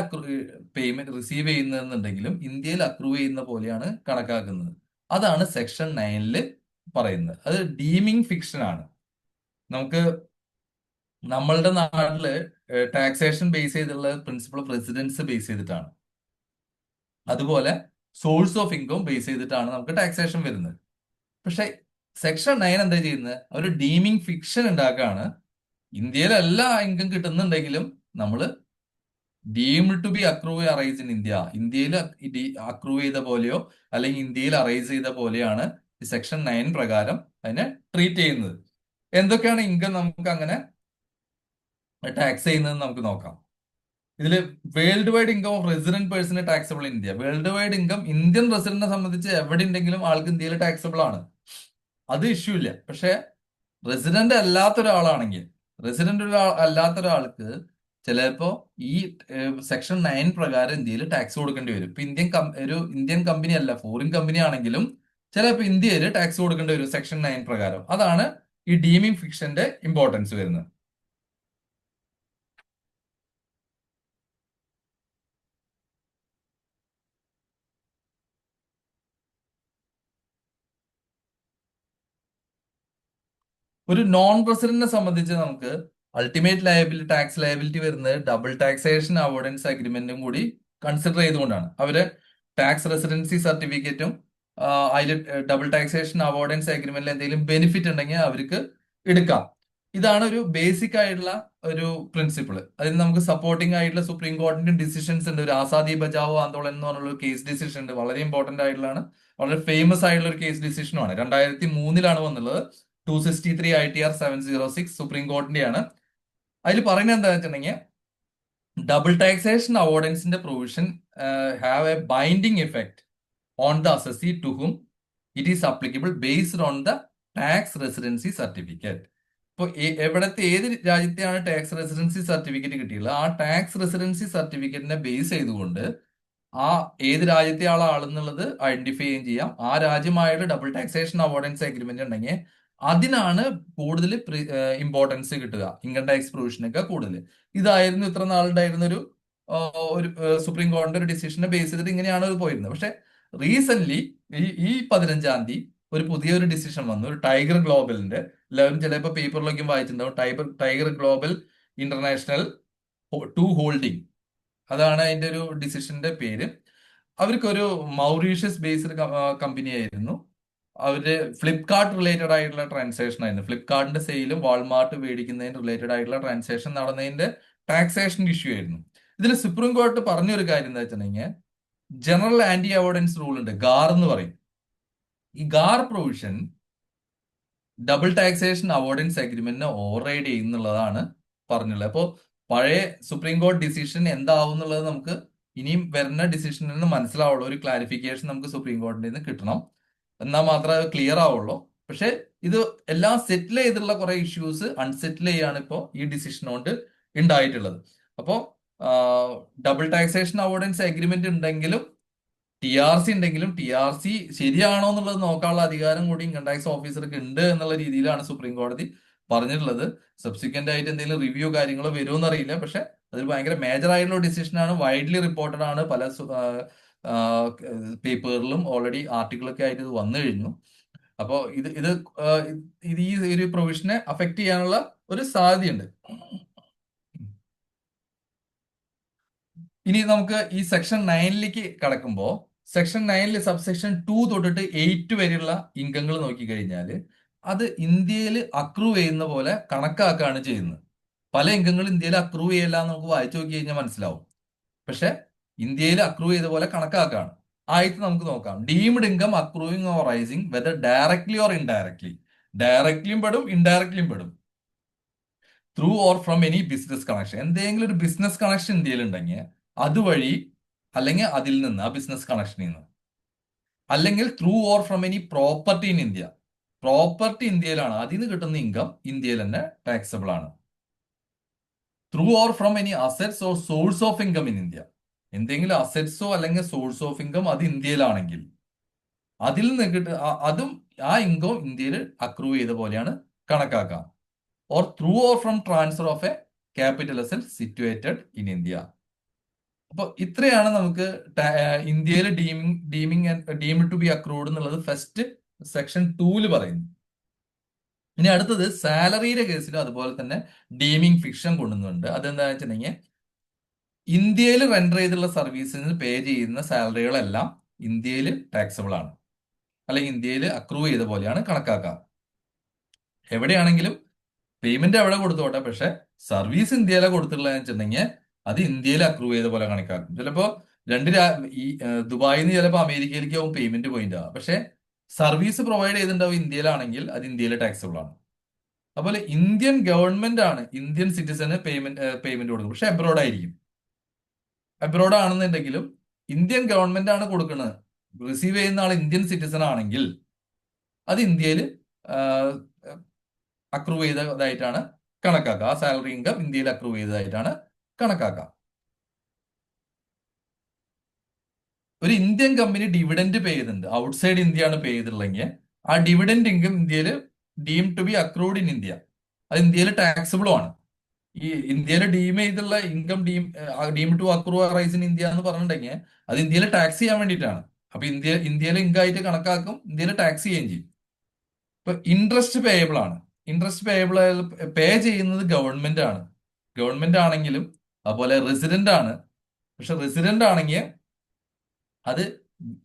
പേയ്മെന്റ് റിസീവ് ചെയ്യുന്നതെന്നുണ്ടെങ്കിലും ഇന്ത്യയിൽ അക്രൂവ് ചെയ്യുന്ന പോലെയാണ് കണക്കാക്കുന്നത്. അതാണ് സെക്ഷൻ 9 പറയുന്നത്. അത് ഡീമിംഗ് ഫിക്ഷൻ ആണ്. നമുക്ക് നമ്മളുടെ നാട്ടില് ടാക്സേഷൻ ബേസ് ചെയ്തുള്ള പ്രിൻസിപ്പൾ ഓഫ് റെസിഡൻസ് ബേസ് ചെയ്തിട്ടാണ്. അതുപോലെ സോഴ്സ് ഓഫ് ഇൻകം ബേസ് ചെയ്തിട്ടാണ് നമുക്ക് ടാക്സേഷൻ വരുന്നത്. പക്ഷെ സെക്ഷൻ 9 എന്താ ചെയ്യുന്നത്? ഒരു ഡീമിംഗ് ഫിക്ഷൻ ഉണ്ടാക്കുകയാണ്. ഇന്ത്യയിൽ എല്ലാ ഇൻകം കിട്ടുന്നുണ്ടെങ്കിലും നമ്മൾ deemed to be accrue arise in India, ഇന്ത്യയിൽ അക്രൂവ് ചെയ്ത പോലെയോ അല്ലെങ്കിൽ ഇന്ത്യയിൽ അറൈസ് ചെയ്ത പോലെയാണ് ഈ സെക്ഷൻ 9 പ്രകാരം അതിനെ ട്രീറ്റ് ചെയ്യുന്നത്. എന്തൊക്കെയാണ് ഇൻകം നമുക്ക് അങ്ങനെ ടാക്സ് ചെയ്യുന്നത് നമുക്ക് നോക്കാം. ഇതിൽ world wide income of resident person taxable in India. World wide income Indian റെസിഡന്റിനെ സംബന്ധിച്ച് എവിടെ ഉണ്ടെങ്കിലും ആൾക്ക് ഇന്ത്യയിൽ ടാക്സബിൾ ആണ്. അത് ഇഷ്യൂ ഇല്ല. പക്ഷെ റെസിഡന്റ് അല്ലാത്ത ഒരാളാണെങ്കിൽ, റെസിഡന്റ് അല്ലാത്ത ഒരാൾക്ക് ചിലപ്പോ ഈ സെക്ഷൻ 9 പ്രകാരം ഇന്ത്യയിൽ ടാക്സ് കൊടുക്കേണ്ടി വരും. ഇപ്പൊ ഒരു ഇന്ത്യൻ കമ്പനി അല്ല, ഫോറിൻ കമ്പനി ആണെങ്കിലും ചിലപ്പോൾ ഇന്ത്യയിൽ ടാക്സ് കൊടുക്കേണ്ടി വരും സെക്ഷൻ 9 പ്രകാരം. അതാണ് ഈ ഡീമിംഗ് ഫിക്ഷന്റെ ഇമ്പോർട്ടൻസ് വരുന്നത്. ഒരു നോൺ റെസിഡന്റിനെ സംബന്ധിച്ച് നമുക്ക് അൾട്ടിമേറ്റ് ലയബിലിറ്റി ടാക്സ് ലയബിലിറ്റി വരുന്നത് ഡബിൾ ടാക്സേഷൻ അവോർഡൻസ് അഗ്രിമെന്റും കൂടി കൺസിഡർ ചെയ്തുകൊണ്ടാണ്. അവര് ടാക്സ് റെസിഡൻസി സർട്ടിഫിക്കറ്റും അതിൽ ഡബിൾ ടാക്സേഷൻ അവോർഡൻസ് അഗ്രിമെന്റിൽ എന്തെങ്കിലും ബെനിഫിറ്റ് ഉണ്ടെങ്കിൽ അവർക്ക് എടുക്കാം. ഇതാണ് ഒരു ബേസിക് ആയിട്ടുള്ള ഒരു പ്രിൻസിപ്പിൾ. അതിന് നമുക്ക് സപ്പോർട്ടിംഗ് ആയിട്ടുള്ള സുപ്രീം കോടതിന്റെ ഡിസിഷൻസ് ഉണ്ട്. ഒരു ആസാദി ബചാവോ ആന്തോളൻ എന്ന് പറഞ്ഞുള്ള ഒരു കേസ് ഡിസിഷൻ ഉണ്ട്. വളരെ ഇമ്പോർട്ടന്റ് ആയിട്ടുള്ളതാണ്, വളരെ ഫേമസ് ആയിട്ടുള്ള ഒരു കേസ് ഡിസിഷനുമാണ്. 2003 വന്നുള്ളത്. 263 ITR 706 സുപ്രീം കോടതിന്റെയാണ്. അതിൽ പറയുന്നത് എന്താ വെച്ചിട്ടുണ്ടെങ്കിൽ ഡബിൾ ടാക്സേഷൻ അവോർഡൻസിന്റെ provision have a binding effect on the assessee to whom it is applicable based on the tax residency certificate. ഇപ്പോൾ എവിടത്തെ ഏത് രാജ്യത്തെയാണ് ടാക്സ് റെസിഡൻസി സർട്ടിഫിക്കറ്റ് കിട്ടിയുള്ളത്, ആ ടാക്സ് റെസിഡൻസി സർട്ടിഫിക്കറ്റിനെ ബേസ് ചെയ്തുകൊണ്ട് ആ ഏത് രാജ്യത്തെ ആളാണെന്നുള്ളത് ഐഡന്റിഫൈ ചെയ്യുകയും ചെയ്യാം. ആ രാജ്യമായുള്ള ഡബിൾ ടാക്സേഷൻ അവോർഡൻസ് അഗ്രിമെന്റ് ഉണ്ടെങ്കിൽ അതിനാണ് കൂടുതൽ ഇമ്പോർട്ടൻസ് കിട്ടുക, ഇൻകം ടാക്സ് പ്രൊവിഷനൊക്കെ കൂടുതൽ. ഇതായിരുന്നു ഇത്ര നാളുണ്ടായിരുന്ന ഒരു സുപ്രീം കോടതിയുടെ ഒരു ഡിസിഷനെ ബേസ് ചെയ്തിട്ട് ഇങ്ങനെയാണ് അത് പോയിരുന്നത്. പക്ഷെ റീസെന്റ് ഈ 15-ാം തീയതി ഒരു പുതിയൊരു ഡിസിഷൻ വന്നു. ഒരു ടൈഗർ ഗ്ലോബലിന്റെ, എല്ലാവരും ചിലപ്പോൾ പേപ്പറിലേക്കും വായിച്ചിട്ടുണ്ടാവും, Tiger Global International two holding, അതാണ് അതിന്റെ ഒരു ഡിസിഷന്റെ പേര്. അവർക്കൊരു മൗറീഷ്യസ് ബേസ്ഡ് കമ്പനി ആയിരുന്നു. അവര് ഫ്ലിപ്കാർട്ട് റിലേറ്റഡ് ആയിട്ടുള്ള ട്രാൻസാക്ഷൻ ആയിരുന്നു. ഫ്ലിപ്കാർട്ടിന്റെ സെയിലും വാൾമാർട്ട് മേടിക്കുന്നതിന് റിലേറ്റഡ് ആയിട്ടുള്ള ട്രാൻസാക്ഷൻ നടന്നതിന്റെ ടാക്സേഷൻ ഇഷ്യൂ ആയിരുന്നു. ഇതിൽ സുപ്രീം കോടതി പറഞ്ഞൊരു കാര്യം എന്താ വെച്ചിട്ടുണ്ടെങ്കിൽ, ജനറൽ ആന്റി അവോയ്ഡൻസ് റൂൾ ഉണ്ട്, ഗാർ എന്ന് പറയും. ഈ GAAR provision double taxation avoidance അഗ്രിമെന്റിനെ ഓവർറൈഡ് ചെയ്യുന്നുള്ളതാണ് പറഞ്ഞുള്ളത്. അപ്പോൾ പഴയ സുപ്രീം കോടതി ഡിസിഷൻ എന്താവും എന്നുള്ളത് നമുക്ക് ഇനിയും വരുന്ന ഡിസിഷനിൽ നിന്ന് മനസ്സിലാവുള്ളൂ. ഒരു ക്ലാരിഫിക്കേഷൻ നമുക്ക് സുപ്രീം കോടതിയിൽ നിന്ന് കിട്ടണം, എന്നാൽ മാത്രമേ അത് ക്ലിയർ ആവുള്ളൂ. പക്ഷെ ഇത് എല്ലാം സെറ്റിൽ ചെയ്തിട്ടുള്ള കുറെ ഇഷ്യൂസ് അൺസെറ്റിൽ ചെയ്യാണ് ഇപ്പോൾ ഈ ഡിസിഷൻ കൊണ്ട് ഉണ്ടായിട്ടുള്ളത്. അപ്പോൾ ഡബിൾ ടാക്സേഷൻ അവോയ്ഡൻസ് അഗ്രിമെന്റ് ഉണ്ടെങ്കിലും TRC ഉണ്ടെങ്കിലും TRC ശരിയാണോ എന്നുള്ളത് നോക്കാനുള്ള അധികാരം കൂടി ഇൻകം ടാക്സ് ഓഫീസർക്ക് ഉണ്ട് എന്നുള്ള രീതിയിലാണ് സുപ്രീം കോടതി പറഞ്ഞിട്ടുള്ളത്. സബ്സിക്വന്റ് ആയിട്ട് എന്തെങ്കിലും റിവ്യൂ കാര്യങ്ങളോ വരുമോ എന്നറിയില്ല. പക്ഷെ അതൊരു ഭയങ്കര മേജർ ആയിട്ടുള്ള ഡിസിഷനാണ്, വൈഡ്ലി റിപ്പോർട്ടഡ് ആണ്, പല പേപ്പറിലും ഓൾറെഡി ആർട്ടിക്കിളൊക്കെ ആയിട്ട് ഇത് വന്നു കഴിഞ്ഞു. അപ്പോൾ ഇത് ഈ ഒരു പ്രൊവിഷനെ അഫക്ട് ചെയ്യാനുള്ള ഒരു സാധ്യതയുണ്ട്. ഇനി നമുക്ക് ഈ സെക്ഷൻ 9ലേക്ക് കടക്കുമ്പോൾ, സെക്ഷൻ 9 സബ്സെക്ഷൻ 2 തൊട്ടിട്ട് 8 വരെയുള്ള ഇൻകങ്ങൾ നോക്കിക്കഴിഞ്ഞാൽ അത് ഇന്ത്യയിൽ അക്രൂവ് ചെയ്യുന്ന പോലെ കണക്കാക്കുകയാണ് ചെയ്യുന്നത്. പല ഇൻകങ്ങൾ ഇന്ത്യയിൽ അക്രൂവ് ചെയ്യല്ല എന്ന് നമുക്ക് വായിച്ചു നോക്കി കഴിഞ്ഞാൽ മനസ്സിലാവും. പക്ഷെ ഇന്ത്യയിൽ അക്രൂവ് ചെയ്ത പോലെ കണക്കാക്കുകയാണ്. ആയിട്ട് നമുക്ക് നോക്കാം. Deemed income accruing or rising whether directly or indirectly. ഡയറക്ട്ലിയും പെടും, ഇൻഡയറക്ട്ലിയും പെടും. Through or from any business connection. എന്തെങ്കിലും ഒരു ബിസിനസ് കണക്ഷൻ ഇന്ത്യയിൽ ഉണ്ടെങ്കിൽ അതുവഴി, അല്ലെങ്കിൽ അതിൽ നിന്ന്, ആ ബിസിനസ് കണക്ഷനിൽ നിന്ന്, അല്ലെങ്കിൽ through or from any property in India. Property ഇന്ത്യയിലാണ്, അതിൽ നിന്ന് കിട്ടുന്ന ഇൻകം ഇന്ത്യയിൽ തന്നെ ടാക്സബിൾ ആണ്. Through or from any assets or source of income in India. എന്തെങ്കിലും അസറ്റ്സോ അല്ലെങ്കിൽ സോഴ്സ് ഓഫ് ഇൻകം അത് ഇന്ത്യയിലാണെങ്കിൽ അതിൽ നിന്ന് അതും ആ ഇൻകം ഇന്ത്യയിൽ അക്രൂവ് ചെയ്ത പോലെയാണ് കണക്കാക്കുക. Or through or from transfer of A capital asset situated in India. അപ്പൊ ഇത്രയാണ് നമുക്ക് ഇന്ത്യയിൽ ഡീംഡ് ടു ബി അക്രൂഡ് എന്നുള്ളത് ഫസ്റ്റ് സെക്ഷൻ 2 പറയുന്നു. ഇനി അടുത്തത് സാലറിയുടെ കേസിലും അതുപോലെ തന്നെ ഡീമിംഗ് ഫിക്ഷൻ കൊണ്ടുവന്നുണ്ട്. അതെന്താ വെച്ചിട്ടുണ്ടെങ്കിൽ, ഇന്ത്യയിൽ റെൻഡർ ചെയ്തുള്ള സർവീസിന് പേ ചെയ്യുന്ന സാലറികളെല്ലാം ഇന്ത്യയിൽ ടാക്സബിൾ ആണ്, അല്ലെങ്കിൽ ഇന്ത്യയിൽ അക്രൂവ് ചെയ്ത പോലെയാണ് കണക്കാക്കുക. എവിടെയാണെങ്കിലും പേയ്മെന്റ് എവിടെ കൊടുത്തോട്ടെ, പക്ഷെ സർവീസ് ഇന്ത്യയിലെ കൊടുത്തിട്ടുള്ളതെന്ന് വെച്ചിട്ടുണ്ടെങ്കിൽ അത് ഇന്ത്യയിൽ അക്രൂവ് ചെയ്ത പോലെ കണക്കാക്കും. ചിലപ്പോ ദുബായിൽ നിന്ന് ചിലപ്പോൾ അമേരിക്കയിലേക്ക് ആവും പേയ്മെന്റ് പോയിന്റ് ആവുക, പക്ഷെ സർവീസ് പ്രൊവൈഡ് ചെയ്തിട്ടുണ്ടാവും ഇന്ത്യയിലാണെങ്കിൽ അത് ഇന്ത്യയിൽ ടാക്സബിൾ ആണ്. അതുപോലെ ഇന്ത്യൻ ഗവൺമെന്റ് ആണ് ഇന്ത്യൻ സിറ്റിസന് പേയ്മെന്റ് കൊടുക്കുന്നത്, പക്ഷെ അബ്രോഡ് ആയിരിക്കും. അബ്രോഡ് ആണെന്നുണ്ടെങ്കിലും ഇന്ത്യൻ ഗവൺമെന്റ് ആണ് കൊടുക്കുന്നത്. റിസീവ് ചെയ്യുന്ന ആൾ ഇന്ത്യൻ സിറ്റിസൺ ആണെങ്കിൽ അത് ഇന്ത്യയിൽ അക്രൂവ് ചെയ്തതായിട്ടാണ് കണക്കാക്കുക. ആ സാലറി ഇൻകം ഇന്ത്യയിൽ അക്രൂവ് ചെയ്തതായിട്ടാണ് കണക്കാക്കുക. ഒരു ഇന്ത്യൻ കമ്പനി ഡിവിഡൻഡ് പേ ചെയ്തിട്ടുണ്ട്, ഔട്ട്സൈഡ് ഇന്ത്യ ആണ് പേ ചെയ്തിട്ടുള്ളെങ്കിൽ ആ ഡിവിഡൻഡ് ഇൻകം ഇന്ത്യയിൽ deem to be accrued in India, അത് ഇന്ത്യയിൽ ടാക്സിബിളും ആണ്. ഈ ഇന്ത്യയിൽ ഡീം ചെയ്തുള്ള income deem to accrue rise in India എന്ന് പറഞ്ഞിട്ടുണ്ടെങ്കിൽ അത് ഇന്ത്യയിൽ ടാക്സ് ചെയ്യാൻ വേണ്ടിയിട്ടാണ്. അപ്പൊ ഇന്ത്യയിൽ ഇൻകം ആയിട്ട് കണക്കാക്കും, ഇന്ത്യയിൽ ടാക്സ് ചെയ്യുകയും ചെയ്യും. ഇപ്പൊ ഇൻട്രസ്റ്റ് പേയബിൾ ആണ്. ഇൻട്രസ്റ്റ് പേയബിൾ പേ ചെയ്യുന്നത് ഗവൺമെന്റ് ആണ്. ഗവൺമെന്റ് ആണെങ്കിലും അതുപോലെ റെസിഡന്റ് ആണ്. പക്ഷെ റെസിഡന്റ് ആണെങ്കിൽ അത്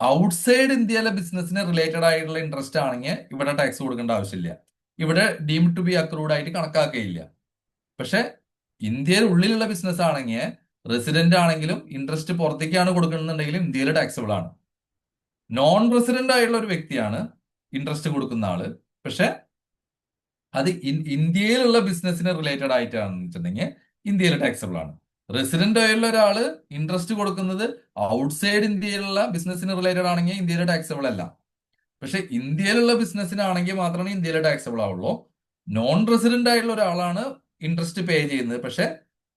ഔട്ട്സൈഡ് ഇന്ത്യയിലെ ബിസിനസ്സിന് റിലേറ്റഡ് ആയിട്ടുള്ള ഇൻട്രസ്റ്റ് ആണെങ്കിൽ ഇവിടെ ടാക്സ് കൊടുക്കേണ്ട ആവശ്യമില്ല, ഇവിടെ ഡീം ടു ബി അക്രൂഡ് ആയിട്ട് കണക്കാക്കുകയില്ല. പക്ഷെ ഇന്ത്യയിൽ ഉള്ളിലുള്ള ബിസിനസ് ആണെങ്കിൽ റെസിഡന്റ് ആണെങ്കിലും ഇൻട്രസ്റ്റ് പുറത്തേക്കാണ് കൊടുക്കുന്നുണ്ടെങ്കിലും ഇന്ത്യയിൽ ടാക്സബിൾ ആണ്. നോൺ റെസിഡന്റ് ആയിട്ടുള്ള ഒരു വ്യക്തിയാണ് ഇൻട്രസ്റ്റ് കൊടുക്കുന്ന ആള്, പക്ഷെ അത് ഇന്ത്യയിലുള്ള ബിസിനസ്സിന് റിലേറ്റഡ് ആയിട്ടാണെന്ന് വെച്ചിട്ടുണ്ടെങ്കിൽ ഇന്ത്യയിൽ ടാക്സബിൾ ആണ്. റെസിഡന്റ് ആയുള്ള ഒരാള് ഇൻട്രസ്റ്റ് കൊടുക്കുന്നത് ഔട്ട്സൈഡ് ഇന്ത്യയിലുള്ള ബിസിനസ്സിന് റിലേറ്റഡ് ആണെങ്കിൽ ഇന്ത്യയിൽ ടാക്സബിൾ അല്ല. പക്ഷെ ഇന്ത്യയിലുള്ള ബിസിനസ്സിനാണെങ്കിൽ മാത്രമേ ഇന്ത്യയിൽ ടാക്സബിൾ ആവുള്ളൂ. നോൺ റെസിഡന്റ് ആയിട്ടുള്ള ഒരാളാണ് ഇൻട്രസ്റ്റ് പേ ചെയ്യുന്നത്, പക്ഷെ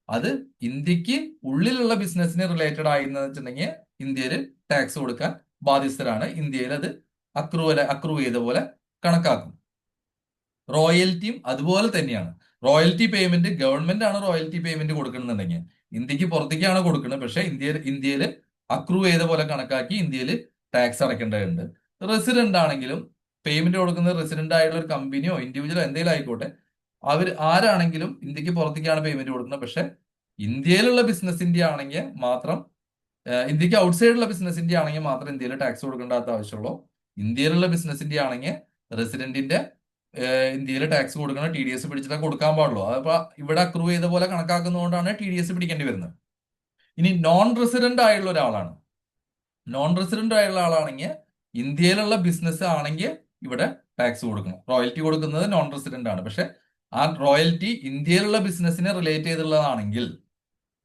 അത് ഇന്ത്യക്ക് ഉള്ളിലുള്ള ബിസിനസ്സിന് റിലേറ്റഡ് ആയെന്ന് വെച്ചിട്ടുണ്ടെങ്കിൽ ഇന്ത്യയിൽ ടാക്സ് കൊടുക്കാൻ ബാധ്യസ്ഥരാണ്. ഇന്ത്യയിൽ അത് അക്രൂവ് ചെയ്ത പോലെ കണക്കാക്കും. റോയൽറ്റിയും അതുപോലെ തന്നെയാണ്. റോയൽറ്റി പേയ്മെന്റ് ഗവൺമെന്റ് ആണ് റോയൽറ്റി പേയ്മെന്റ് കൊടുക്കണമെന്നുണ്ടെങ്കിൽ ഇന്ത്യക്ക് പുറത്തേക്കാണ് കൊടുക്കുന്നത്, പക്ഷെ ഇന്ത്യയിൽ അക്രൂവ് ചെയ്ത പോലെ കണക്കാക്കി ഇന്ത്യയിൽ ടാക്സ് അടയ്ക്കേണ്ടതുണ്ട്. റെസിഡന്റ് ആണെങ്കിലും പേയ്മെന്റ് കൊടുക്കുന്നത് റെസിഡന്റ് ആയുള്ള ഒരു കമ്പനിയോ ഇൻഡിവിജ്വലോ എന്തെങ്കിലും ആയിക്കോട്ടെ, അവർ ആരാണെങ്കിലും ഇന്ത്യക്ക് പുറത്തേക്കാണ് പേയ്മെന്റ് കൊടുക്കുന്നത്. പക്ഷെ ഇന്ത്യയിലുള്ള ബിസിനസിന്റെ ആണെങ്കിൽ മാത്രം, ഇന്ത്യക്ക് ഔട്ട്സൈഡുള്ള ബിസിനസിന്റെ ആണെങ്കിൽ മാത്രം ഇന്ത്യയിൽ ടാക്സ് കൊടുക്കേണ്ടാത്ത ആവശ്യമുള്ളൂ. ഇന്ത്യയിലുള്ള ബിസിനസിന്റെ ആണെങ്കിൽ റെസിഡന്റിന്റെ ഇന്ത്യയിൽ ടാക്സ് കൊടുക്കണം, ടി ഡി എസ് പിടിച്ചിട്ടേ കൊടുക്കാൻ പാടുള്ളൂ. അതപ്പോ ഇവിടെ അക്രൂ ചെയ്ത പോലെ കണക്കാക്കുന്നതുകൊണ്ടാണ് ടി ഡി എസ് പിടിക്കേണ്ടി വരുന്നത്. ഇനി നോൺ റെസിഡന്റ് ആയുള്ള ഒരാളാണ്. നോൺ റെസിഡന്റ് ആയുള്ള ആളാണെങ്കിൽ ഇന്ത്യയിലുള്ള ബിസിനസ് ആണെങ്കിൽ ഇവിടെ ടാക്സ് കൊടുക്കണം. റോയൽറ്റി കൊടുക്കുന്നത് നോൺ റെസിഡന്റ് ആണ്. പക്ഷെ ആ റോയൽറ്റി ഇന്ത്യയിലുള്ള ബിസിനസ്സിനെ റിലേറ്റ് ചെയ്തുള്ളതാണെങ്കിൽ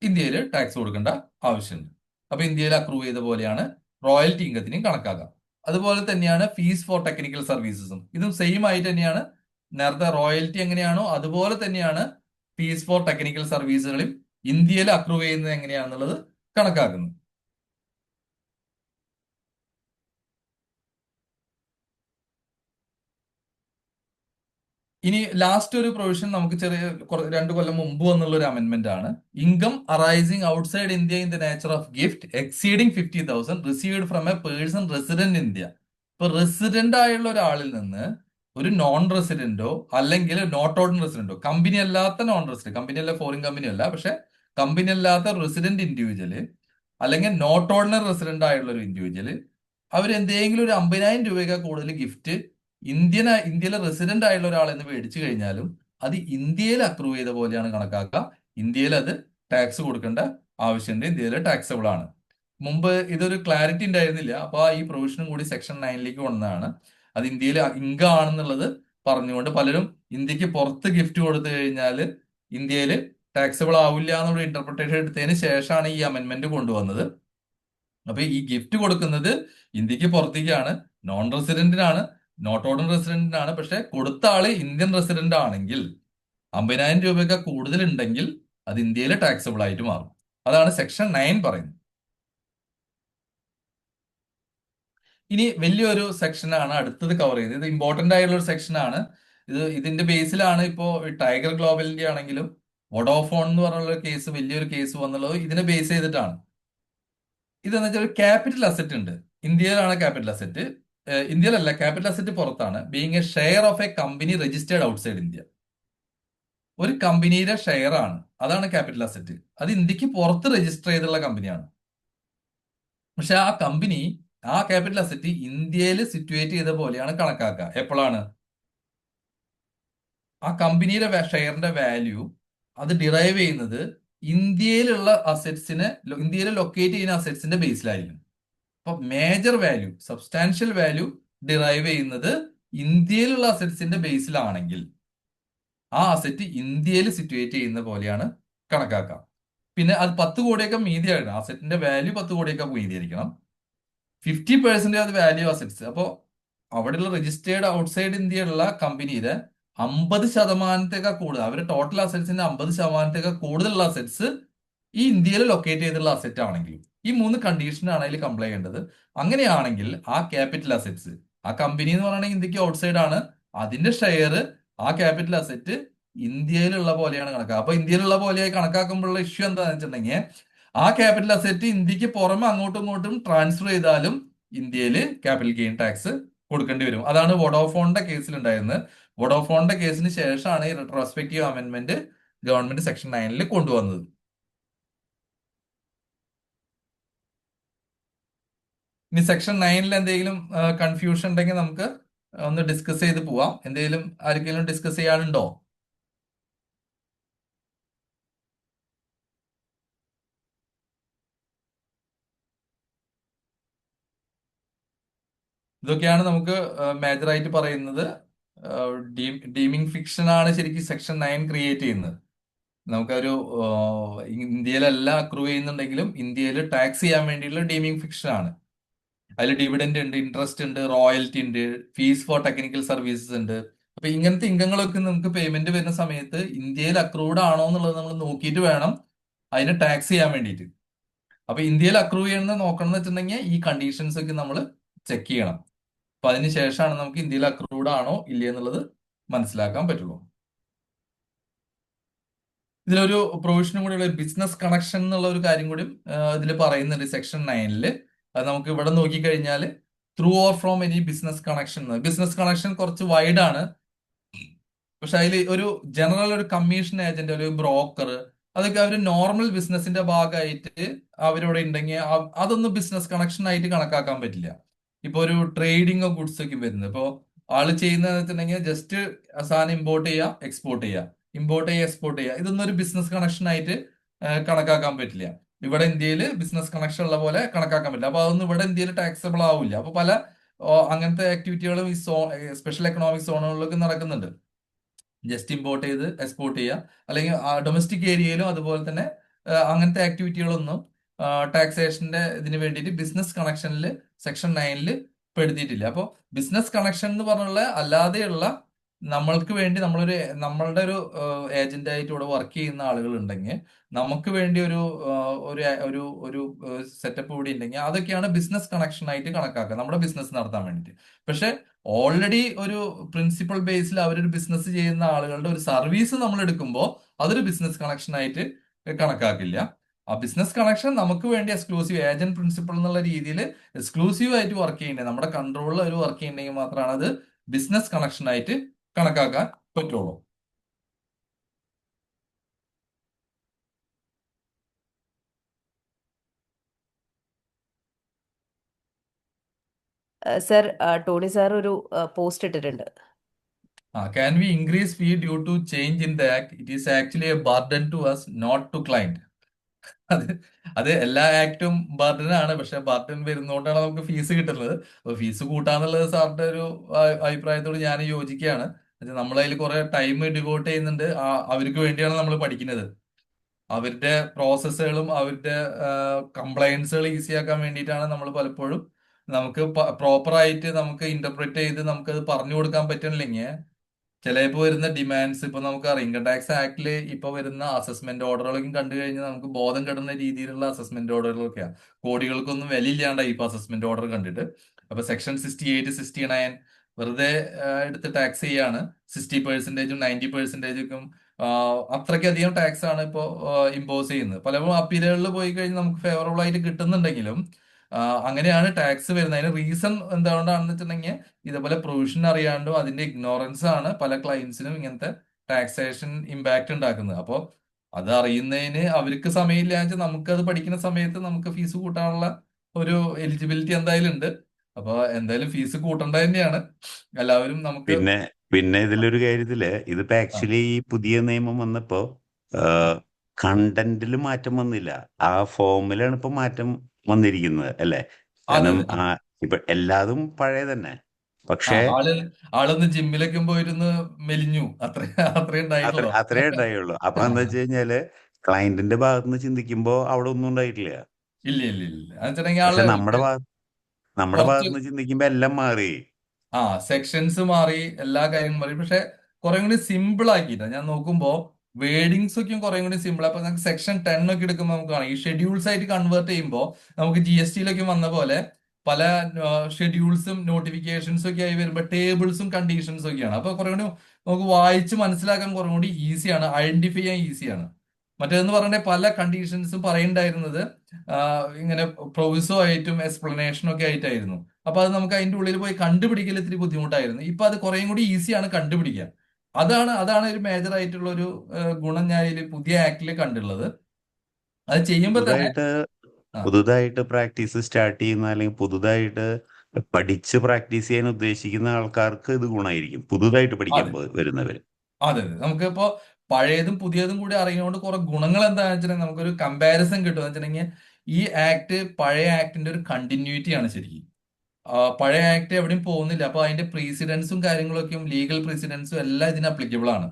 ഇന്ത്യയിൽ ടാക്സ് കൊടുക്കേണ്ട ആവശ്യമുണ്ട്. അപ്പൊ ഇന്ത്യയിൽ അക്രൂ ചെയ്ത പോലെയാണ് റോയൽറ്റി ഇൻകത്തിനെയും കണക്കാക്കുക. അതുപോലെ തന്നെയാണ് ഫീസ് ഫോർ ടെക്നിക്കൽ സർവീസസും. ഇതും സെയിം ആയിട്ട് തന്നെയാണ്. നേരത്തെ റോയൽറ്റി എങ്ങനെയാണോ അതുപോലെ തന്നെയാണ് ഫീസ് ഫോർ ടെക്നിക്കൽ സർവീസുകളും ഇന്ത്യയിൽ അക്രൂ ചെയ്യുന്നത് എങ്ങനെയാണെന്നുള്ളത് കണക്കാക്കുന്നത്. ഇനി ലാസ്റ്റ് ഒരു പ്രൊവിഷൻ നമുക്ക് ചെറിയ 2 കൊല്ലം മുമ്പ് വന്നുള്ള ഒരു അമെന്റ്മെന്റ് ആണ്. Income arising outside India in the nature of gift exceeding 50,000 received from A person resident India. ഇപ്പൊ റെസിഡന്റ് ആയുള്ള ഒരാളിൽ നിന്ന് ഒരു നോൺ റെസിഡന്റോ അല്ലെങ്കിൽ നോട്ട് ഓൺ റെസിഡന്റോ, കമ്പനി അല്ലാത്ത നോൺ റെസിഡന്റ്, കമ്പനി അല്ല, ഫോറിൻ കമ്പനി അല്ല, പക്ഷെ കമ്പനി അല്ലാത്ത റെസിഡന്റ് ഇൻഡിവിജ്വല് അല്ലെങ്കിൽ നോട്ട് ഓർഡിനറി റെസിഡന്റ് ആയുള്ള ഒരു ഇൻഡിവിജ്വല് അവർ എന്തെങ്കിലും ഒരു 50,000 രൂപയൊക്കെ കൂടുതൽ ഗിഫ്റ്റ് ഇന്ത്യയിലെ റെസിഡന്റ് ആയുള്ള ഒരാളെന്ന് മേടിച്ചു കഴിഞ്ഞാലും അത് ഇന്ത്യയിൽ അക്രൂ ചെയ്ത പോലെയാണ് കണക്കാക്കുക. ഇന്ത്യയിൽ അത് ടാക്സ് കൊടുക്കേണ്ട ആവശ്യമുണ്ട്. ഇന്ത്യയിൽ ടാക്സബിൾ ആണ്. മുമ്പ് ഇതൊരു ക്ലാരിറ്റി ഉണ്ടായിരുന്നില്ല. അപ്പൊ ഈ പ്രൊവിഷനും കൂടി സെക്ഷൻ 9ലേക്ക് വന്നതാണ്. അത് ഇന്ത്യയിൽ ഇൻകം ആണെന്നുള്ളത് പറഞ്ഞുകൊണ്ട് പലരും ഇന്ത്യക്ക് പുറത്ത് ഗിഫ്റ്റ് കൊടുത്തു കഴിഞ്ഞാൽ ഇന്ത്യയിൽ ടാക്സബിൾ ആവില്ല എന്നുള്ള ഇന്റർപ്രിട്ടേഷൻ എടുത്തതിന് ശേഷമാണ് ഈ അമെന്റ്മെന്റ് കൊണ്ടുവന്നത്. അപ്പൊ ഈ ഗിഫ്റ്റ് കൊടുക്കുന്നത് ഇന്ത്യക്ക് പുറത്തേക്കാണ്, നോൺ റെസിഡന്റിനാണ്, നോട്ട് ഓർഡിനറി റെസിഡന്റിനാണ്. പക്ഷെ കൊടുത്ത ആള് ഇന്ത്യൻ റെസിഡന്റ് ആണെങ്കിൽ 50,000 രൂപയൊക്കെ കൂടുതൽ ഉണ്ടെങ്കിൽ അത് ഇന്ത്യയിൽ ടാക്സബിൾ ആയിട്ട് മാറും. അതാണ് സെക്ഷൻ 9 പറയുന്നത്. ഇനി വലിയൊരു സെക്ഷനാണ് അടുത്തത് കവർ ചെയ്തത്. ഇത് ഇമ്പോർട്ടന്റ് ആയിട്ടുള്ള ഒരു സെക്ഷനാണ്. ഇതിന്റെ ബേസിലാണ് ഇപ്പോ ടൈഗർ ഗ്ലോബലിന്റെ ആണെങ്കിലും വോഡോഫോൺ എന്ന് പറഞ്ഞുള്ള കേസ്, വലിയൊരു കേസ് വന്നുള്ളത് ഇതിനെ ബേസ് ചെയ്തിട്ടാണ്. ഇതെന്ന് വെച്ചാൽ ഒരു ക്യാപിറ്റൽ അസറ്റ് ഉണ്ട്. ഇന്ത്യയിലാണ് ക്യാപിറ്റൽ അസറ്റ്. ഇന്ത്യയിലല്ല, ക്യാപിറ്റൽ അസറ്റ് പുറത്താണ്. Being A share of A company registered outside India. ഒരു കമ്പനിയുടെ ഷെയർ ആണ്, അതാണ് ക്യാപിറ്റൽ അസറ്റ്. അത് ഇന്ത്യക്ക് പുറത്ത് രജിസ്റ്റർ ചെയ്തുള്ള കമ്പനിയാണ്. പക്ഷെ ആ കമ്പനി, ആ ക്യാപിറ്റൽ അസറ്റ് ഇന്ത്യയിൽ സിറ്റുവേറ്റ് ചെയ്ത പോലെയാണ് കണക്കാക്കുക. എപ്പോഴാണ് ആ കമ്പനിയുടെ ഷെയറിന്റെ വാല്യൂ അത് ഡിറൈവ് ചെയ്യുന്നത് ഇന്ത്യയിലുള്ള അസറ്റ്സിനെ, ഇന്ത്യയിൽ ലൊക്കേറ്റ് ചെയ്യുന്ന അസറ്റ്സിന്റെ ബേസിലായിരിക്കും. അപ്പൊ major value, substantial value derive ചെയ്യുന്നത് ഇന്ത്യയിലുള്ള അസറ്റ്സിന്റെ ബേസിലാണെങ്കിൽ ആ അസറ്റ് ഇന്ത്യയിൽ സിറ്റുവേറ്റ് ചെയ്യുന്ന പോലെയാണ് കണക്കാക്കാം. പിന്നെ അത് 10 കോടിയൊക്കെ മീതിയായിരിക്കണം. അസറ്റിന്റെ വാല്യൂ 10 കോടിയൊക്കെ മീതിയായിരിക്കണം. 50% അത് വാല്യൂ അസറ്റ്സ്. അപ്പോൾ അവിടെയുള്ള രജിസ്റ്റേർഡ് ഔട്ട്സൈഡ് ഇന്ത്യയുള്ള കമ്പനിയുടെ 50%ത്തേക്കാൾ കൂടുതൽ, അവരുടെ ടോട്ടൽ അസറ്റ്സിന്റെ 50%ത്തേക്കാൾ കൂടുതലുള്ള അസറ്റ്സ് ഈ ഇന്ത്യയിൽ ലൊക്കേറ്റ് ചെയ്തിട്ടുള്ള അസറ്റ് ആണെങ്കിലും ഈ 3 കണ്ടീഷനാണ് അതിൽ കംപ്ലൈ ചെയ്യേണ്ടത്. അങ്ങനെയാണെങ്കിൽ ആ ക്യാപിറ്റൽ അസറ്റ്സ്, ആ കമ്പനി എന്ന് പറയുന്നത് ഇന്ത്യക്ക് ഔട്ട്സൈഡ് ആണ്, അതിന്റെ ഷെയർ, ആ ക്യാപിറ്റൽ അസറ്റ് ഇന്ത്യയിലുള്ള പോലെയാണ് കണക്കാക്കുക. അപ്പൊ ഇന്ത്യയിലുള്ള പോലെയായി കണക്കാക്കുമ്പോഴുള്ള ഇഷ്യൂ എന്താണെന്ന് വെച്ചിട്ടുണ്ടെങ്കിൽ ആ ക്യാപിറ്റൽ അസറ്റ് ഇന്ത്യക്ക് പുറമെ അങ്ങോട്ടും ഇങ്ങോട്ടും ട്രാൻസ്ഫർ ചെയ്താലും ഇന്ത്യയിൽ ക്യാപിറ്റൽ ഗെയിൻ ടാക്സ് കൊടുക്കേണ്ടി വരും. അതാണ് വോഡോഫോണിന്റെ കേസിൽ ഉണ്ടായിരുന്നത്. വോഡോഫോണിന്റെ കേസിന് ശേഷമാണ് ഈ റെട്രോസ്പെക്റ്റീവ് അമെന്റ്മെന്റ് ഗവൺമെന്റ് സെക്ഷൻ 9ൽ കൊണ്ടുവന്നത്. ഇനി സെക്ഷൻ 9ൽ എന്തെങ്കിലും കൺഫ്യൂഷൻ ഉണ്ടെങ്കിൽ നമുക്ക് ഒന്ന് ഡിസ്കസ് ചെയ്ത് പോവാം. എന്തെങ്കിലും ആർക്കെങ്കിലും ഡിസ്കസ് ചെയ്യാനുണ്ടോ? ഇതൊക്കെയാണ് നമുക്ക് മേജറായിട്ട് പറയുന്നത്. ഡീമിംഗ് ഫിക്ഷൻ ആണ് ശരിക്കും സെക്ഷൻ 9 ക്രിയേറ്റ് ചെയ്യുന്നത്. നമുക്കൊരു ഇന്ത്യയിലല്ല അക്രൂ ചെയ്യുന്നുണ്ടെങ്കിലും ഇന്ത്യയിൽ ടാക്സ് ചെയ്യാൻ വേണ്ടിയിട്ടുള്ള ഡീമിംഗ് ഫിക്ഷൻ ആണ്. അതിൽ ഡിവിഡൻഡ് ഉണ്ട്, ഇൻട്രസ്റ്റ് ഉണ്ട്, റോയൽറ്റി ഉണ്ട്, ഫീസ് ഫോർ ടെക്നിക്കൽ സർവീസസ് ഉണ്ട്. അപ്പൊ ഇങ്ങനത്തെ ഇൻകങ്ങളൊക്കെ നമുക്ക് പേയ്മെന്റ് വരുന്ന സമയത്ത് ഇന്ത്യയിൽ അക്രൂഡ് ആണോ എന്നുള്ളത് നമ്മൾ നോക്കിയിട്ട് വേണം അതിന് ടാക്സ് ചെയ്യാൻ വേണ്ടിയിട്ട്. അപ്പൊ ഇന്ത്യയിൽ അക്രൂ ചെയ്യണമെന്ന് നോക്കണം എന്ന് വെച്ചിട്ടുണ്ടെങ്കിൽ ഈ കണ്ടീഷൻസ് ഒക്കെ നമ്മൾ ചെക്ക് ചെയ്യണം. അപ്പൊ അതിന് ശേഷമാണ് നമുക്ക് ഇന്ത്യയിൽ അക്രൂഡ് ആണോ ഇല്ലേ എന്നുള്ളത് മനസ്സിലാക്കാൻ പറ്റുള്ളൂ. ഇതിലൊരു പ്രൊവിഷനും കൂടി ഉള്ള ബിസിനസ് കണക്ഷൻ എന്നുള്ള ഒരു കാര്യം കൂടി ഇതിൽ പറയുന്നുണ്ട് സെക്ഷൻ 9ൽ. അത് നമുക്ക് ഇവിടെ നോക്കിക്കഴിഞ്ഞാൽ through or from any business connection കുറച്ച് വൈഡ് ആണ്. പക്ഷെ അതിൽ ഒരു ജനറൽ ഒരു കമ്മീഷൻ ഏജന്റ്, ഒരു ബ്രോക്കർ, അതൊക്കെ അവർ നോർമൽ ബിസിനസിന്റെ ഭാഗമായിട്ട് അവരിവിടെ ഉണ്ടെങ്കിൽ അതൊന്നും ബിസിനസ് കണക്ഷൻ ആയിട്ട് കണക്കാക്കാൻ പറ്റില്ല. ഇപ്പൊ ഒരു ട്രേഡിംഗ് ഗുഡ്സ് ഒക്കെ വരുന്നത്, ഇപ്പോ ആള് ചെയ്യുന്നത് വെച്ചിട്ടുണ്ടെങ്കിൽ ജസ്റ്റ് സാധനം ഇമ്പോർട്ട് ചെയ്യുക, എക്സ്പോർട്ട് ചെയ്യുക, ഇമ്പോർട്ട് ചെയ്യുക, എക്സ്പോർട്ട് ചെയ്യുക, ഇതൊന്നും ഒരു ബിസിനസ് കണക്ഷൻ ആയിട്ട് കണക്കാക്കാൻ പറ്റില്ല. ഇവിടെ ഇന്ത്യയിൽ ബിസിനസ് കണക്ഷൻ ഉള്ള പോലെ കണക്കാക്കാൻ പറ്റില്ല. അപ്പൊ അതൊന്നും ഇവിടെ ഇന്ത്യയിൽ ടാക്സബിൾ ആവില്ല. അപ്പൊ പല അങ്ങനത്തെ ആക്ടിവിറ്റികളും ഈ സ്പെഷ്യൽ എക്കണോമിക് സോണുകളിലൊക്കെ നടക്കുന്നുണ്ട്. ജസ്റ്റ് ഇമ്പോർട്ട് ചെയ്ത് എക്സ്പോർട്ട് ചെയ്യുക, അല്ലെങ്കിൽ ഡൊമസ്റ്റിക് ഏരിയയിലും അതുപോലെ തന്നെ അങ്ങനത്തെ ആക്ടിവിറ്റികളൊന്നും ടാക്സേഷന്റെ ഇതിന് വേണ്ടിയിട്ട് ബിസിനസ് കണക്ഷനിൽ സെക്ഷൻ 9 പെടുത്തിയിട്ടില്ല. അപ്പോൾ ബിസിനസ് കണക്ഷൻ എന്ന് പറഞ്ഞുള്ള അല്ലാതെയുള്ള നമ്മൾക്ക് വേണ്ടി നമ്മളുടെ ഒരു ഏജന്റ് ആയിട്ട് ഇവിടെ വർക്ക് ചെയ്യുന്ന ആളുകൾ ഉണ്ടെങ്കിൽ, നമുക്ക് വേണ്ടി ഒരു ഒരു ഒരു ഒരു സെറ്റപ്പ് കൂടി ഉണ്ടെങ്കിൽ, അതൊക്കെയാണ് ബിസിനസ് കണക്ഷൻ ആയിട്ട് കണക്കാക്കുക നമ്മുടെ ബിസിനസ് നടത്താൻ വേണ്ടിയിട്ട്. പക്ഷെ ഓൾറെഡി ഒരു പ്രിൻസിപ്പൽ ബേസിൽ അവരൊരു ബിസിനസ് ചെയ്യുന്ന ആളുകളുടെ ഒരു സർവീസ് നമ്മൾ എടുക്കുമ്പോൾ അതൊരു ബിസിനസ് കണക്ഷൻ ആയിട്ട് കണക്കാക്കില്ല. ആ ബിസിനസ് കണക്ഷൻ നമുക്ക് വേണ്ടി എക്സ്ക്ലൂസീവ് ഏജന്റ് പ്രിൻസിപ്പൾ എന്നുള്ള രീതിയിൽ എക്സ്ക്ലൂസീവ് ആയിട്ട് വർക്ക് ചെയ്യുന്നത്, നമ്മുടെ കൺട്രോളിൽ ഒരു വർക്ക് ചെയ്യുന്നെങ്കിൽ മാത്രമാണ് അത് ബിസിനസ് കണക്ഷൻ ആയിട്ട് കണക്കാക്കാൻ പറ്റുള്ളൂ. സർ, ടോണി സാർ ഒരു പോസ്റ്റ് ഇട്ടിട്ടുണ്ട്. Can we increase fee due to change in the act? It is actually a burden to us, not to client. അത് അത് എല്ലാ ആക്ടും ബർഡൻ ആണ്, പക്ഷെ ബർഡൻ വരുന്നോണ്ടാണ് നമുക്ക് ഫീസ് കിട്ടുന്നത്. അപ്പൊ ഫീസ് കൂട്ടാന്നുള്ളത് സാറിന്റെ ഒരു അഭിപ്രായത്തോട് ഞാൻ യോജിക്കുകയാണ്. നമ്മളതിൽ കുറെ ടൈം ഡിവോട്ട് ചെയ്യുന്നുണ്ട്. അവർക്ക് വേണ്ടിയാണ് നമ്മൾ പഠിക്കുന്നത്. അവരുടെ പ്രോസസ്സുകളും അവരുടെ കംപ്ലയൻസുകൾ ഈസിയാക്കാൻ വേണ്ടിയിട്ടാണ് നമ്മൾ പലപ്പോഴും, നമുക്ക് പ്രോപ്പറായിട്ട് നമുക്ക് ഇന്റർപ്രറ്റ് ചെയ്ത് നമുക്കത് പറഞ്ഞു കൊടുക്കാൻ പറ്റണില്ലെങ്കിൽ ചിലപ്പോൾ വരുന്ന ഡിമാൻഡ്സ്, ഇപ്പൊ നമുക്കറിയാം ഇൻകം ടാക്സ് ആക്ടില് ഇപ്പൊ വരുന്ന അസസ്മെന്റ് ഓർഡറുകളൊക്കെ കണ്ടു കഴിഞ്ഞാൽ നമുക്ക് ബോധം കെടുന്ന രീതിയിലുള്ള അസസ്മെന്റ് ഓർഡറുകളൊക്കെയാണ്. കോടികൾക്കൊന്നും വിലയില്ലാണ്ടായി ഇപ്പൊ അസസ്മെന്റ് ഓർഡർ കണ്ടിട്ട്. അപ്പൊ സെക്ഷൻ 68, 69 വെറുതെ എടുത്ത് ടാക്സ് ചെയ്യാണ്. 60%, 90%, അത്രയ്ക്കധികം ടാക്സ് ആണ് ഇപ്പോൾ ഇമ്പോസ് ചെയ്യുന്നത്. പലപ്പോഴും അപ്പീലുകളിൽ പോയി കഴിഞ്ഞാൽ നമുക്ക് ഫേവറബിൾ ആയിട്ട് കിട്ടുന്നുണ്ടെങ്കിലും അങ്ങനെയാണ് ടാക്സ് വരുന്നത്. അതിന് റീസൺ എന്തുകൊണ്ടാണെന്ന് വെച്ചിട്ടുണ്ടെങ്കിൽ ഇതേപോലെ പ്രൊവിഷൻ അറിയാണ്ടും അതിന്റെ ഇഗ്നോറൻസ് ആണ് പല ക്ലയൻസിനും ഇങ്ങനത്തെ ടാക്സേഷൻ ഇമ്പാക്ട് ഉണ്ടാക്കുന്നത്. അപ്പോൾ അത് അറിയുന്നതിന് അവർക്ക് സമയമില്ല വെച്ചാൽ നമുക്ക് അത് പഠിക്കുന്ന സമയത്ത് നമുക്ക് ഫീസ് കൂട്ടാനുള്ള ഒരു എലിജിബിലിറ്റി എന്തായാലും ഉണ്ട്. അപ്പൊ എന്തായാലും ഫീസ് കൂട്ടേണ്ടത് തന്നെയാണ് എല്ലാവരും. നമുക്ക് പിന്നെ പിന്നെ ഇതിലൊരു കാര്യത്തില് ഇതിപ്പോ ആ ആക്ച്വലി ഈ പുതിയ നിയമം വന്നപ്പോ ആ കണ്ടന്റിൽ മാറ്റം വന്നില്ല, ആ ഫോമിലാണ് ഇപ്പൊ മാറ്റം വന്നിരിക്കുന്നത് അല്ലേ? അതെ കാരണം അതെ ഇപ്പൊ എല്ലാതും പഴയ തന്നെ, ആ പക്ഷേ ആളൊന്ന് ജിമ്മിലൊക്കെ പോയിരുന്ന് മെലിഞ്ഞു, അത്രേ ഉണ്ടായിട്ടുള്ളൂ. അത്രേ ഉണ്ടായുള്ളൂ. അപ്പൊ എന്താ വെച്ച് കഴിഞ്ഞാല് ക്ലയന്റിന്റെ ഭാഗത്തുനിന്ന് ചിന്തിക്കുമ്പോ അവിടെ ഒന്നും ഉണ്ടായിട്ടില്ല. ഇല്ല ഇല്ല ഇല്ല, എന്ന് വെച്ചിട്ടുണ്ടെങ്കിൽ പക്ഷെ ആള് നമ്മുടെ കുറച്ച് ഭാഗത്തുനിന്ന് ചിന്തിക്കുമ്പോ എല്ലാം മാറി. സെക്ഷൻസ് മാറി, എല്ലാ കാര്യങ്ങളും മാറി. പക്ഷെ കുറെ കൂടി സിമ്പിൾ ആക്കിയിട്ടാ ഞാൻ നോക്കുമ്പോ വേർഡിങ്സ് ഒക്കെ കുറെ കൂടി സിമ്പിൾ. അപ്പൊ നമുക്ക് സെക്ഷൻ 10 ഒക്കെ എടുക്കുമ്പോൾ നമുക്ക് കാണാം ഈ ഷെഡ്യൂൾസ് ആയിട്ട് കൺവേർട്ട് ചെയ്യുമ്പോൾ നമുക്ക് GST വന്ന പോലെ പല ഷെഡ്യൂൾസും നോട്ടിഫിക്കേഷൻസും ഒക്കെ ആയി വരുമ്പോൾ ടേബിൾസും കണ്ടീഷൻസും ഒക്കെയാണ്. അപ്പൊ കുറെ കൂടി നമുക്ക് വായിച്ച് മനസ്സിലാക്കാൻ കുറെ കൂടി ഈസിയാണ്, ഐഡന്റിഫൈ ചെയ്യാൻ ഈസിയാണ്. മറ്റേതെന്ന് പറഞ്ഞാൽ പല കണ്ടീഷൻസും പറയണ്ടായിരുന്നത് ഇങ്ങനെ പ്രൊവിസോ ആയിട്ടും എക്സ്പ്ലനേഷനും ഒക്കെ ആയിട്ടായിരുന്നു. അപ്പൊ അത് നമുക്ക് അതിന്റെ ഉള്ളിൽ പോയി കണ്ടുപിടിക്കൽ ഇത്തിരി ബുദ്ധിമുട്ടായിരുന്നു. ഇപ്പൊ അത് കുറേയും കൂടി ഈസിയാണ് കണ്ടുപിടിക്കാൻ. അതാണ് ഒരു മേജർ ആയിട്ടുള്ള ഒരു ഗുണം ഞാൻ ഇതിൽ പുതിയ ആക്ടിൽ കണ്ടുള്ളത്. അത് ചെയ്യുമ്പോൾ തന്നെ പുതുതായിട്ട് ആ പുതുതായിട്ട് പ്രാക്ടീസ് സ്റ്റാർട്ട് ചെയ്യുന്ന അല്ലെങ്കിൽ പുതുതായിട്ട് പഠിച്ച് പ്രാക്ടീസ് ചെയ്യാൻ ഉദ്ദേശിക്കുന്ന ആൾക്കാർക്ക് ഇത് ഗുണമായിരിക്കും, പുതുതായിട്ട് പഠിക്കാൻ അതെ വരുന്നവര്. അതെ അതെ, നമുക്കിപ്പോ പഴയതും പുതിയതും കൂടി അറിയുന്നതുകൊണ്ട് കുറെ ഗുണങ്ങൾ എന്താണെന്ന് വെച്ചിട്ടുണ്ടെങ്കിൽ നമുക്കൊരു കമ്പാരിസൺ കിട്ടും. എന്ന് വെച്ചിട്ടുണ്ടെങ്കിൽ ഈ ആക്ട് പഴയ ആക്ടിന്റെ ഒരു കണ്ടിന്യൂറ്റി ആണ് ശരിക്കും. പഴയ ആക്ട് എവിടെയും പോകുന്നില്ല. അപ്പൊ അതിന്റെ പ്രീസിഡൻസും കാര്യങ്ങളൊക്കെയും ലീഗൽ പ്രീസിഡൻസും എല്ലാം ഇതിന് അപ്ലിക്കബിൾ ആണ്,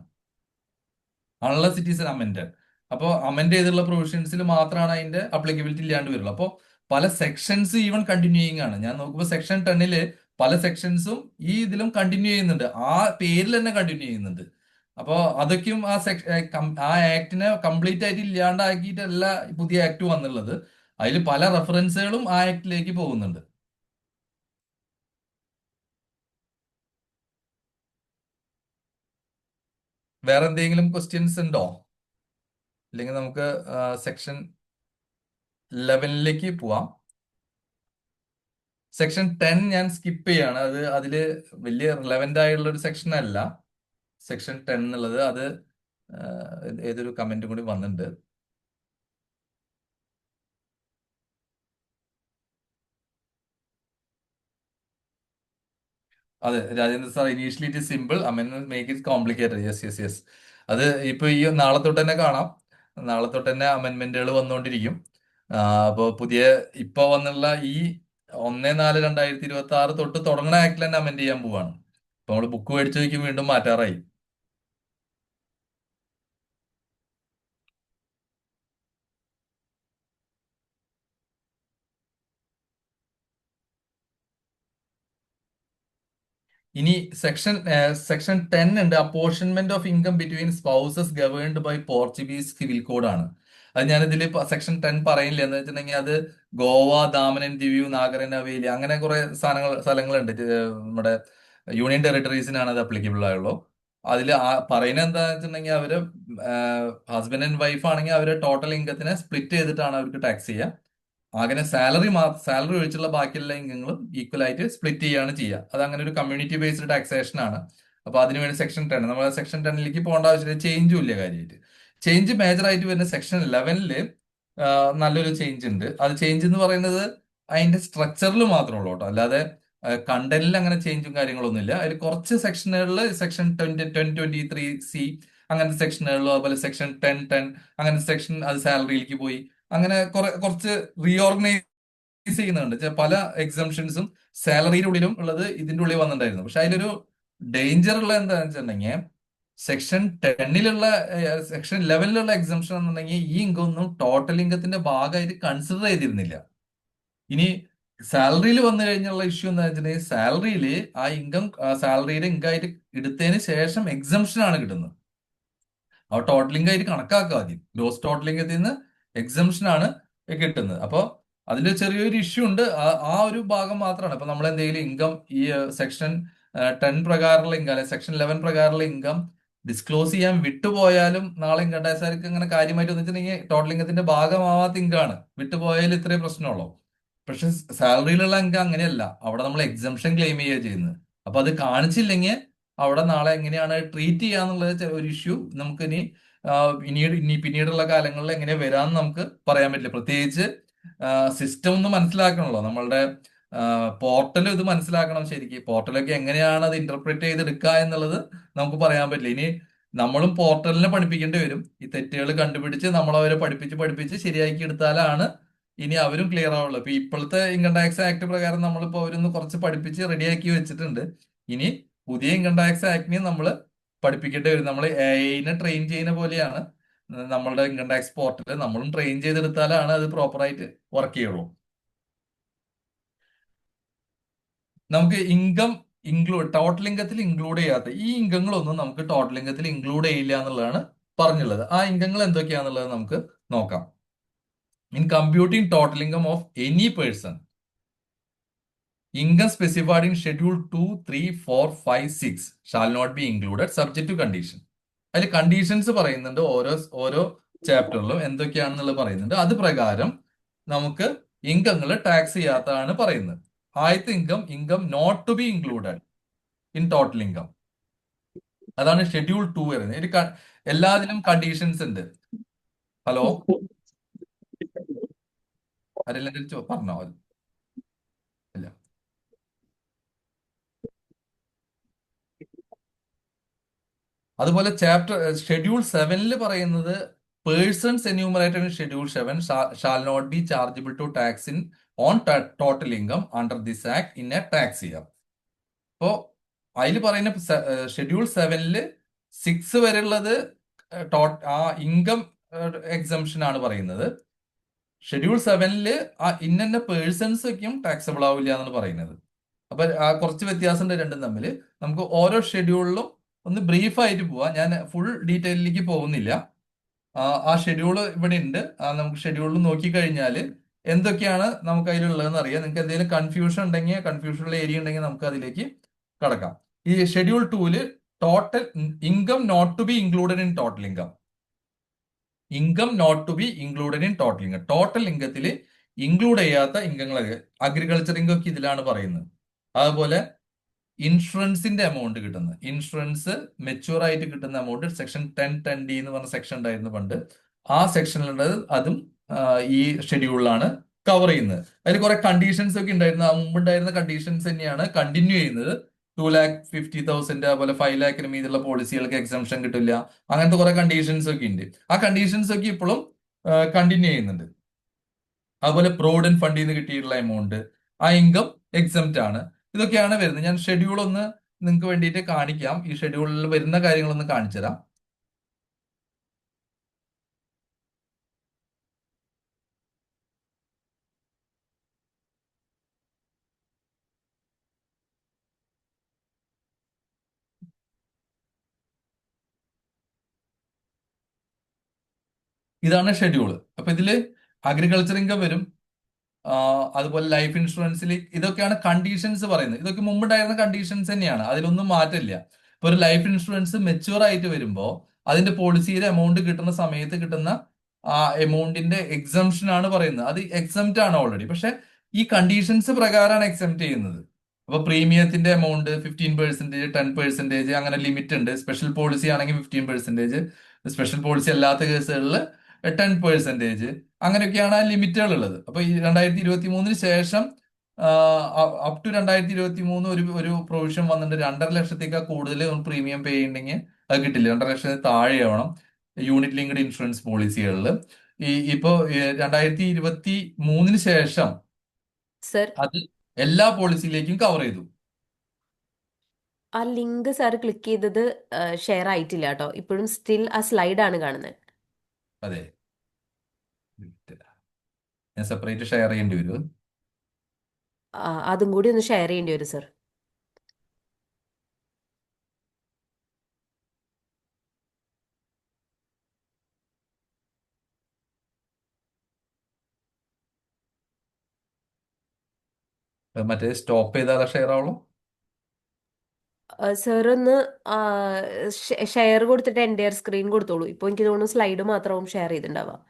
unless it is N amend. അപ്പോൾ അമെൻഡ് ചെയ്തുള്ള പ്രൊവിഷൻസിൽ മാത്രമാണ് അതിന്റെ അപ്ലിക്കബിലിറ്റി ഇല്ലാണ്ട് വരുള്ളൂ. അപ്പോൾ പല സെക്ഷൻസ് ഈവൻ കണ്ടിന്യൂയിങ് ആണ്. ഞാൻ നോക്കുമ്പോൾ സെക്ഷൻ 10 പല സെക്ഷൻസും ഈ ഇതിലും കണ്ടിന്യൂ ചെയ്യുന്നുണ്ട്, ആ പേരിൽ തന്നെ കണ്ടിന്യൂ ചെയ്യുന്നുണ്ട്. അപ്പോൾ അതൊക്കെയും ആ ആക്ടിനെ കംപ്ലീറ്റ് ആയിട്ട് ഇല്ലാണ്ടാക്കിയിട്ടല്ല പുതിയ ആക്ട് വന്നുള്ളത്. അതിൽ പല റെഫറൻസുകളും ആ ആക്ടിലേക്ക് പോകുന്നുണ്ട്. വേറെ എന്തെങ്കിലും ക്വസ്റ്റ്യൻസ് ഉണ്ടോ? ഇല്ലെങ്കിൽ നമുക്ക് സെക്ഷൻ 11 പോവാം. സെക്ഷൻ 10 ഞാൻ സ്കിപ്പ് ചെയ്യാണ്. അതില് വലിയ റിലവന്റ് ആയിട്ടുള്ള ഒരു സെക്ഷൻ അല്ല സെക്ഷൻ 10 എന്നുള്ളത്. അത് ഏതൊരു കമന്റും കൂടി വന്നിട്ടുണ്ട്. അതെ, Rajendra sir, initially it is simple, അമെൻമെന്റ് make it complicated. Yes yes yes. അത് ഇപ്പൊ ഈ നാളെ തൊട്ട് തന്നെ കാണാം. നാളെ തൊട്ട് തന്നെ അമെൻമെന്റുകൾ വന്നുകൊണ്ടിരിക്കും. അപ്പോൾ ഇപ്പൊ വന്നുള്ള ഈ 1/4/2026 തൊട്ട് തുടങ്ങണ ആക്ടിൽ തന്നെ അമെൻഡ് ചെയ്യാൻ പോവാണ്. അപ്പൊ നമ്മൾ ബുക്ക് മേടിച്ചു വയ്ക്കും, വീണ്ടും മാറ്റാറായി. ഇനി സെക്ഷൻ 10 ഉണ്ട്, apportionment of income between spouses governed by Portuguese civil code ആണ്. അത് ഞാനിതിൽ സെക്ഷൻ 10 പറയില്ല. എന്ന് വെച്ചിട്ടുണ്ടെങ്കിൽ അത് ഗോവ, ദാമൻ ആൻഡ് ദിയു, നാഗർ ഹവേലി അങ്ങനെ കുറെ സ്ഥലങ്ങളുണ്ട്. നമ്മുടെ യൂണിയൻ ടെറിട്ടറീസിനാണ് അത് അപ്ലിക്കബിൾ ആയുള്ളൂ. അതിൽ പറയുന്നത് എന്താണെന്ന് വെച്ചിട്ടുണ്ടെങ്കിൽ അവര് ഹസ്ബൻഡ് ആൻഡ് വൈഫ് ആണെങ്കിൽ അവര് ടോട്ടൽ ഇൻകത്തിനെ സ്പ്ലിറ്റ് ചെയ്തിട്ടാണ് അവർക്ക് ടാക്സ് ചെയ്യുക. അങ്ങനെ സാലറി ഒഴിച്ചുള്ള ബാക്കിയെല്ലാ ഇൻകങ്ങളും ഈക്വൽ ആയിട്ട് സ്പ്ലിറ്റ് ചെയ്യുകയാണ് ചെയ്യുക. അത് അങ്ങനെ ഒരു കമ്മ്യൂണിറ്റി ബേസ്ഡ് ടാക്സേഷൻ ആണ്. അപ്പൊ അതിനുവേണ്ടി സെക്ഷൻ 10 നമ്മൾ സെക്ഷൻ 10ലേക്ക് പോകേണ്ട ആവശ്യമില്ല. ചേഞ്ചും ഇല്ല കാര്യമായിട്ട്. ചേഞ്ച് മേജർ ആയിട്ട് വരുന്ന സെക്ഷൻ 11 നല്ലൊരു ചേഞ്ച് ഉണ്ട്. അത് ചേഞ്ച് എന്ന് പറയുന്നത് അതിന്റെ സ്ട്രക്ചറിൽ മാത്രമേ ഉള്ളൂ കേട്ടോ, അല്ലാതെ കണ്ടന്റിൽ അങ്ങനെ ചേഞ്ചും കാര്യങ്ങളൊന്നും ഇല്ല. അതിൽ കുറച്ച് സെക്ഷനുകളിൽ സെക്ഷൻ 23C അങ്ങനത്തെ സെക്ഷനുകളിലോ, അതുപോലെ സെക്ഷൻ 10 അങ്ങനത്തെ സെക്ഷൻ അത് സാലറിയിലേക്ക് പോയി. അങ്ങനെ കുറച്ച് റീഓർഗനൈസ് ചെയ്യുന്നുണ്ട്. പല എക്സംഷൻസും സാലറിയുടെ ഉള്ളിലും ഉള്ളത് ഇതിന്റെ ഉള്ളിൽ വന്നിട്ടുണ്ടായിരുന്നു. പക്ഷെ അതിലൊരു ഡേഞ്ചർ ഉള്ള എന്താണെന്ന് വെച്ചിട്ടുണ്ടെങ്കിൽ സെക്ഷൻ 10ലുള്ള സെക്ഷൻ 11ലുള്ള എക്സംഷൻ എന്നുണ്ടെങ്കിൽ ഈ ഇൻകം ഒന്നും ടോട്ടൽ ഇൻകത്തിന്റെ ഭാഗമായിട്ട് കൺസിഡർ ചെയ്തിരുന്നില്ല. ഇനി സാലറിയിൽ വന്നു കഴിഞ്ഞുള്ള ഇഷ്യൂ എന്താ വെച്ചിട്ടുണ്ടെങ്കിൽ സാലറിയിൽ ആ ഇൻകം സാലറിയുടെ ഇൻകം ആയിട്ട് എടുത്തതിന് ശേഷം എക്സംഷൻ ആണ് കിട്ടുന്നത്. ആ ടോട്ടൽ ഇൻകം ആയിട്ട് കണക്കാക്കുക ആദ്യം. ഗ്രോസ് ടോട്ടൽ ഇൻകത്തിൽ നിന്ന് എക്സംഷൻ ആണ് കിട്ടുന്നത്. അപ്പോൾ അതിൽ ചെറിയൊരു ഇഷ്യൂ ഉണ്ട്. ആ ഒരു ഭാഗം മാത്രമാണ്. ഇപ്പൊ നമ്മൾ എന്തെങ്കിലും ഇൻകം ഈ സെക്ഷൻ 10 പ്രകാരമുള്ള ഇൻകം അല്ലെങ്കിൽ സെക്ഷൻ 11 പ്രകാരമുള്ള ഇൻകം ഡിസ്ക്ലോസ് ചെയ്യാൻ വിട്ടുപോയാലും നാളെ ഇൻകം ടാക്സുകാർക്ക് അങ്ങനെ കാര്യമായിട്ട് വെച്ചിട്ടുണ്ടെങ്കിൽ ടോട്ടൽ ഇൻകത്തിന്റെ ഭാഗമാവാത്ത ഇൻകമാണ്. വിട്ടുപോയാൽ ഇത്രയും പ്രശ്നമുള്ളൂ. പക്ഷെ സാലറിയിലുള്ള ഇൻകം അങ്ങനെയല്ല. അവിടെ നമ്മൾ എക്സംഷൻ ക്ലെയിം ചെയ്യുക ചെയ്യുന്നത്. അപ്പൊ അത് കാണിച്ചില്ലെങ്കിൽ അവിടെ നാളെ എങ്ങനെയാണ് ട്രീറ്റ് ചെയ്യാന്നുള്ളത് ഒരു ഇഷ്യൂ നമുക്ക് പിന്നീടുള്ള കാലങ്ങളിൽ എങ്ങനെ വരാമെന്ന് നമുക്ക് പറയാൻ പറ്റില്ല. പ്രത്യേകിച്ച് സിസ്റ്റം ഒന്ന് മനസ്സിലാക്കണമല്ലോ. നമ്മളുടെ പോർട്ടൽ ഇത് മനസ്സിലാക്കണം. ശരിക്കും പോർട്ടലൊക്കെ എങ്ങനെയാണ് അത് ഇന്റർപ്രറ്റ് ചെയ്തെടുക്കുക എന്നുള്ളത് നമുക്ക് പറയാൻ പറ്റില്ല. ഇനി നമ്മളും പോർട്ടലിനെ പഠിപ്പിക്കേണ്ടി വരും. ഈ തെറ്റുകൾ കണ്ടുപിടിച്ച് നമ്മൾ അവരെ പഠിപ്പിച്ച് ശരിയാക്കി എടുത്താലാണ് ഇനി അവരും ക്ലിയർ ആവുള്ളൂ. ഇപ്പൊ ഇപ്പോഴത്തെ ഇൻകം ടാക്സ് ആക്ട് പ്രകാരം നമ്മളിപ്പോ അവരൊന്ന് കുറച്ച് പഠിപ്പിച്ച് റെഡിയാക്കി വെച്ചിട്ടുണ്ട്. ഇനി പുതിയ ഇൻകം ടാക്സ് ആക്ടിനെ നമ്മൾ പഠിപ്പിക്കേണ്ടി വരും. നമ്മൾ എഐനെ ട്രെയിൻ ചെയ്യുന്ന പോലെയാണ് നമ്മളുടെ ഇൻകം ടാക്സ് പോർട്ടൽ നമ്മളും ട്രെയിൻ ചെയ്തെടുത്താലാണ് അത് പ്രോപ്പറായിട്ട് വർക്ക് ചെയ്യുള്ളൂ. നമുക്ക് ഇൻകം ടോട്ടൽ ഇൻകത്തിൽ ഇൻക്ലൂഡ് ചെയ്യാത്ത ഈ ഇൻകങ്ങളൊന്നും നമുക്ക് ടോട്ടൽ ഇൻകത്തിൽ ഇൻക്ലൂഡ് ചെയ്യില്ല എന്നുള്ളതാണ് പറഞ്ഞുള്ളത്. ആ ഇൻകങ്ങൾ എന്തൊക്കെയാന്നുള്ളത് നമുക്ക് നോക്കാം. In computing total income of any person, income specified in schedule 2, 3, 4, 5, 6 shall not be included subject to condition. അതിൽ കണ്ടീഷൻസ് പറയുന്നുണ്ട്. ഓരോ ചാപ്റ്ററിലും എന്തൊക്കെയാണെന്നുള്ളത് പറയുന്നുണ്ട്. അത് പ്രകാരം നമുക്ക് ഇൻകങ്ങൾ ടാക്സ് ചെയ്യാത്തതാണ് പറയുന്നത്. ആദ്യത്തെ income not to be included in total income. അതാണ് ഷെഡ്യൂൾ 2 വരുന്നത്. എല്ലാത്തിനും കണ്ടീഷൻസ് ഉണ്ട്. ഹലോ, ആരെല്ലാം പറഞ്ഞോ? ഇല്ല. അതുപോലെ ഷെഡ്യൂൾ 7 പറയുന്നത് persons enumerated in schedule 7 shall not be chargeable to tax on total income under this act in a tax year. അപ്പോ അതിൽ പറയുന്ന ഷെഡ്യൂൾ 7 6 വരെയുള്ളത് ആ ഇൻകം എക്സംഷൻ ആണ് പറയുന്നത്. ഷെഡ്യൂൾ 7 ആ ഇന്ന പേഴ്സൺസ് ഒക്കെയും ടാക്സബിൾ ആവില്ല എന്നാണ് പറയുന്നത്. അപ്പൊ കുറച്ച് വ്യത്യാസമുണ്ട് രണ്ടും തമ്മിൽ. നമുക്ക് ഓരോ ഷെഡ്യൂളിലും ഒന്ന് ബ്രീഫ് ആയിട്ട് പോവാം. ഞാൻ ഫുൾ ഡീറ്റെയിലേക്ക് പോകുന്നില്ല. ആ ഷെഡ്യൂൾ ഇവിടെ ഉണ്ട്. നമുക്ക് ഷെഡ്യൂളിൽ നോക്കിക്കഴിഞ്ഞാൽ എന്തൊക്കെയാണ് നമുക്ക് അതിലുള്ളതെന്ന് അറിയാം. നിങ്ങൾക്ക് എന്തെങ്കിലും കൺഫ്യൂഷൻ ഉണ്ടെങ്കിൽ, കൺഫ്യൂഷനുള്ള ഏരിയ ഉണ്ടെങ്കിൽ നമുക്ക് അതിലേക്ക് കടക്കാം. ഈ schedule 2 total income not to be included in total income. Income not to be included in total income. Total ഇൻകത്തിൽ ഇൻക്ലൂഡ് ചെയ്യാത്ത ഇൻകങ്ങളൊക്കെ അഗ്രികൾച്ചർ ഇൻകം ഒക്കെ ഇതിലാണ് പറയുന്നത്. അതുപോലെ ഇൻഷുറൻസിന്റെ എമൗണ്ട് കിട്ടുന്നത്, ഇൻഷുറൻസ് മെച്യൂർ ആയിട്ട് കിട്ടുന്ന എമൗണ്ട് സെക്ഷൻ 10(10)(d) എന്ന് പറഞ്ഞ സെക്ഷൻ ഉണ്ടായിരുന്നു പണ്ട്. ആ സെക്ഷനിലുള്ളത് അതും ഈ ഷെഡ്യൂളിലാണ് കവർ ചെയ്യുന്നത്. അതിൽ കുറെ കണ്ടീഷൻസ് ഒക്കെ ഉണ്ടായിരുന്നു. ആ മുമ്പുണ്ടായിരുന്ന കണ്ടീഷൻസ് തന്നെയാണ് കണ്ടിന്യൂ ചെയ്യുന്നത്. 2,50,000 അതുപോലെ 5 lakhന് മീതുള്ള പോളിസികൾക്ക് എക്സംഷൻ കിട്ടില്ല. അങ്ങനത്തെ കുറെ കണ്ടീഷൻസ് ഒക്കെ ഉണ്ട്. ആ കണ്ടീഷൻസ് ഒക്കെ ഇപ്പോഴും കണ്ടിന്യൂ ചെയ്യുന്നുണ്ട്. അതുപോലെ പ്രോവിഡന്റ് ഫണ്ടിൽ നിന്ന് കിട്ടിയിട്ടുള്ള എമൗണ്ട്, ആ ഇൻകം എക്സംപ്റ്റ് ആണ്. ഇതൊക്കെയാണ് വരുന്നത്. ഞാൻ ഷെഡ്യൂൾ ഒന്ന് നിങ്ങൾക്ക് വേണ്ടിയിട്ട് കാണിക്കാം. ഈ ഷെഡ്യൂളിൽ വരുന്ന കാര്യങ്ങളൊന്ന് കാണിച്ചു തരാം. ഇതാണ് ഷെഡ്യൂൾ. അപ്പൊ ഇതില് അഗ്രികൾച്ചർ ഇൻകം വരും. അതുപോലെ ലൈഫ് ഇൻഷുറൻസിൽ ഇതൊക്കെയാണ് കണ്ടീഷൻസ് പറയുന്നത്. ഇതൊക്കെ മുമ്പുണ്ടായിരുന്ന കണ്ടീഷൻസ് തന്നെയാണ്, അതിലൊന്നും മാറ്റമില്ല. ഇപ്പൊ ഒരു ലൈഫ് ഇൻഷുറൻസ് മെച്യൂർ ആയിട്ട് വരുമ്പോൾ അതിന്റെ പോളിസിയിലെ എമൗണ്ട് കിട്ടുന്ന സമയത്ത് കിട്ടുന്ന ആ എമൗണ്ടിന്റെ എക്സംഷൻ ആണ് പറയുന്നത്. അത് എക്സംപ്റ്റ് ആണ് ഓൾറെഡി. പക്ഷെ ഈ കണ്ടീഷൻസ് പ്രകാരമാണ് എക്സംപ്റ്റ് ചെയ്യുന്നത്. അപ്പൊ പ്രീമിയത്തിന്റെ എമൗണ്ട് 15%, 10%, അങ്ങനെ ലിമിറ്റ് ഉണ്ട്. സ്പെഷ്യൽ പോളിസി ആണെങ്കിൽ 15%, സ്പെഷ്യൽ പോളിസി അല്ലാത്ത കേസുകളിൽ 10%, അങ്ങനെയൊക്കെയാണ് ആ ലിമിറ്റുകൾ ഉള്ളത്. അപ്പൊ ഈ 2023 ശേഷം അപ് ടു 2023 ഒരു പ്രൊവിഷൻ വന്നിട്ട് 2.5 ലക്ഷത്തേക്കാൾ കൂടുതൽ പ്രീമിയം പേ ചെയ്യണമെങ്കിൽ അത് കിട്ടില്ല. 2.5 ലക്ഷത്തിന് താഴെയാവണം യൂണിറ്റ് ലിങ്ക്ഡ് ഇൻഷുറൻസ് പോളിസികളിൽ. ഇപ്പോ 2023 ശേഷം സർ, അത് എല്ലാ പോളിസിയിലേക്കും കവർ ചെയ്തു. ആ ലിങ്ക് സാർ ക്ലിക്ക് ചെയ്തത് ഷെയർ ആയിട്ടില്ല കേട്ടോ. ഇപ്പോഴും സ്റ്റിൽ ആ സ്ലൈഡാണ് കാണുന്നത്. അതെ, ഞാൻ സെപ്പറേറ്റ് ഷെയർ ചെയ്യേണ്ടി വരും. അതും കൂടി ഒന്ന് ഷെയർ ചെയ്യേണ്ടി വരും സർ. മറ്റേ സ്റ്റോപ്പ് ചെയ്താലേ ഷെയർ ആവുള്ളൂ. സർ ഒന്ന് ഷെയർ കൊടുത്തിട്ട് എൻ്റെ സ്ക്രീൻ കൊടുത്തോളൂ. ഇപ്പൊ എനിക്ക് തോന്നുന്നു സ്ലൈഡ് മാത്രവും ഷെയർ ചെയ്തിട്ടുണ്ടാവാം.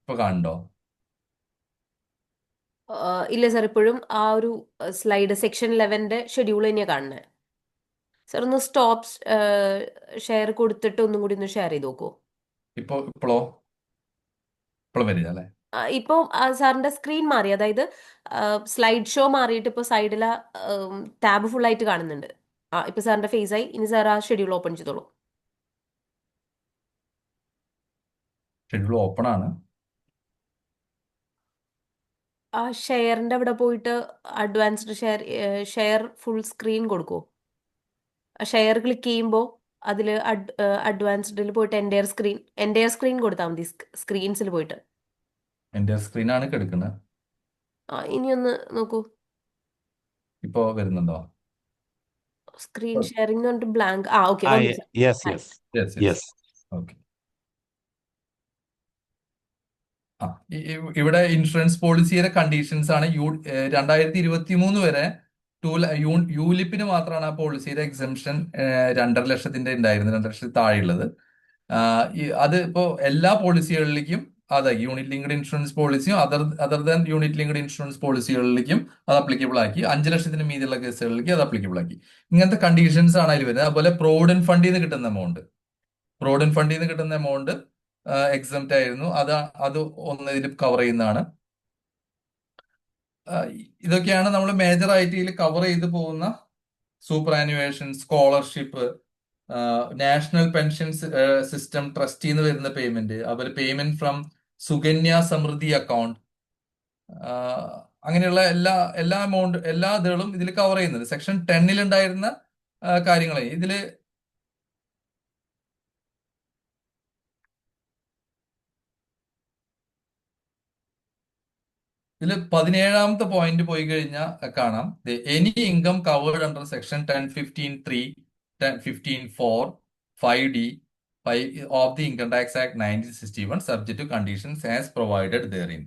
ഇപ്പൊ കാണണ്ടോ? ഇല്ല സർ, ഇപ്പോഴും ആ ഒരു സ്ലൈഡ് സെക്ഷൻ 11 ഷെഡ്യൂൾ തന്നെയാണ് കാണുന്നത്. സർ ഒന്ന് സ്റ്റോപ്പ് ഷെയർ കൊടുത്തിട്ട് ഒന്നും കൂടി ഒന്ന് ഷെയർ ചെയ്ത് നോക്കൂ. ഇപ്പോഴോ വരിക അല്ലേ? ഇപ്പൊ സാറിന്റെ സ്ക്രീൻ മാറി, അതായത് സ്ലൈഡ് ഷോ മാറിയിട്ട് ഇപ്പൊ സൈഡിലെ ടാബ് ഫുൾ ആയിട്ട് കാണുന്നുണ്ട്. ഇപ്പൊ സാറിന്റെ ഫേസ് ആയി. ഇനി സാർ ആ ഷെഡ്യൂൾ ഓപ്പൺ ചെയ്തോളൂ. ഷെഡ്യൂൾ ഓപ്പൺ ആണ്. ആ ഷെയറിന്റെ അവിടെ പോയിട്ട് അഡ്വാൻസ്ഡ് ഷെയർ ഫുൾ സ്ക്രീൻ കൊടുക്കൂ. ഷെയർ ക്ലിക്ക് ചെയ്യുമ്പോൾ അതിൽ അഡ്വാൻസ്ഡിൽ പോയിട്ട് എൻ്റെ സ്ക്രീൻ കൊടുത്താൽ മതി. സ്ക്രീൻസിൽ പോയിട്ട് എന്റെ സ്ക്രീനാണ് എടുക്കുന്നത്. ഇനി ഒന്ന് നോക്കൂ. ഇപ്പോ വരുന്നുണ്ടോ? സ്ക്രീൻ ഷെയറിംഗ് എന്ന് പറഞ്ഞിട്ട് ബ്ലാങ്ക്. ഓക്കെ, ആ വന്നു സർ. യെസ് ആയി. Yes yes yes. Yes okay. ഇവിടെ ഇൻഷുറൻസ് പോളിസിയുടെ കണ്ടീഷൻസ് ആണ് 2023 വരെ യൂലിപ്പിന് മാത്രമാണ് ആ പോളിസിയുടെ എക്സംഷൻ 2.5 ലക്ഷത്തിന്റെ ഉണ്ടായിരുന്നത്, 2 ലക്ഷത്തിൽ താഴെയുള്ളത്. അത് ഇപ്പോ എല്ലാ പോളിസികളിലേക്കും, അതെ, യൂണിറ്റ് ലിങ്ക്ഡ് ഇൻഷുറൻസ് പോളിസിയും other than unit linked insurance പോളിസികളിലേക്കും അത് അപ്ലിക്കബിൾ ആക്കി. 5 ലക്ഷത്തിന് മീതുള്ള കേസുകളിലേക്ക് അത് അപ്ലിക്കബിൾ ആക്കി. ഇങ്ങനത്തെ കണ്ടീഷൻസ് ആണ് അതിൽ വരുന്നത്. അതുപോലെ പ്രോവിഡന്റ് ഫണ്ടിൽ നിന്ന് കിട്ടുന്ന എമൗണ്ട് എക്സംപ്റ്റ് ആയിരുന്നു. അത് ഒന്ന് ഇതിൽ കവർ ചെയ്യുന്നതാണ്. ഇതൊക്കെയാണ് നമ്മൾ മേജർ ആയിട്ട് ഇതിൽ കവർ ചെയ്ത് പോകുന്ന superannuation, scholarship, national pension system ട്രസ്റ്റിൽ നിന്ന് വരുന്ന പേയ്മെന്റ്, അതുപോലെ payment from Sukanya Samriddhi account, അങ്ങനെയുള്ള എല്ലാ ഇതുകളും ഇതിൽ കവർ ചെയ്യുന്നത്. സെക്ഷൻ 10 ഉണ്ടായിരുന്ന കാര്യങ്ങളെ ഇതില് ഇതിൽ 17ാമത്തെ പോയിന്റ് പോയി കഴിഞ്ഞാൽ കാണാം, any income covered under section 10(15)(3), 10(15)(4), 5D, of the Income Tax Act 1961 subject to conditions as provided therein.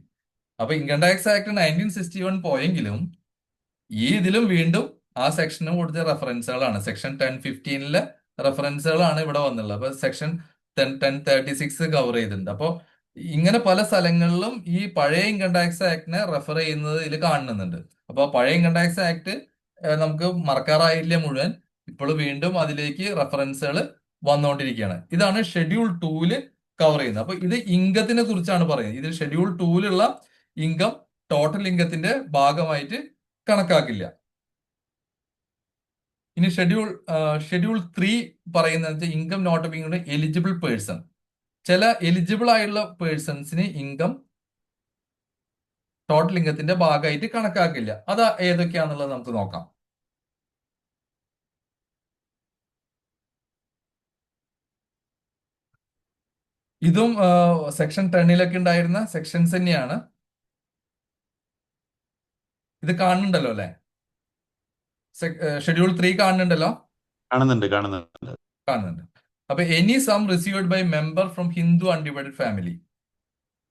അപ്പൊ ഇൻകം ടാക്സ് ആക്ട് 1961 പോയെങ്കിലും ഈ ഇതിലും വീണ്ടും ആ സെക്ഷന് കൊടുത്ത റെഫറൻസുകളാണ് സെക്ഷൻ 1015 റെഫറൻസുകളാണ് ഇവിടെ വന്നുള്ളത്. അപ്പൊ സെക്ഷൻ 1036 കവർ ചെയ്തിട്ടുണ്ട്. അപ്പോൾ ഇങ്ങനെ പല സ്ഥലങ്ങളിലും ഈ പഴയ ഇൻകം ടാക്സ് ആക്ടിനെ റെഫർ ചെയ്യുന്നത് ഇതിൽ കാണുന്നുണ്ട്. അപ്പോൾ പഴയ ഇൻകം ടാക്സ് ആക്ട് നമുക്ക് മറക്കാറായില്ല മുഴുവൻ. ഇപ്പോൾ വീണ്ടും അതിലേക്ക് റെഫറൻസുകൾ വന്നുകൊണ്ടിരിക്കുകയാണ്. ഇതാണ് ഷെഡ്യൂൾ 2 കവർ ചെയ്യുന്നത്. അപ്പൊ ഇത് ഇൻകത്തിനെ കുറിച്ചാണ് പറയുന്നത്. ഇതിൽ ഷെഡ്യൂൾ 2 ഇൻകം ടോട്ടൽ ഇൻകത്തിന്റെ ഭാഗമായിട്ട് കണക്കാക്കില്ല. ഇനി ഷെഡ്യൂൾ 3 പറയുന്നത് income not being eligible person. ചില എലിജിബിൾ ആയിട്ടുള്ള പേഴ്സൺസിന് ഇൻകം ടോട്ടൽ ഇൻകത്തിന്റെ ഭാഗമായിട്ട് കണക്കാക്കില്ല. അത് ഏതൊക്കെയാന്നുള്ളത് നമുക്ക് നോക്കാം. ഇതും സെക്ഷൻ 10 ഉണ്ടായിരുന്ന സെക്ഷൻസ് തന്നെയാണ്. ഇത് കാണുന്നുണ്ടല്ലോ അല്ലെ? ഷെഡ്യൂൾ 3 കാണുന്നുണ്ടല്ലോ? കാണുന്നുണ്ട്. അപ്പൊ any sum received by member from Hindu undivided family,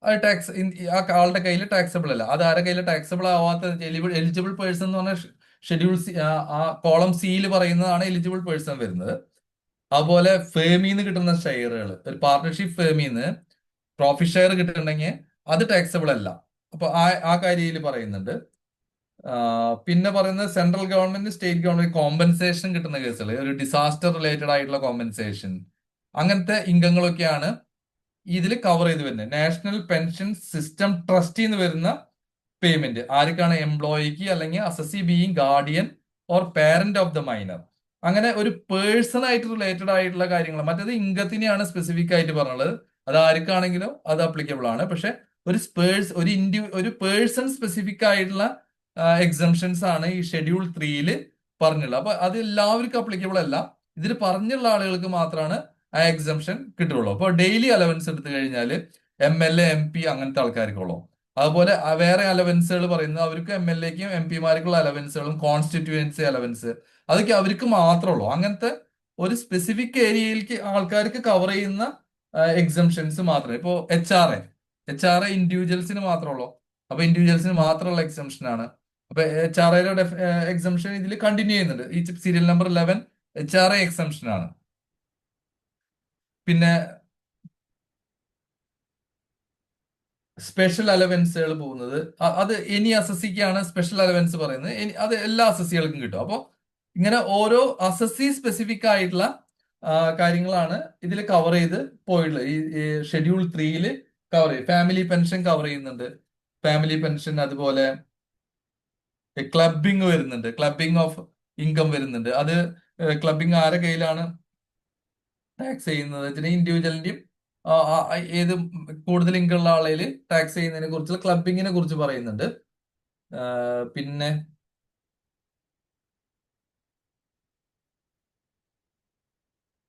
അത് ടാക്സ് ആ ആളുടെ കയ്യിൽ ടാക്സബിൾ അല്ല. അത് ആരുടെ കയ്യിൽ ടാക്സബിൾ ആവാത്ത എലിജിബിൾ പേഴ്സൺ എന്ന് പറഞ്ഞാൽ ഷെഡ്യൂൾ ആ കോളം സിയിൽ പറയുന്നതാണ് എലിജിബിൾ പേഴ്സൺ വരുന്നത്. അതുപോലെ ഫേമിന്ന് കിട്ടുന്ന ഷെയറുകൾ, ഒരു പാർട്ണർഷിപ്പ് ഫേമിന്ന് പ്രോഫിറ്റ് ഷെയർ കിട്ടുന്നുണ്ടെങ്കിൽ അത് ടാക്സബിൾ അല്ല. അപ്പൊ ആ കാര്യം പറയുന്നുണ്ട്. പിന്നെ പറയുന്നത് central government state government compensation കിട്ടുന്ന കേസുകൾ, ഒരു ഡിസാസ്റ്റർ റിലേറ്റഡ് ആയിട്ടുള്ള കോമ്പൻസേഷൻ, അങ്ങനത്തെ ഇൻകങ്ങളൊക്കെയാണ് ഇതിൽ കവർ ചെയ്ത് വരുന്നത്. നാഷണൽ പെൻഷൻ സിസ്റ്റം ട്രസ്റ്റിൽ നിന്ന് വരുന്ന പേയ്മെന്റ് ആർക്കാണ്? എംപ്ലോയിക്ക് അല്ലെങ്കിൽ assessee being guardian or parent of the minor. അങ്ങനെ ഒരു പേഴ്സൺ ആയിട്ട് റിലേറ്റഡ് ആയിട്ടുള്ള കാര്യങ്ങൾ. മറ്റേത് ഇൻകത്തിനെയാണ് സ്പെസിഫിക് ആയിട്ട് പറഞ്ഞുള്ളത്. അത് ആർക്കാണെങ്കിലും അത് അപ്ലിക്കബിൾ ആണ്. പക്ഷെ ഒരു പേഴ്സൺ സ്പെസിഫിക് ആയിട്ടുള്ള എക്സംഷൻസ് ആണ് ഈ ഷെഡ്യൂൾ 3 പറഞ്ഞുള്ളത്. അപ്പൊ അത് എല്ലാവർക്കും അപ്ലിക്കബിൾ അല്ല. ഇതിൽ പറഞ്ഞുള്ള ആളുകൾക്ക് മാത്രമാണ് ആ എക്സംഷൻ കിട്ടുള്ളൂ. അപ്പൊ ഡെയിലി അലവൻസ് എടുത്തു കഴിഞ്ഞാൽ MLA MP അങ്ങനത്തെ ആൾക്കാർക്കുള്ളൂ. അതുപോലെ വേറെ അലവൻസുകൾ പറയുന്നത് അവർക്ക് MLAക്കും MP മാർക്കുള്ള അലവൻസുകളും കോൺസ്റ്റിറ്റ്യുവൻസി അലവൻസ് അതൊക്കെ അവർക്ക് മാത്രമേ ഉള്ളൂ. അങ്ങനത്തെ ഒരു സ്പെസിഫിക് ഏരിയയിലേക്ക് ആൾക്കാർക്ക് കവർ ചെയ്യുന്ന എക്സംഷൻസ് മാത്രമേ. ഇപ്പോൾ HR ഇൻഡിവിജ്വൽസിന് മാത്രമേ ഉള്ളൂ. അപ്പൊ ഇൻഡിവിജ്വൽസിന് മാത്രമുള്ള എക്സംഷൻ ആണ്. അപ്പൊ HRAയുടെ എക്സംഷൻ ഇതിൽ കണ്ടിന്യൂ ചെയ്യുന്നുണ്ട്. ഈ സീരിയൽ നമ്പർ 11 HRA എക്സംഷൻ ആണ്. പിന്നെ സ്പെഷ്യൽ അലവൻസുകൾ പോകുന്നത് അത് എനി അസസിക്കാണ് സ്പെഷ്യൽ അലവൻസ് പറയുന്നത്. അത് എല്ലാ അസസികൾക്കും കിട്ടും. അപ്പോൾ ഇങ്ങനെ ഓരോ അസസി സ്പെസിഫിക് ആയിട്ടുള്ള കാര്യങ്ങളാണ് ഇതിൽ കവർ ചെയ്ത് പോയിട്ടുള്ളത്. ഈ ഷെഡ്യൂൾ 3 കവർ ചെയ്യും. ഫാമിലി പെൻഷൻ കവർ ചെയ്യുന്നുണ്ട്. ഫാമിലി പെൻഷൻ, അതുപോലെ ക്ലബിംഗ് വരുന്നുണ്ട്. ക്ലബിംഗ് ഓഫ് ഇൻകം വരുന്നുണ്ട്. അത് ക്ലബിംഗ് ആരെ കയ്യിലാണ് ടാക്സ് ചെയ്യുന്നത് വെച്ചാൽ ഇൻഡിവിജ്വലിന്റെയും ഏത് കൂടുതൽ ഇൻകം ഉള്ള ആളെയിൽ ടാക്സ് ചെയ്യുന്നതിനെ കുറിച്ചുള്ള ക്ലബിങ്ങിനെ കുറിച്ച് പറയുന്നുണ്ട്.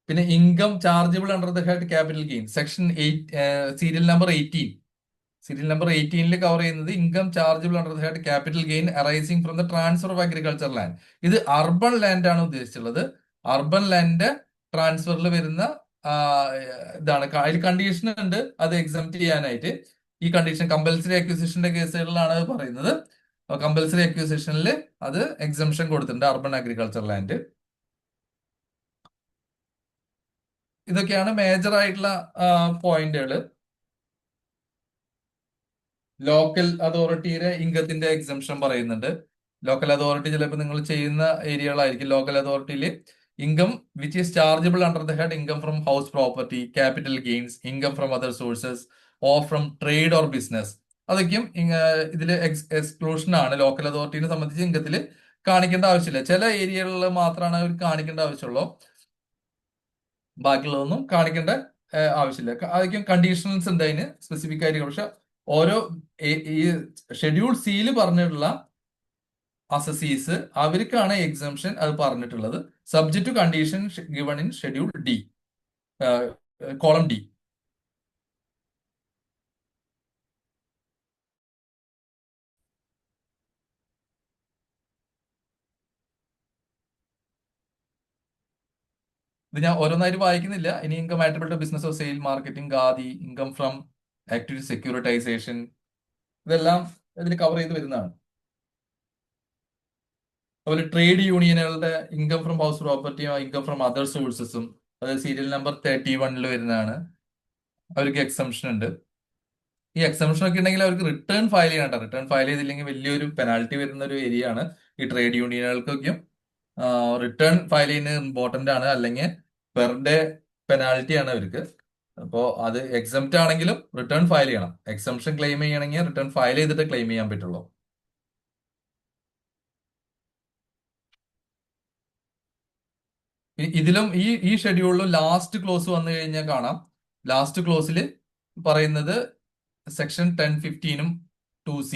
പിന്നെ income chargeable under the head capital gain section 8 serial number 18 cover ചെയ്യുന്നത് income chargeable under the head capital gain arising from the transfer of agriculture land. ഇത് അർബൻ ലാൻഡ് ആണ് ഉദ്ദേശിച്ചുള്ളത്. അർബൻ ലാൻഡ് ട്രാൻസ്ഫറിൽ വരുന്ന ഇതാണ്. അതിൽ കണ്ടീഷൻ ഉണ്ട് അത് എക്സംപ്റ്റ് ചെയ്യാനായിട്ട്. ഈ കണ്ടീഷൻ കമ്പൽസറി അക്വിസിഷന്റെ കേസുകളിലാണ് അത് പറയുന്നത്. കമ്പൽസറി അക്വിസിഷനിൽ അത് എക്സംഷൻ കൊടുത്തിട്ടുണ്ട് അർബൻ അഗ്രികൾച്ചർ ലാൻഡ്. ഇതൊക്കെയാണ് മേജർ ആയിട്ടുള്ള പോയിന്റുകൾ. ലോക്കൽ അതോറിറ്റിയുടെ ഇൻകത്തിന്റെ എക്സംഷൻ പറയുന്നുണ്ട്. ലോക്കൽ അതോറിറ്റി ചിലപ്പോൾ നിങ്ങൾ ചെയ്യുന്ന ഏരിയകളായിരിക്കും. ലോക്കൽ അതോറിറ്റിയിൽ income which is chargeable under the head income from house property, capital gains, income from other sources or from trade or business, അതൊക്കെയും ഇതിൽ എക്സ്ക്ലൂഷൻ ആണ്. ലോക്കൽ അതോറിറ്റിനെ സംബന്ധിച്ച് ഇൻകത്തിൽ കാണിക്കേണ്ട ആവശ്യമില്ല. ചില ഏരിയകളിൽ മാത്രമാണ് അവർ കാണിക്കേണ്ട ആവശ്യമുള്ളൂ. ബാക്കിയുള്ളതൊന്നും കാണിക്കേണ്ട ആവശ്യമില്ല. അതൊക്കെയും കണ്ടീഷണൽസ് ഉണ്ട് അതിന് സ്പെസിഫിക് ആയിട്ട്. പക്ഷെ ഓരോ ഈ ഷെഡ്യൂൾ സിയിൽ പറഞ്ഞിട്ടുള്ള അസസീസ് അവർക്കാണ് എക്സംഷൻ അത് പറഞ്ഞിട്ടുള്ളത്. Subject to condition given in schedule D, column D. ഇത് ഞാൻ ഓരോന്നായിട്ട് വായിക്കുന്നില്ല. ഇനി income attribute business of sale, marketing, khadi, income from activity securitisation, ഇതെല്ലാം ഇതിൽ കവർ ചെയ്ത് വരുന്നതാണ്. അതുപോലെ ട്രേഡ് യൂണിയനുകളുടെ ഇൻകം ഫ്രം ഹൗസ് പ്രോപ്പർട്ടിയും ഇൻകം ഫ്രം അതർ സോഴ്സസും, അത് സീരിയൽ നമ്പർ 31 വരുന്നതാണ്. അവർക്ക് എക്സംഷൻ ഉണ്ട്. ഈ എക്സംഷൻ ഒക്കെ ഉണ്ടെങ്കിൽ അവർക്ക് റിട്ടേൺ ഫയൽ ചെയ്യണം കേട്ടോ. റിട്ടേൺ ഫയൽ ചെയ്തില്ലെങ്കിൽ വലിയൊരു പെനാൽറ്റി വരുന്ന ഒരു ഏരിയ ആണ്. ഈ ട്രേഡ് യൂണിയനുകൾക്കൊക്കെയും റിട്ടേൺ ഫയൽ ചെയ്യുന്നത് ഇമ്പോർട്ടന്റ് ആണ്, അല്ലെങ്കിൽ പെർ ഡേ പെനാൽറ്റി ആണ് അവർക്ക്. അപ്പോൾ അത് എക്സംപ്റ്റ് ആണെങ്കിലും റിട്ടേൺ ഫയൽ ചെയ്യണം. എക്സംഷൻ ക്ലെയിം ചെയ്യണമെങ്കിൽ റിട്ടേൺ ഫയൽ ചെയ്തിട്ട് ക്ലെയിം ചെയ്യാൻ പറ്റുള്ളൂ. ഇതിലും ഈ ഷെഡ്യൂളിലും ലാസ്റ്റ് ക്ലോസ് വന്നു കഴിഞ്ഞാൽ കാണാം. ലാസ്റ്റ് ക്ലോസിൽ പറയുന്നത് section 1015 2C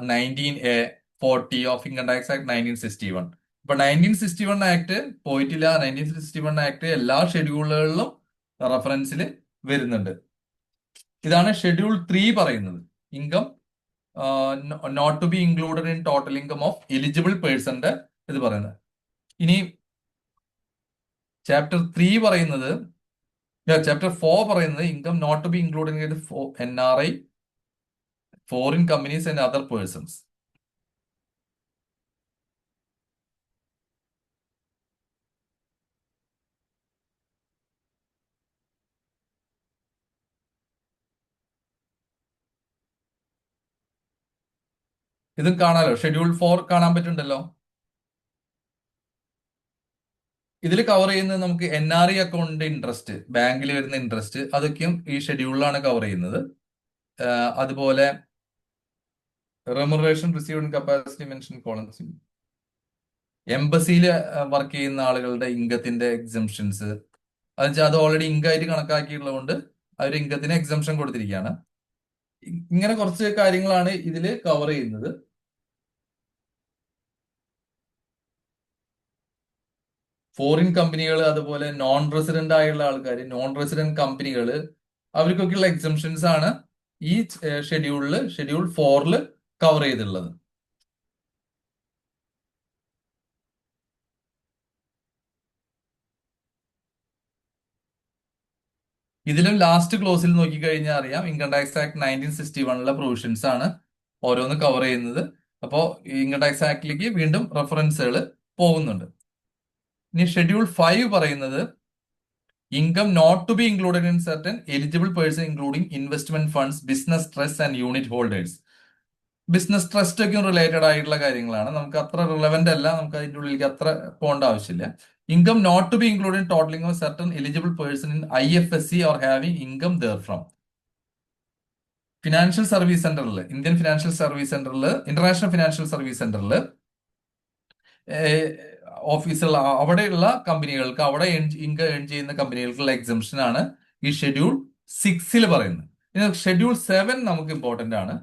19A 40 of income tax act 1961. ഇപ്പൊ 1961 ആക്ട് പോയിട്ടില്ല. 1961 ആക്ട് എല്ലാ ഷെഡ്യൂളുകളിലും റെഫറൻസിൽ വരുന്നുണ്ട്. ഇതാണ് ഷെഡ്യൂൾ 3 പറയുന്നത്. Income not to be included in total income of eligible പേഴ്സന്റെ ഇത് പറയുന്നത്. ഇനി ചാപ്റ്റർ 3 പറയുന്നത്, ചാപ്റ്റർ 4 പറയുന്നത് income not to be included in NRI, foreign companies and other persons. ഇതും കാണാലോ. ഷെഡ്യൂൾ 4 കാണാൻ പറ്റുന്നുണ്ടല്ലോ. ഇതിൽ കവർ ചെയ്യുന്നത് നമുക്ക് NRI അക്കൗണ്ടിന്റെ ഇൻട്രസ്റ്റ്, ബാങ്കിൽ വരുന്ന ഇൻട്രസ്റ്റ്, അതൊക്കെയും ഈ ഷെഡ്യൂളിലാണ് കവർ ചെയ്യുന്നത്. അതുപോലെ remuneration received in capacity mention columns, എംബസിയിൽ വർക്ക് ചെയ്യുന്ന ആളുകളുടെ ഇൻകത്തിന്റെ എക്സംഷൻസ്, അത് ഓൾറെഡി ഇൻകായിട്ട് കണക്കാക്കിയിട്ടുള്ളത് കൊണ്ട് അവർ ഇൻകത്തിന് എക്സംഷൻ കൊടുത്തിരിക്കുകയാണ്. ഇങ്ങനെ കുറച്ച് കാര്യങ്ങളാണ് ഇതിൽ കവർ ചെയ്യുന്നത്. ഫോറിൻ കമ്പനികൾ, അതുപോലെ നോൺ റെസിഡന്റ് ആയുള്ള ആൾക്കാർ, നോൺ റെസിഡന്റ് കമ്പനികൾ, അവർക്കൊക്കെയുള്ള എക്സംഷൻസ് ആണ് ഈ ഷെഡ്യൂൾ 4 കവർ ചെയ്തിട്ടുള്ളത്. ഇതിലും ലാസ്റ്റ് ക്ലോസിൽ നോക്കിക്കഴിഞ്ഞാൽ അറിയാം, ഇൻകം ടാക്സ് ആക്ട് 1961 പ്രൊവിഷൻസ് ആണ് ഓരോന്ന് കവർ ചെയ്യുന്നത്. അപ്പോൾ ഇൻകം ടാക്സ് ആക്ടിലേക്ക് വീണ്ടും റെഫറൻസുകൾ പോകുന്നുണ്ട്. ഇനി ഷെഡ്യൂൾ 5 പറയുന്നത് income not to be included in certain eligible person including investment funds, business trust and unit holders. Business trust ഒക്കെ റിലേറ്റഡ് ആയിട്ടുള്ള കാര്യങ്ങളാണ്. നമുക്ക് അത്ര റിലവന്റ് അല്ല, നമുക്ക് അതിൻ്റെ ഉള്ളിലേക്ക് അത്ര പോകേണ്ട ആവശ്യമില്ല. Income not to be included in total income certain eligible person in IFSC or having income therefrom. Financial service സെന്ററിൽ, ഇന്ത്യൻ ഫിനാൻഷ്യൽ സർവീസ് സെന്ററിൽ, ഇന്റർനാഷണൽ ഫിനാൻഷ്യൽ സർവീസ് സെന്ററിൽ ഓഫീസുകൾ, അവിടെയുള്ള കമ്പനികൾക്ക്, അവിടെ ഇൻകം ഏൺ ചെയ്യുന്ന കമ്പനികൾക്കുള്ള എക്സംഷൻ ആണ് ഈ ഷെഡ്യൂൾ 6 പറയുന്നത്. ഇനി ഷെഡ്യൂൾ 7 നമുക്ക് ഇമ്പോർട്ടന്റ് ആണ്.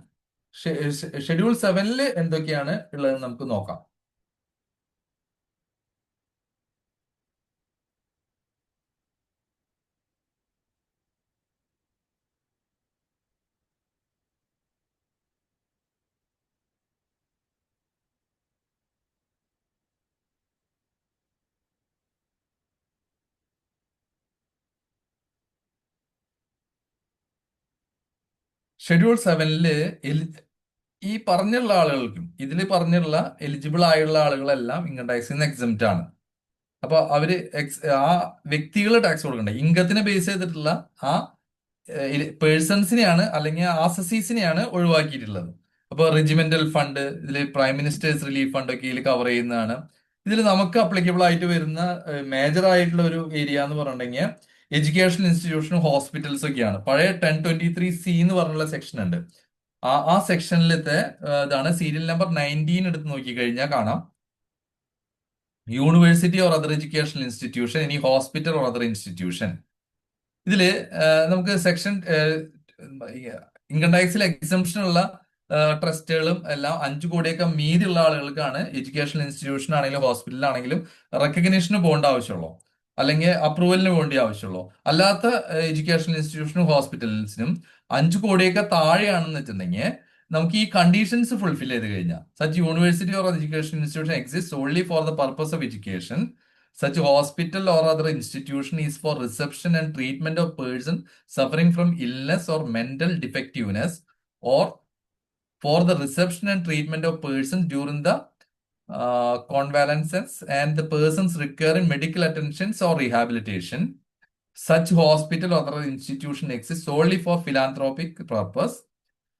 ഷെഡ്യൂൾ 7 എന്തൊക്കെയാണ് ഉള്ളത് നമുക്ക് നോക്കാം. ഷെഡ്യൂൾ 7 ഈ പറഞ്ഞുള്ള ആളുകൾക്കും ഇതിൽ പറഞ്ഞുള്ള എലിജിബിൾ ആയുള്ള ആളുകളെല്ലാം ഇൻകം ടാക്സിൽ നിന്ന് എക്സംപ്റ്റ് ആണ്. അപ്പൊ അവര് ആ വ്യക്തികൾ ടാക്സ് കൊടുക്കണ്ടേ. ഇൻകത്തിനെ ബേസ് ചെയ്തിട്ടുള്ള ആ പേഴ്സൺസിനെയാണ്, അല്ലെങ്കിൽ ആസസീസിനെയാണ് ഒഴിവാക്കിയിട്ടുള്ളത്. അപ്പോൾ റെജിമെന്റൽ ഫണ്ട്, ഇതിൽ പ്രൈം മിനിസ്റ്റേഴ്സ് റിലീഫ് ഫണ്ട് ഒക്കെ ഇതിൽ കവർ ചെയ്യുന്നതാണ്. ഇതിൽ നമുക്ക് അപ്ലിക്കബിൾ ആയിട്ട് വരുന്ന മേജർ ആയിട്ടുള്ള ഒരു ഏരിയ എന്ന് പറഞ്ഞിട്ടുണ്ടെങ്കിൽ എഡ്യൂക്കേഷൻ ഇൻസ്റ്റിറ്റ്യൂഷനും ഹോസ്പിറ്റൽസ് ഒക്കെയാണ്. പഴയ 1023C എന്ന് പറഞ്ഞുള്ള സെക്ഷൻ ഉണ്ട്. ആ സെക്ഷനിലത്തെ ഇതാണ്. സീരിയൽ നമ്പർ 19 എടുത്ത് നോക്കിക്കഴിഞ്ഞാൽ കാണാം. University or other education institution, ഇനി ഹോസ്പിറ്റൽ ഓർ അതർ ഇൻസ്റ്റിറ്റ്യൂഷൻ. ഇതില് നമുക്ക് സെക്ഷൻ ഇൻകം ടാക്സിൽ എക്സംഷൻ ഉള്ള ട്രസ്റ്റുകളും എല്ലാം 5 കോടിയൊക്കെ മീതിയുള്ള ആളുകൾക്കാണ് എഡ്യൂക്കേഷൻ ഇൻസ്റ്റിറ്റ്യൂഷൻ ആണെങ്കിലും ഹോസ്പിറ്റലാണെങ്കിലും റെക്കഗ്നേഷന് പോകേണ്ട ആവശ്യമുള്ളൂ, അല്ലെങ്കിൽ അപ്രൂവലിന് വേണ്ടി ആവശ്യമുള്ളൂ. അല്ലാത്ത എഡ്യൂക്കേഷൻ ഇൻസ്റ്റിറ്റ്യൂഷനും ഹോസ്പിറ്റൽസിനും 5 കോടിയൊക്കെ താഴെയാണെന്ന് വെച്ചിട്ടുണ്ടെങ്കിൽ നമുക്ക് ഈ കണ്ടീഷൻസ് ഫുൾഫിൽ ചെയ്ത് കഴിഞ്ഞാൽ, such university or education institution exist only for the purpose of education, Such hospital or other institution is for reception and treatment of person suffering from illness or mental defectiveness, or for the reception and treatment of persons during the convalescence and the persons requiring medical attentions or rehabilitation. Such hospital or other institution exists solely for philanthropic purpose.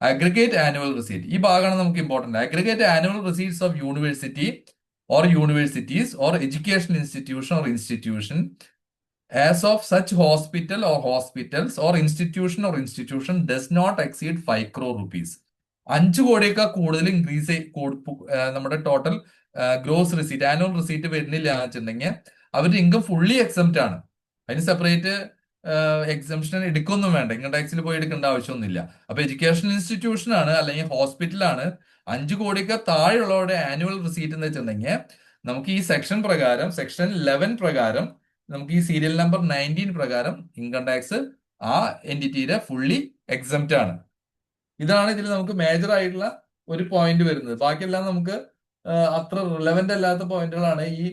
Aggregate annual receipt. ഈ ഭാഗമാണ് നമുക്ക് important. Aggregate annual receipts of university or universities or educational institution as of such hospital or hospitals or institution does not exceed 5 crore rupees. 5 കോടിയേക്കാൾ കൂടുതൽ increase നമ്മുടെ total gross receipt annual receipt വരുന്നില്ല എന്ന് വെച്ചിട്ടുണ്ടെങ്കിൽ അവരുടെ income fully exempt ആണ്. അതിന് separate exemption എടുക്കൊന്നും വേണ്ട, income ടാക്സിൽ പോയി എടുക്കേണ്ട ആവശ്യമൊന്നുമില്ല. അപ്പൊ എഡ്യൂക്കേഷൻ ഇൻസ്റ്റിറ്റ്യൂഷൻ ആണ് അല്ലെങ്കിൽ ഹോസ്പിറ്റലാണ് 5 കോടിക്ക് താഴെയുള്ളവരുടെ ആനുവൽ റെസീറ്റ് എന്ന് വെച്ചിട്ടുണ്ടെങ്കിൽ നമുക്ക് ഈ സെക്ഷൻ പ്രകാരം, സെക്ഷൻ 11 പ്രകാരം, നമുക്ക് ഈ സീരിയൽ നമ്പർ 19 പ്രകാരം ഇൻകം ടാക്സ് ആ എന്റിറ്റിയുടെ ഫുള്ളി എക്സംപ്റ്റ് ആണ്. ഇതാണ് ഇതിൽ നമുക്ക് മേജർ ആയിട്ടുള്ള ഒരു പോയിന്റ് വരുന്നത്. ബാക്കിയെല്ലാം നമുക്ക് അത്ര റിലവന്റ് അല്ലാത്ത പോയിന്റുകളാണ്. ഈ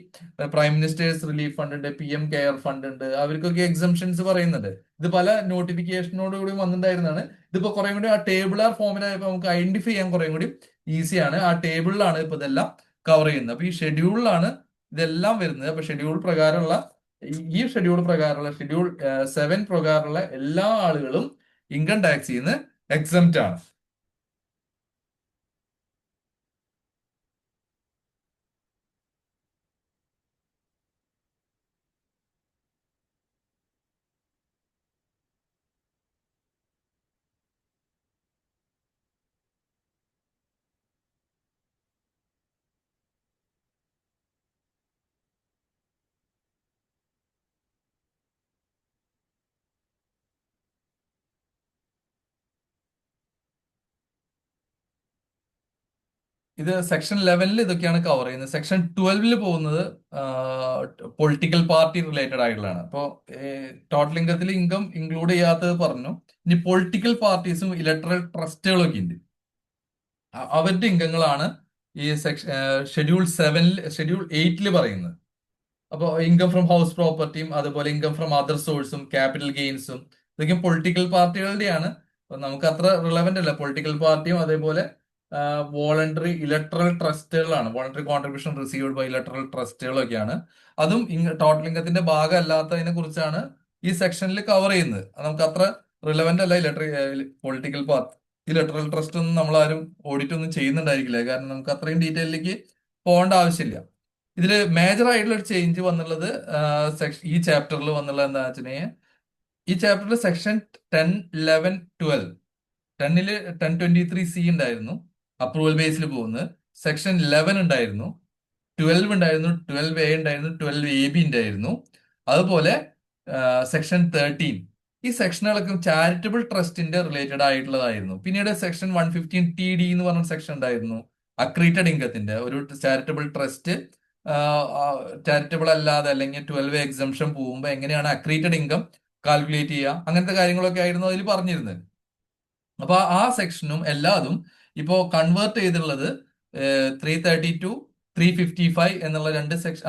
പ്രൈം മിനിസ്റ്റേഴ്സ് റിലീഫ് ഫണ്ട് ഉണ്ട്, PM കെയർ ഫണ്ട് ഉണ്ട്, അവർക്കൊക്കെ എക്സംഷൻസ് പറയുന്നുണ്ട്. ഇത് പല നോട്ടിഫിക്കേഷനോട് കൂടി വന്നിട്ടുണ്ടായിരുന്നതാണ്. ഇതിപ്പോ കുറെ കൂടി ആ ടേബിളാർ ഫോമിലായപ്പോൾ നമുക്ക് ഐഡന്റിഫൈ ചെയ്യാൻ കുറെ കൂടി ഈസിയാണ്. ആ ടേബിളിലാണ് ഇപ്പൊ ഇതെല്ലാം കവർ ചെയ്യുന്നത്. അപ്പൊ ഈ ഷെഡ്യൂളിലാണ് ഇതെല്ലാം വരുന്നത്. അപ്പൊ ഷെഡ്യൂൾ പ്രകാരമുള്ള ഷെഡ്യൂൾ 7 പ്രകാരമുള്ള എല്ലാ ആളുകളും ഇൻകം ടാക്സിൽ നിന്ന് എക്സംപ്റ്റ് ആണ്. ഇത് സെക്ഷൻ 11 ഇതൊക്കെയാണ് കവർ ചെയ്യുന്നത്. സെക്ഷൻ 12 പോകുന്നത് പൊളിറ്റിക്കൽ പാർട്ടി റിലേറ്റഡ് ആയിട്ടുള്ളതാണ്. അപ്പോൾ ടോട്ടൽ ഇൻകത്തിൽ ഇൻകം ഇൻക്ലൂഡ് ചെയ്യാത്തത് പറഞ്ഞു. ഇനി പൊളിറ്റിക്കൽ പാർട്ടീസും ഇലക്ട്രൽ ട്രസ്റ്റുകളും ഒക്കെ ഉണ്ട്. അവരുടെ ഇൻകങ്ങളാണ് ഈ ഷെഡ്യൂൾ 8 പറയുന്നത്. അപ്പോൾ ഇൻകം ഫ്രം ഹൗസ് പ്രോപ്പർട്ടിയും അതുപോലെ ഇൻകം ഫ്രം അതർ സോഴ്സും ക്യാപിറ്റൽ ഗെയിൻസും ഇതൊക്കെ പൊളിറ്റിക്കൽ പാർട്ടികളുടെയാണ്. നമുക്ക് അത്ര റിലവന്റ് അല്ല. പൊളിറ്റിക്കൽ പാർട്ടിയും അതേപോലെ വോളണ്ടറി ഇലക്ട്രൽ ട്രസ്റ്റുകളാണ്. Voluntary contribution received by electoral ട്രസ്റ്റുകളൊക്കെയാണ്. അതും ടോട്ടൽ ഇൻകത്തിന്റെ ഭാഗം അല്ലാത്തതിനെ കുറിച്ചാണ് ഈ സെക്ഷനിൽ കവർ ചെയ്യുന്നത്. നമുക്ക് അത്ര റിലവന്റ് അല്ല. പൊളിറ്റിക്കൽ പാർട്ടി ഇലക്ട്രൽ ട്രസ്റ്റ് ഒന്നും നമ്മളാരും ഓഡിറ്റ് ഒന്നും ചെയ്യുന്നുണ്ടായിരിക്കില്ല. കാരണം നമുക്ക് അത്രയും ഡീറ്റെയിലേക്ക് പോകേണ്ട ആവശ്യമില്ല. ഇതിൽ മേജർ ആയിട്ടുള്ള ഒരു ചേഞ്ച് വന്നുള്ളത് ഈ ചാപ്റ്ററിൽ വന്നുള്ളത് എന്താ വെച്ചിട്ടുണ്ടെങ്കിൽ, ഈ ചാപ്റ്ററിൽ സെക്ഷൻ 10, 11, 12 10-ല് 1023C ഉണ്ടായിരുന്നു, അപ്രൂവൽ ബേസിൽ പോകുന്നത്. സെക്ഷൻ 11 ഉണ്ടായിരുന്നു, 12 ഉണ്ടായിരുന്നു, 12A ഉണ്ടായിരുന്നു, 12AB ഉണ്ടായിരുന്നു. അതുപോലെ സെക്ഷൻ 13, ഈ സെക്ഷനുകളൊക്കെ ചാരിറ്റബിൾ ട്രസ്റ്റിന്റെ റിലേറ്റഡ് ആയിട്ടുള്ളതായിരുന്നു. പിന്നീട് സെക്ഷൻ 115TD എന്ന് പറഞ്ഞ സെക്ഷൻ ഉണ്ടായിരുന്നു, അക്രീറ്റഡ് ഇൻകത്തിന്റെ. ഒരു ചാരിറ്റബിൾ ട്രസ്റ്റ് ചാരിറ്റബിൾ അല്ലാതെ അല്ലെങ്കിൽ 12A എക്സംഷൻ പോകുമ്പോൾ എങ്ങനെയാണ് അക്രീറ്റഡ് ഇൻകം കാൽക്കുലേറ്റ് ചെയ്യുക, അങ്ങനത്തെ കാര്യങ്ങളൊക്കെ ആയിരുന്നു അതിൽ പറഞ്ഞിരുന്നത്. അപ്പൊ ആ സെക്ഷനും എല്ലാതും ഇപ്പോ കൺവേർട്ട് ചെയ്തിട്ടുള്ളത് 332, 355 എന്നുള്ള രണ്ട് സെക്ഷൻ,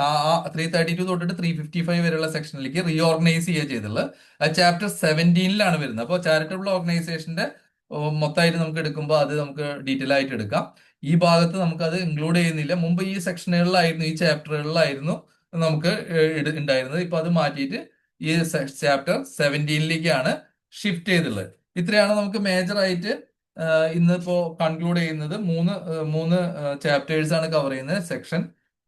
332 തൊട്ടിട്ട് 355 വരെയുള്ള സെക്ഷനിലേക്ക് റീഓർഗനൈസ് ചെയ്യുക ചെയ്തിട്ടുള്ളത്. ചാപ്റ്റർ 17-ലാണ് വരുന്നത്. അപ്പോൾ ചാരിറ്റബിൾ ഓർഗനൈസേഷന്റെ മൊത്തമായിട്ട് നമുക്ക് എടുക്കുമ്പോൾ അത് നമുക്ക് ഡീറ്റെയിൽ ആയിട്ട് എടുക്കാം. ഈ ഭാഗത്ത് നമുക്ക് അത് ഇൻക്ലൂഡ് ചെയ്യുന്നില്ല. മുമ്പ് ഈ സെക്ഷനുകളിലായിരുന്നു, ഈ ചാപ്റ്ററുകളിലായിരുന്നു നമുക്ക് ഉണ്ടായിരുന്നത്. ഇപ്പൊ അത് മാറ്റിയിട്ട് ഈ ചാപ്റ്റർ 17-ലേക്കാണ് ഷിഫ്റ്റ് ചെയ്തിട്ടുള്ളത്. ഇത്രയാണ് നമുക്ക് മേജർ ആയിട്ട് ഇന്നിപ്പോ കൺക്ലൂഡ് ചെയ്യുന്നത്. മൂന്ന് ചാപ്റ്റേഴ്സ് ആണ് കവർ ചെയ്യുന്നത്. സെക്ഷൻ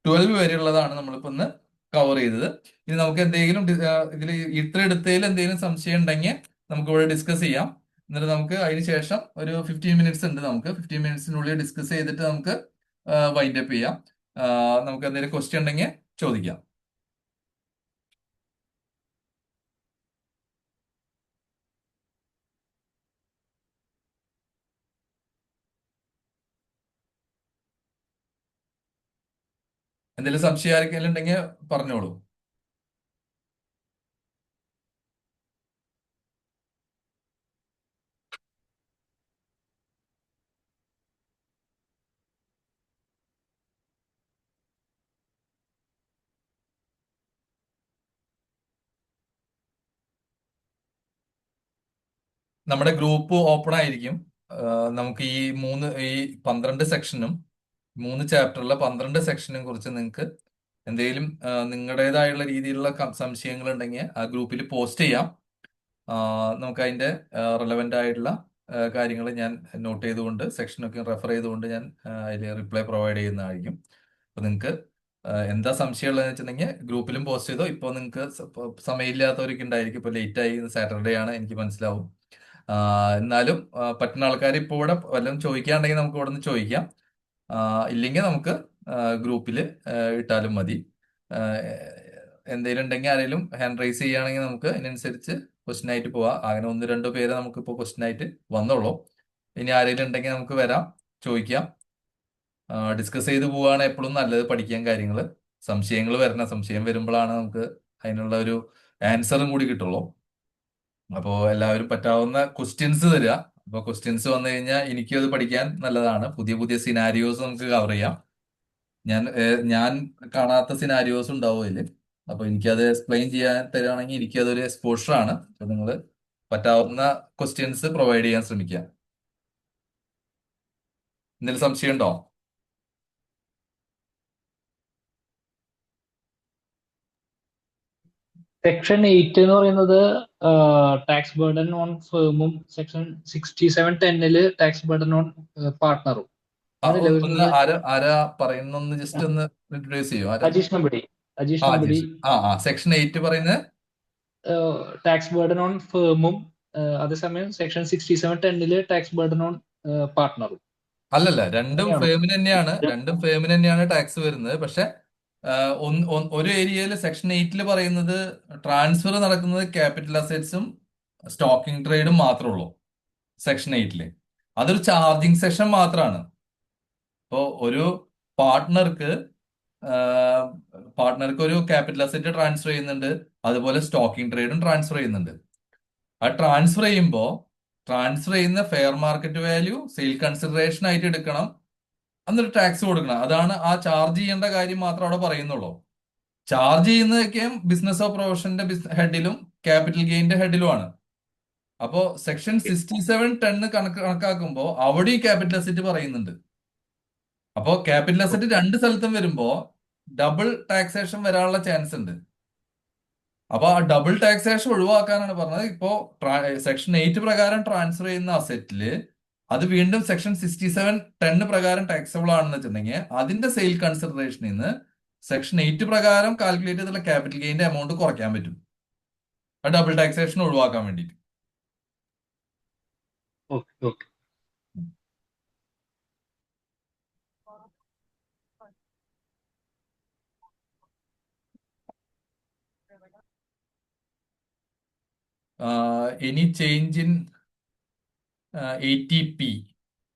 12 വരെയുള്ളതാണ് നമ്മളിപ്പോ ഇന്ന് കവർ ചെയ്തത്. ഇനി നമുക്ക് എന്തെങ്കിലും ഇതിൽ ഇത്ര എടുത്തതിൽ എന്തെങ്കിലും സംശയം ഉണ്ടെങ്കിൽ നമുക്ക് ഇവിടെ ഡിസ്കസ് ചെയ്യാം. എന്നിട്ട് നമുക്ക് അതിന് ശേഷം ഒരു 15 മിനിറ്റ്സ് ഉണ്ട്. നമുക്ക് 15 മിനിറ്റ്സിനുള്ളിൽ ഡിസ്കസ് ചെയ്തിട്ട് നമുക്ക് വൈൻഡ് അപ്പ് ചെയ്യാം. നമുക്ക് എന്തെങ്കിലും ക്വസ്റ്റ്യൻ ഉണ്ടെങ്കിൽ ചോദിക്കാം. എന്തെങ്കിലും സംശയം ആർക്കെങ്കിലും ഉണ്ടെങ്കിൽ പറഞ്ഞോളൂ. നമ്മുടെ ഗ്രൂപ്പ് ഓപ്പൺ ആയിരിക്കും. നമുക്ക് ഈ 12 സെക്ഷനും 3 ചാപ്റ്ററിലെ 12 സെക്ഷനും കുറിച്ച് നിങ്ങൾക്ക് എന്തെങ്കിലും നിങ്ങളുടേതായുള്ള രീതിയിലുള്ള സംശയങ്ങൾ ഉണ്ടെങ്കിൽ ആ ഗ്രൂപ്പിൽ പോസ്റ്റ് ചെയ്യാം. നമുക്ക് അതിന്റെ റിലവൻ്റ് ആയിട്ടുള്ള കാര്യങ്ങൾ ഞാൻ നോട്ട് ചെയ്തുകൊണ്ട് സെക്ഷനൊക്കെ റെഫർ ചെയ്തുകൊണ്ട് ഞാൻ അതിൽ റിപ്ലൈ പ്രൊവൈഡ് ചെയ്യുന്നതായിരിക്കും. അപ്പൊ നിങ്ങൾക്ക് എന്താ സംശയമുള്ളതെന്ന് വെച്ചിട്ടുണ്ടെങ്കിൽ ഗ്രൂപ്പിലും പോസ്റ്റ് ചെയ്തോ. ഇപ്പോൾ നിങ്ങൾക്ക് സമയമില്ലാത്തവർക്ക് ഉണ്ടായിരിക്കും. ഇപ്പോൾ ലേറ്റ് ആയി, സാറ്റർഡേ ആണ്, എനിക്ക് മനസ്സിലാവും. എന്നാലും പറ്റുന്ന ആൾക്കാർ ഇപ്പോൾ ഇവിടെ വല്ലതും ചോദിക്കാണ്ടെങ്കിൽ നമുക്ക് ഇവിടെ നിന്ന് ചോദിക്കാം. ഇല്ലെങ്കിൽ നമുക്ക് ഗ്രൂപ്പിൽ ഇട്ടാലും മതി. എന്തെങ്കിലും ഉണ്ടെങ്കിൽ ആരെങ്കിലും ഹാൻഡ് റൈസ് ചെയ്യുകയാണെങ്കിൽ നമുക്ക് അതിനനുസരിച്ച് ക്വസ്റ്റ്യൻ ആയിട്ട് പോവാം. അങ്ങനെ 1-2 പേര് നമുക്ക് ഇപ്പോൾ ക്വസ്റ്റ്യൻ ആയിട്ട് വന്നോളൂ. ഇനി ആരെങ്കിലും ഉണ്ടെങ്കിൽ നമുക്ക് വരാം, ചോദിക്കാം. ഡിസ്കസ് ചെയ്ത് പോവുകയാണ് എപ്പോഴും നല്ലത്. പഠിക്കാൻ കാര്യങ്ങൾ, സംശയം വരുമ്പോഴാണ് നമുക്ക് അതിനുള്ള ഒരു ആൻസറും കൂടി കിട്ടുള്ളൂ. അപ്പോൾ എല്ലാവരും പറ്റാവുന്ന ക്വസ്റ്റ്യൻസ് തരിക. അപ്പോൾ ക്വസ്റ്റ്യൻസ് വന്നു കഴിഞ്ഞാൽ എനിക്കും അത് പഠിക്കാൻ നല്ലതാണ്. പുതിയ പുതിയ സിനാരിയോസ് നമുക്ക് കവർ ചെയ്യാം. ഞാൻ കാണാത്ത സിനാരിയോസ് ഉണ്ടാവും അതിൽ. അപ്പൊ എനിക്കത് എക്സ്പ്ലെയിൻ ചെയ്യാൻ തരുവാണെങ്കിൽ എനിക്കതൊരു എക്സ്പോഷർ ആണ്. അപ്പൊ നിങ്ങൾ പറ്റാവുന്ന ക്വസ്റ്റ്യൻസ് പ്രൊവൈഡ് ചെയ്യാൻ ശ്രമിക്കുക. എന്തെങ്കിലും സംശയം ഉണ്ടോ? സെക്ഷൻ 8 എന്ന് പറയുന്നത് ടാക്സ് ബർഡൻ ഓൺ ഫേമും സെക്ഷൻ 6710 ടാക്സ് ബർഡൻ ഓൺ പാർട്ട്ണറും അതല്ലേ ഒന്ന് വരുന്നത്? ആരാ പറയുന്നൊന്ന് ജസ്റ്റ് ഒന്ന് ഇൻട്രൊഡ്യൂസ് ചെയ്യോ? അജീഷ് നമ്പടി സെക്ഷൻ 8 പറയുന്നത് ടാക്സ് ബർഡൻ ഓൺ ഫേമും അതേസമയം സെക്ഷൻ 6710 ടാക്സ് ബർഡൻ ഓൺ പാർട്ട്ണറും. അല്ലല്ല, രണ്ടും ഫേമിന് തന്നെയാണ് ടാക്സ് വരുന്നത്. പക്ഷെ ഒരു ഏരിയയിൽ സെക്ഷൻ 8 പറയുന്നത് ട്രാൻസ്ഫർ നടക്കുന്നത് ക്യാപിറ്റൽ അസറ്റ്സും സ്റ്റോക്കിംഗ് ട്രേഡും മാത്രമേ ഉള്ളൂ. സെക്ഷൻ 8 അതൊരു ചാർജിങ് സെക്ഷൻ മാത്രമാണ്. ഇപ്പോൾ ഒരു പാർട്ട്ണർക്ക് ഒരു ക്യാപിറ്റൽ അസറ്റ് ട്രാൻസ്ഫർ ചെയ്യുന്നുണ്ട്, അതുപോലെ സ്റ്റോക്കിംഗ് ട്രേഡും ട്രാൻസ്ഫർ ചെയ്യുന്നുണ്ട്. ആ ട്രാൻസ്ഫർ ചെയ്യുന്ന fair market value sale consideration ആയിട്ട് എടുക്കണം, എന്നിട്ട് ടാക്സ് കൊടുക്കണം. അതാണ് ആ ചാർജ് ചെയ്യേണ്ട കാര്യം മാത്രം അവിടെ പറയുന്നുള്ളൂ. ചാർജ് ചെയ്യുന്നതൊക്കെ ബിസിനസ് ഓഫ് പ്രൊഫഷന്റെ ഹെഡിലും ക്യാപിറ്റൽ ഗെയിന്റെ ഹെഡിലുമാണ്. അപ്പോ സെക്ഷൻ 6710 കണക്കാക്കുമ്പോൾ അവിടെയും ക്യാപിറ്റൽ അസറ്റ് പറയുന്നുണ്ട്. അപ്പോ ക്യാപിറ്റൽ അസറ്റ് രണ്ട് സ്ഥലത്തും വരുമ്പോ ഡബിൾ ടാക്സേഷൻ വരാനുള്ള ചാൻസ് ഉണ്ട്. അപ്പൊ ആ ഡബിൾ ടാക്സേഷൻ ഒഴിവാക്കാനാണ് പറഞ്ഞത്. ഇപ്പോ സെക്ഷൻ 8 പ്രകാരം ട്രാൻസ്ഫർ ചെയ്യുന്ന അസറ്റില് അത് വീണ്ടും സെക്ഷൻ 6710 പ്രകാരം ടാക്സബിൾ ആണെന്ന് വെച്ചിട്ടുണ്ടെങ്കിൽ അതിന്റെ സെയിൽ കൺസിഡറേഷനിൽ നിന്ന് സെക്ഷൻ 8 പ്രകാരം കാൽക്കുലേറ്റ് ചെയ്തുള്ള ക്യാപിറ്റൽ ഗെയിന്റെ എമൗണ്ട് കുറയ്ക്കാൻ പറ്റും, ആ ഡബിൾ ടാക്സേഷൻ ഒഴിവാക്കാൻ വേണ്ടിയിട്ട്. Okay. Any change in ATP?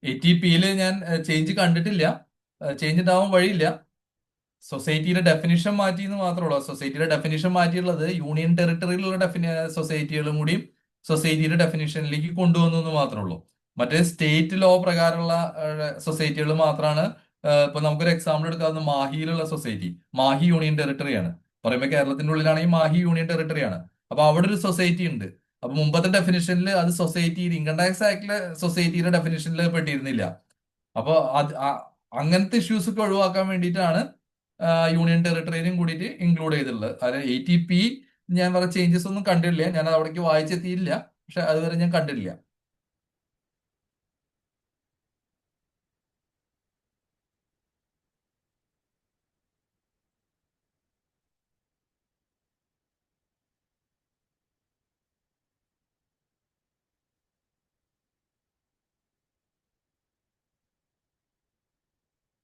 ATPയിൽ ഞാൻ ചേഞ്ച് കണ്ടിട്ടില്ല, ചേഞ്ച് ഉണ്ടാവാൻ വഴിയില്ല. സൊസൈറ്റിയുടെ ഡെഫിനിഷൻ മാറ്റി എന്ന് മാത്രമേ ഉള്ളൂ. സൊസൈറ്റിയുടെ ഡെഫിനിഷൻ മാറ്റിയുള്ളത് യൂണിയൻ ടെറിട്ടറിയിലുള്ള സൊസൈറ്റികളും കൂടിയും സൊസൈറ്റിയുടെ ഡെഫിനിഷനിലേക്ക് കൊണ്ടുവന്നു എന്ന് മാത്രമേ ഉള്ളൂ. മറ്റേ സ്റ്റേറ്റ് ലോ പ്രകാരമുള്ള സൊസൈറ്റികൾ മാത്രമാണ്. ഇപ്പൊ നമുക്കൊരു എക്സാമ്പിൾ എടുക്കാവുന്ന മാഹിയിലുള്ള സൊസൈറ്റി. മാഹി യൂണിയൻ ടെറിട്ടറിയാണ്. പറയുമ്പോൾ കേരളത്തിന്റെ ഉള്ളിലാണെങ്കിൽ മാഹി യൂണിയൻ ടെറിട്ടറിയാണ്. അപ്പൊ അവിടെ ഒരു സൊസൈറ്റി ഉണ്ട്. അപ്പൊ മുമ്പത്തെ ഡെഫിനിഷനിൽ അത് ഇൻകം ടാക്സ് ആക്ടിലെ സൊസൈറ്റിയുടെ ഡെഫിനിഷനിൽ പെട്ടിരുന്നില്ല. അപ്പൊ അങ്ങനത്തെ ഇഷ്യൂസ് ഒക്കെ ഒഴിവാക്കാൻ വേണ്ടിയിട്ടാണ് യൂണിയൻ ടെറിട്ടറിയിലും കൂടിയിട്ട് ഇൻക്ലൂഡ് ചെയ്തിട്ടുള്ളത്. അതായത് ATP ഞാൻ വേറെ ചേഞ്ചസ് ഒന്നും കണ്ടിട്ടില്ല. ഞാൻ അത് അവിടേക്ക് വായിച്ചെത്തിയില്ല, പക്ഷെ അതുവരെ ഞാൻ കണ്ടിട്ടില്ല.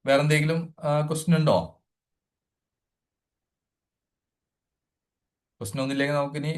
വേറെ എന്തെങ്കിലും ക്വസ്റ്റ്യൻ ഉണ്ടോ? ക്വസ്റ്റ്യൻ ഒന്നും ഇല്ലെങ്കിൽ നമുക്കിനി